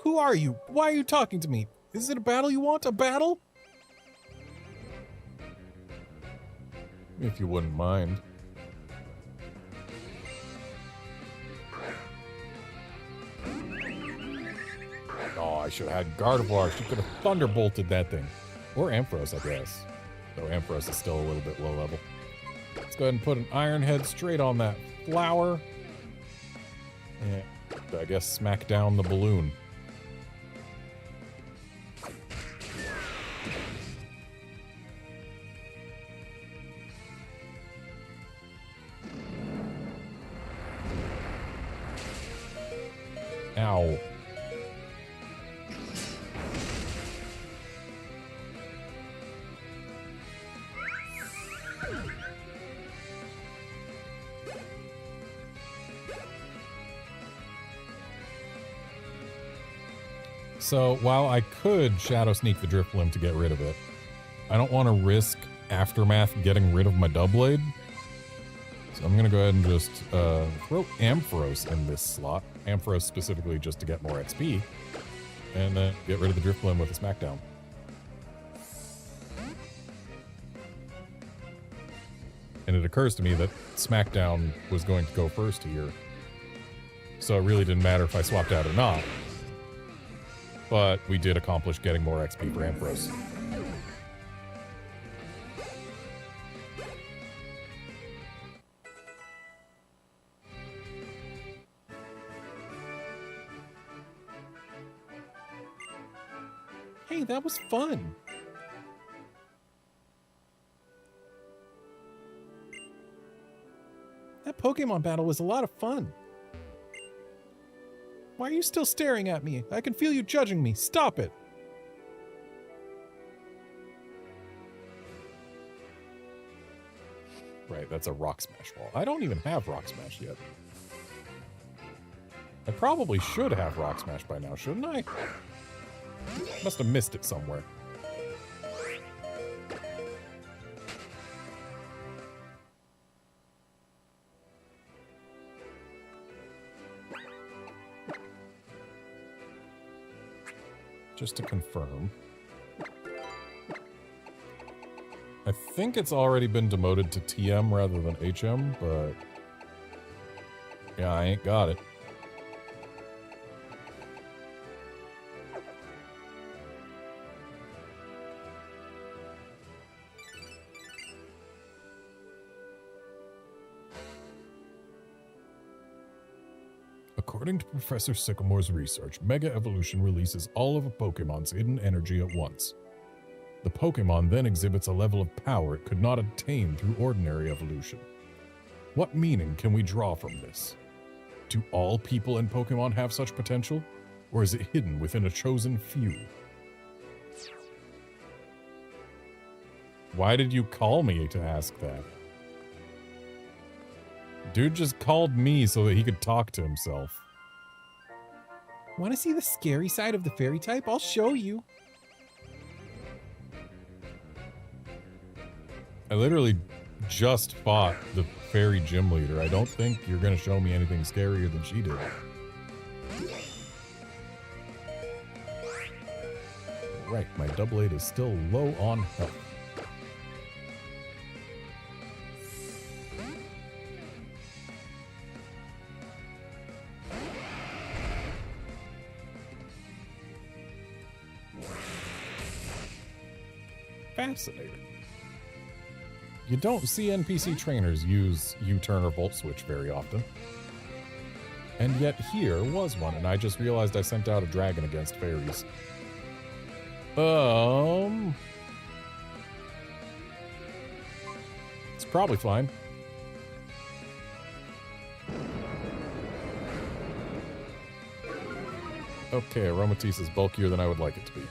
Who are you? Why are you talking to me? Is it a battle you want? A battle? If you wouldn't mind. Oh, I should have had Gardevoir. She could have Thunderbolted that thing. Or Ampharos, I guess. Though Ampharos is still a little bit low level. Let's go ahead and put an Iron Head straight on that flower. Yeah, I guess smack down the balloon. Ow. So, while I could Shadow Sneak the Drifblim to get rid of it, I don't want to risk Aftermath getting rid of my Doublade. So I'm going to go ahead and just throw Ampharos in this slot. Ampharos specifically just to get more XP. And then get rid of the Drifblim with a Smackdown. And it occurs to me that Smackdown was going to go first here. So it really didn't matter if I swapped out or not. But we did accomplish getting more XP for Ampharos. Hey, that was fun! That Pokemon battle was a lot of fun. Why are you still staring at me? I can feel you judging me. Stop it! Right, that's a Rock Smash ball. I don't even have Rock Smash yet. I probably should have Rock Smash by now, shouldn't I? Must have missed it somewhere. Just to confirm. I think it's already been demoted to TM rather than HM, but... yeah, I ain't got it. According to Professor Sycamore's research, Mega Evolution releases all of a Pokemon's hidden energy at once. The Pokemon then exhibits a level of power it could not attain through ordinary evolution. What meaning can we draw from this? Do all people in Pokemon have such potential, or is it hidden within a chosen few? Why did you call me to ask that? Dude just called me so that he could talk to himself. Want to see the scary side of the fairy type? I'll show you. I literally just fought the fairy gym leader. I don't think you're going to show me anything scarier than she did. Right, my Doublade is still low on health. Fascinating. You don't see NPC trainers use U-turn or Volt Switch very often. And yet here was one, and I just realized I sent out a dragon against fairies. It's probably fine. Okay, Aromatisse is bulkier than I would like it to be.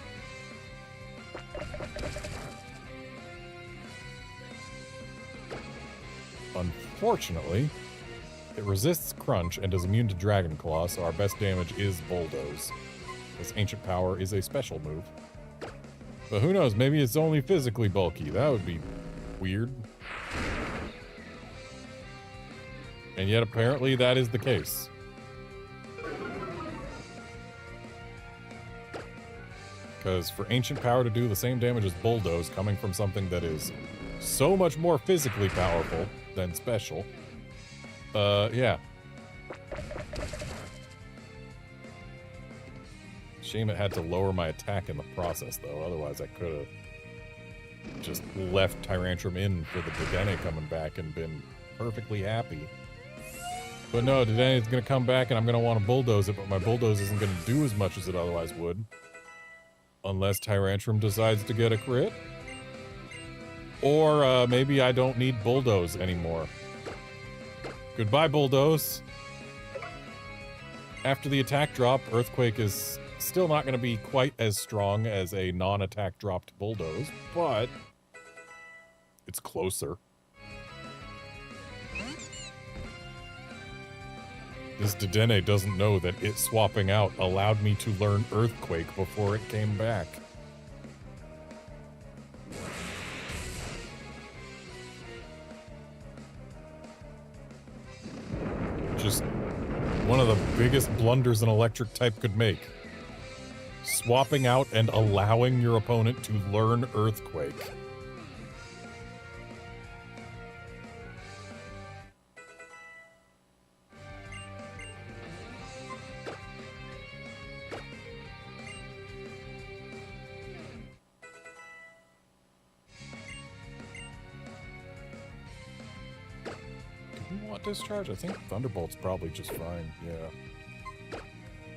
Unfortunately, it resists Crunch and is immune to Dragon Claw, so our best damage is Bulldoze. This Ancient Power is a special move. But who knows, maybe it's only physically bulky. That would be weird. And yet apparently that is the case. Because for Ancient Power to do the same damage as Bulldoze coming from something that is so much more physically powerful than special, yeah. Shame it had to lower my attack in the process, though. Otherwise, I could have just left Tyrantrum in for the Dedenne coming back and been perfectly happy. But no, Dedenne's going to come back and I'm going to want to Bulldoze it, but my Bulldoze isn't going to do as much as it otherwise would. Unless Tyrantrum decides to get a crit. Or maybe I don't need Bulldoze anymore. Goodbye, Bulldoze. After the attack drop, Earthquake is still not going to be quite as strong as a non-attack dropped Bulldoze, but it's closer. This Dedenne doesn't know that it swapping out allowed me to learn Earthquake before it came back. Just one of the biggest blunders an electric type could make. Swapping out and allowing your opponent to learn Earthquake. Discharge? I think Thunderbolt's probably just fine, yeah.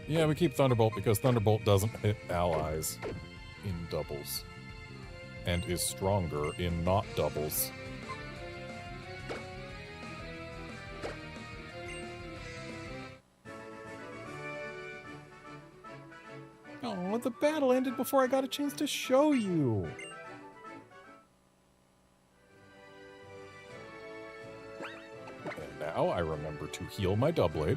Yeah, we keep Thunderbolt because Thunderbolt doesn't hit allies in doubles. And is stronger in not doubles. Oh, the battle ended before I got a chance to show you! Now I remember to heal my Doublade.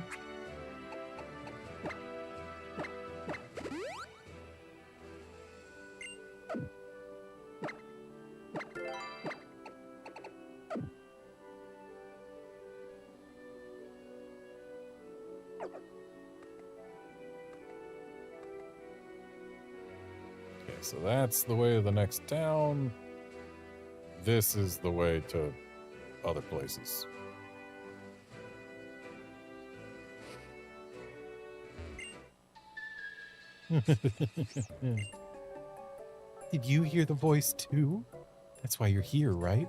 Okay, so that's the way to the next town. This is the way to other places. Did you hear the voice too? That's why you're here, right?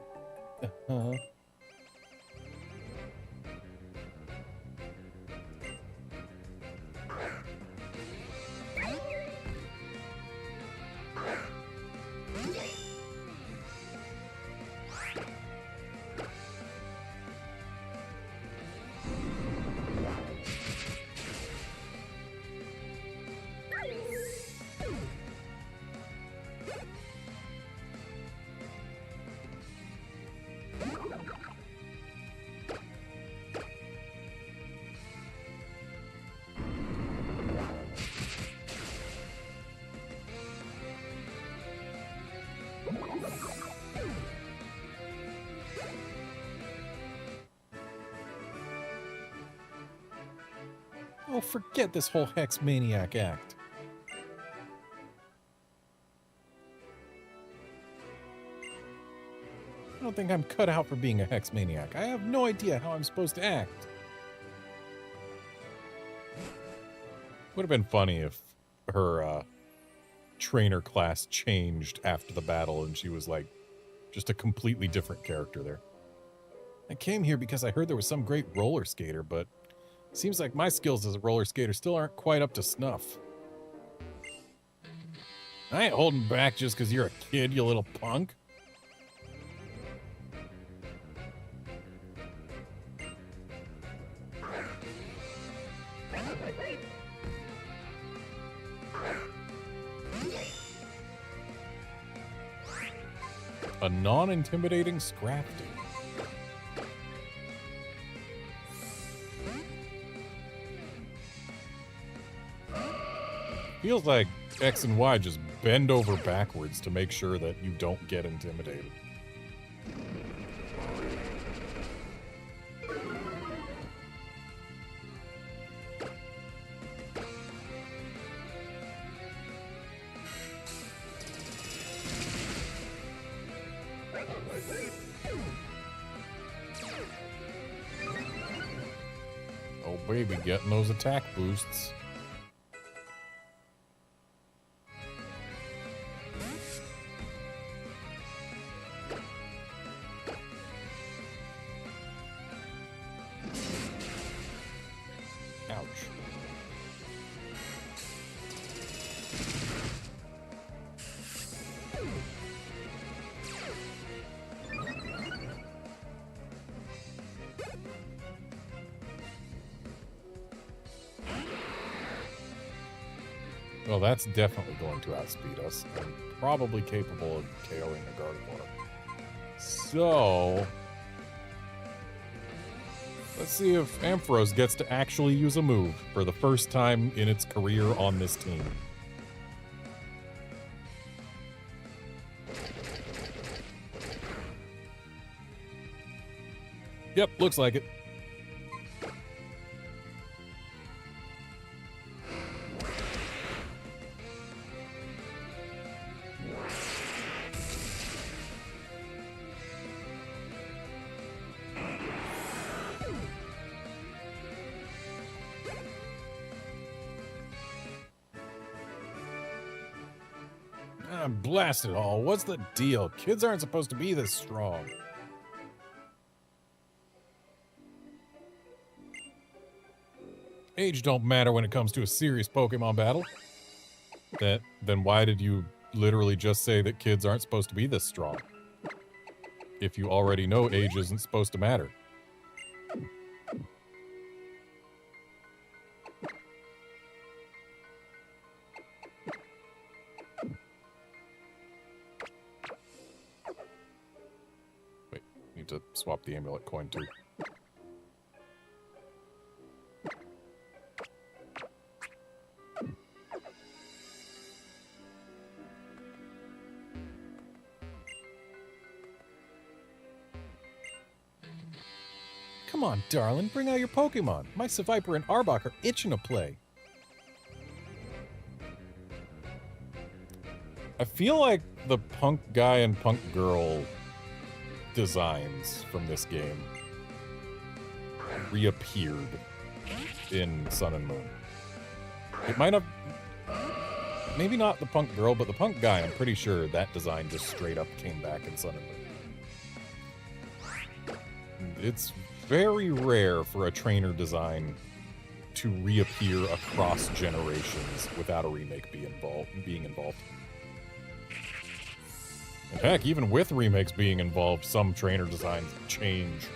Oh, forget this whole Hex Maniac act. I don't think I'm cut out for being a Hex Maniac. I have no idea how I'm supposed to act. Would have been funny if her trainer class changed after the battle and she was like just a completely different character there. I came here because I heard there was some great roller skater, but it seems like my skills as a roller skater still aren't quite up to snuff. I ain't holding back just because you're a kid, you little punk. A non-intimidating Scrafty. Feels like X and Y just bend over backwards to make sure that you don't get intimidated. Oh baby, getting those attack boosts. Well, that's definitely going to outspeed us, and probably capable of KOing a Gardevoir. So, let's see if Ampharos gets to actually use a move for the first time in its career on this team. Yep, looks like it. Blast it all. What's the deal? Kids aren't supposed to be this strong. Age don't matter when it comes to a serious Pokemon battle. Then why did you literally just say that kids aren't supposed to be this strong? If you already know age isn't supposed to matter. To swap the amulet coin too. Come on, darling, bring out your Pokemon. My Seviper and Arbok are itching to play. I feel like the punk guy and punk girl designs from this game reappeared in Sun and Moon. It might have... Maybe not the punk girl, but the punk guy, I'm pretty sure that design just straight up came back in Sun and Moon. It's very rare for a trainer design to reappear across generations without a remake being involved. In fact, even with remakes being involved, some trainer designs change.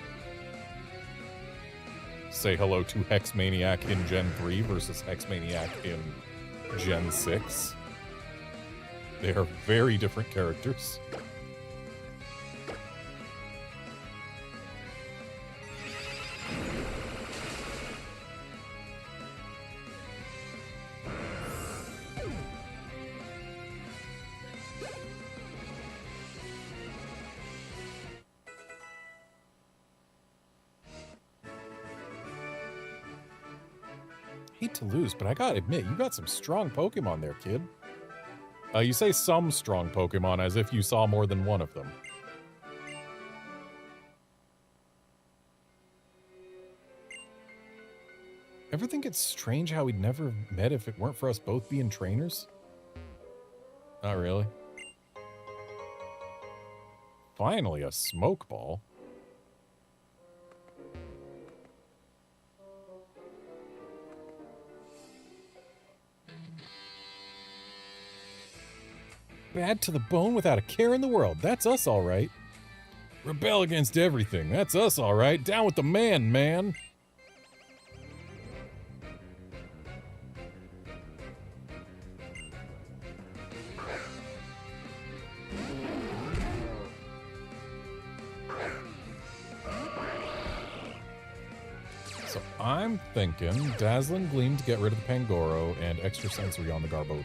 Say hello to Hex Maniac in Gen 3 versus Hex Maniac in Gen 6. They are very different characters. Hate to lose, but I gotta admit, you got some strong Pokemon there, kid. You say some strong Pokemon as if you saw more than one of them. Ever think it's strange how we'd never met if it weren't for us both being trainers? Not really. Finally, a smoke ball. Bad to the bone without a care in the world. That's us, all right. Rebel against everything. That's us, all right. Down with the man, man. So I'm thinking Dazzling Gleam to get rid of the Pangoro and Extra Sensory on the Garbodor.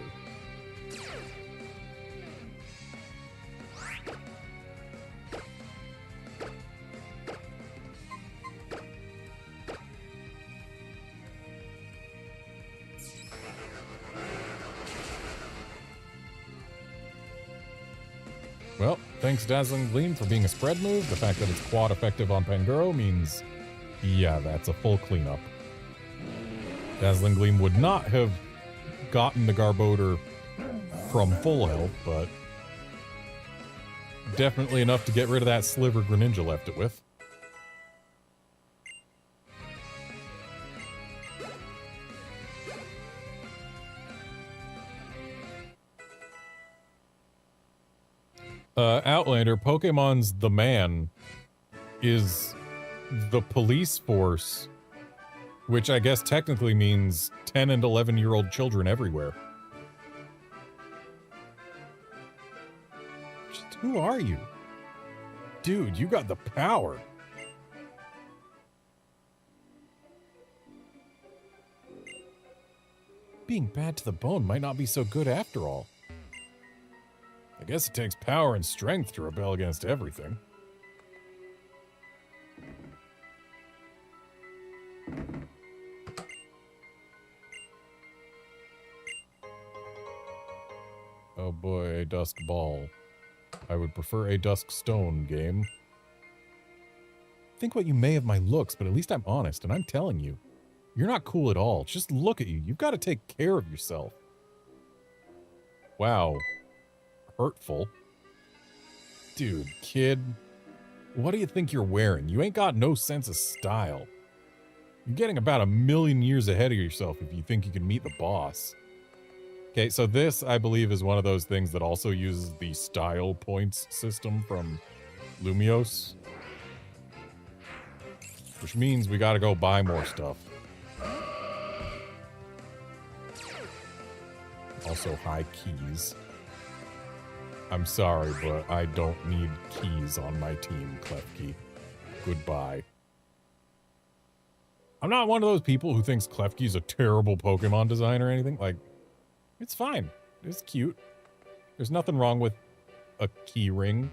Well, thanks Dazzling Gleam for being a spread move. The fact that it's quad effective on Pangoro means, yeah, that's a full cleanup. Dazzling Gleam would not have gotten the Garbodor from full health, but definitely enough to get rid of that sliver Greninja left it with. Outlander, Pokemon's the man is the police force, which I guess technically means 10 and 11-year-old children everywhere. Just who are you? Dude, you got the power. Being bad to the bone might not be so good after all. I guess it takes power and strength to rebel against everything. Oh boy, a Dusk Ball. I would prefer a Dusk Stone game. Think what you may of my looks, but at least I'm honest, and I'm telling you. You're not cool at all. Just look at you. You've got to take care of yourself. Wow. Hurtful. Dude, kid. What do you think you're wearing? You ain't got no sense of style. You're getting about 1,000,000 years ahead of yourself if you think you can meet the boss. Okay, so this, I believe, is one of those things that also uses the style points system from Lumiose. Which means we gotta go buy more stuff. Also, high keys. I'm sorry, but I don't need keys on my team, Klefki. Goodbye. I'm not one of those people who thinks Klefki's a terrible Pokemon design or anything. Like, it's fine. It's cute. There's nothing wrong with a key ring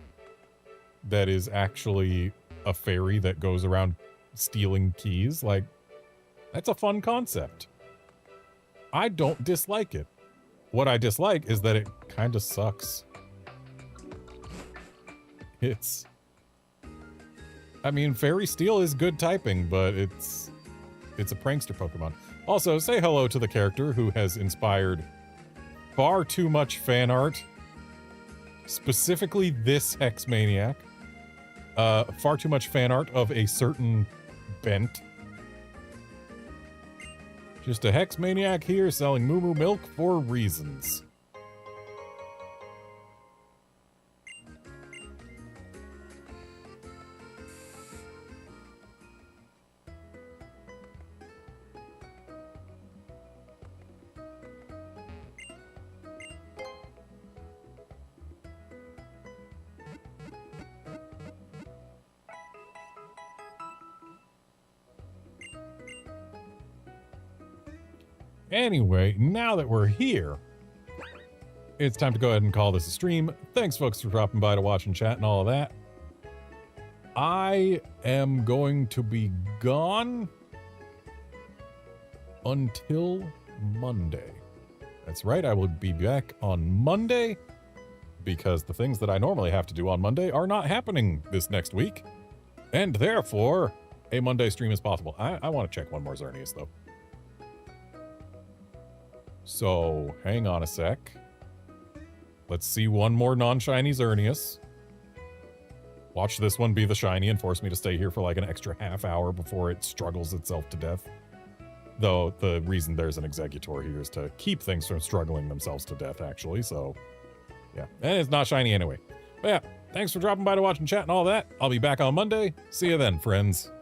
that is actually a fairy that goes around stealing keys. Like, that's a fun concept. I don't dislike it. What I dislike is that it kind of sucks. I mean, Fairy Steel is good typing, but it's a prankster Pokemon. Also, say hello to the character who has inspired far too much fan art. Specifically this Hex Maniac. Far too much fan art of a certain bent. Just a Hex Maniac here selling Moo Moo Milk for reasons. Anyway, now that we're here, it's time to go ahead and call this a stream. Thanks, folks, for dropping by to watch and chat and all of that. I am going to be gone until Monday. That's right, I will be back on Monday because the things that I normally have to do on Monday are not happening this next week. And therefore, a Monday stream is possible. I want to check one more Xerneas, though. So, hang on a sec. Let's see one more non-shiny Xerneas. Watch this one be the shiny and force me to stay here for like an extra half hour before it struggles itself to death. Though, the reason there's an Executor here is to keep things from struggling themselves to death, actually, so... yeah, and it's not shiny anyway. But yeah, thanks for dropping by to watch and chat and all that. I'll be back on Monday. See you then, friends.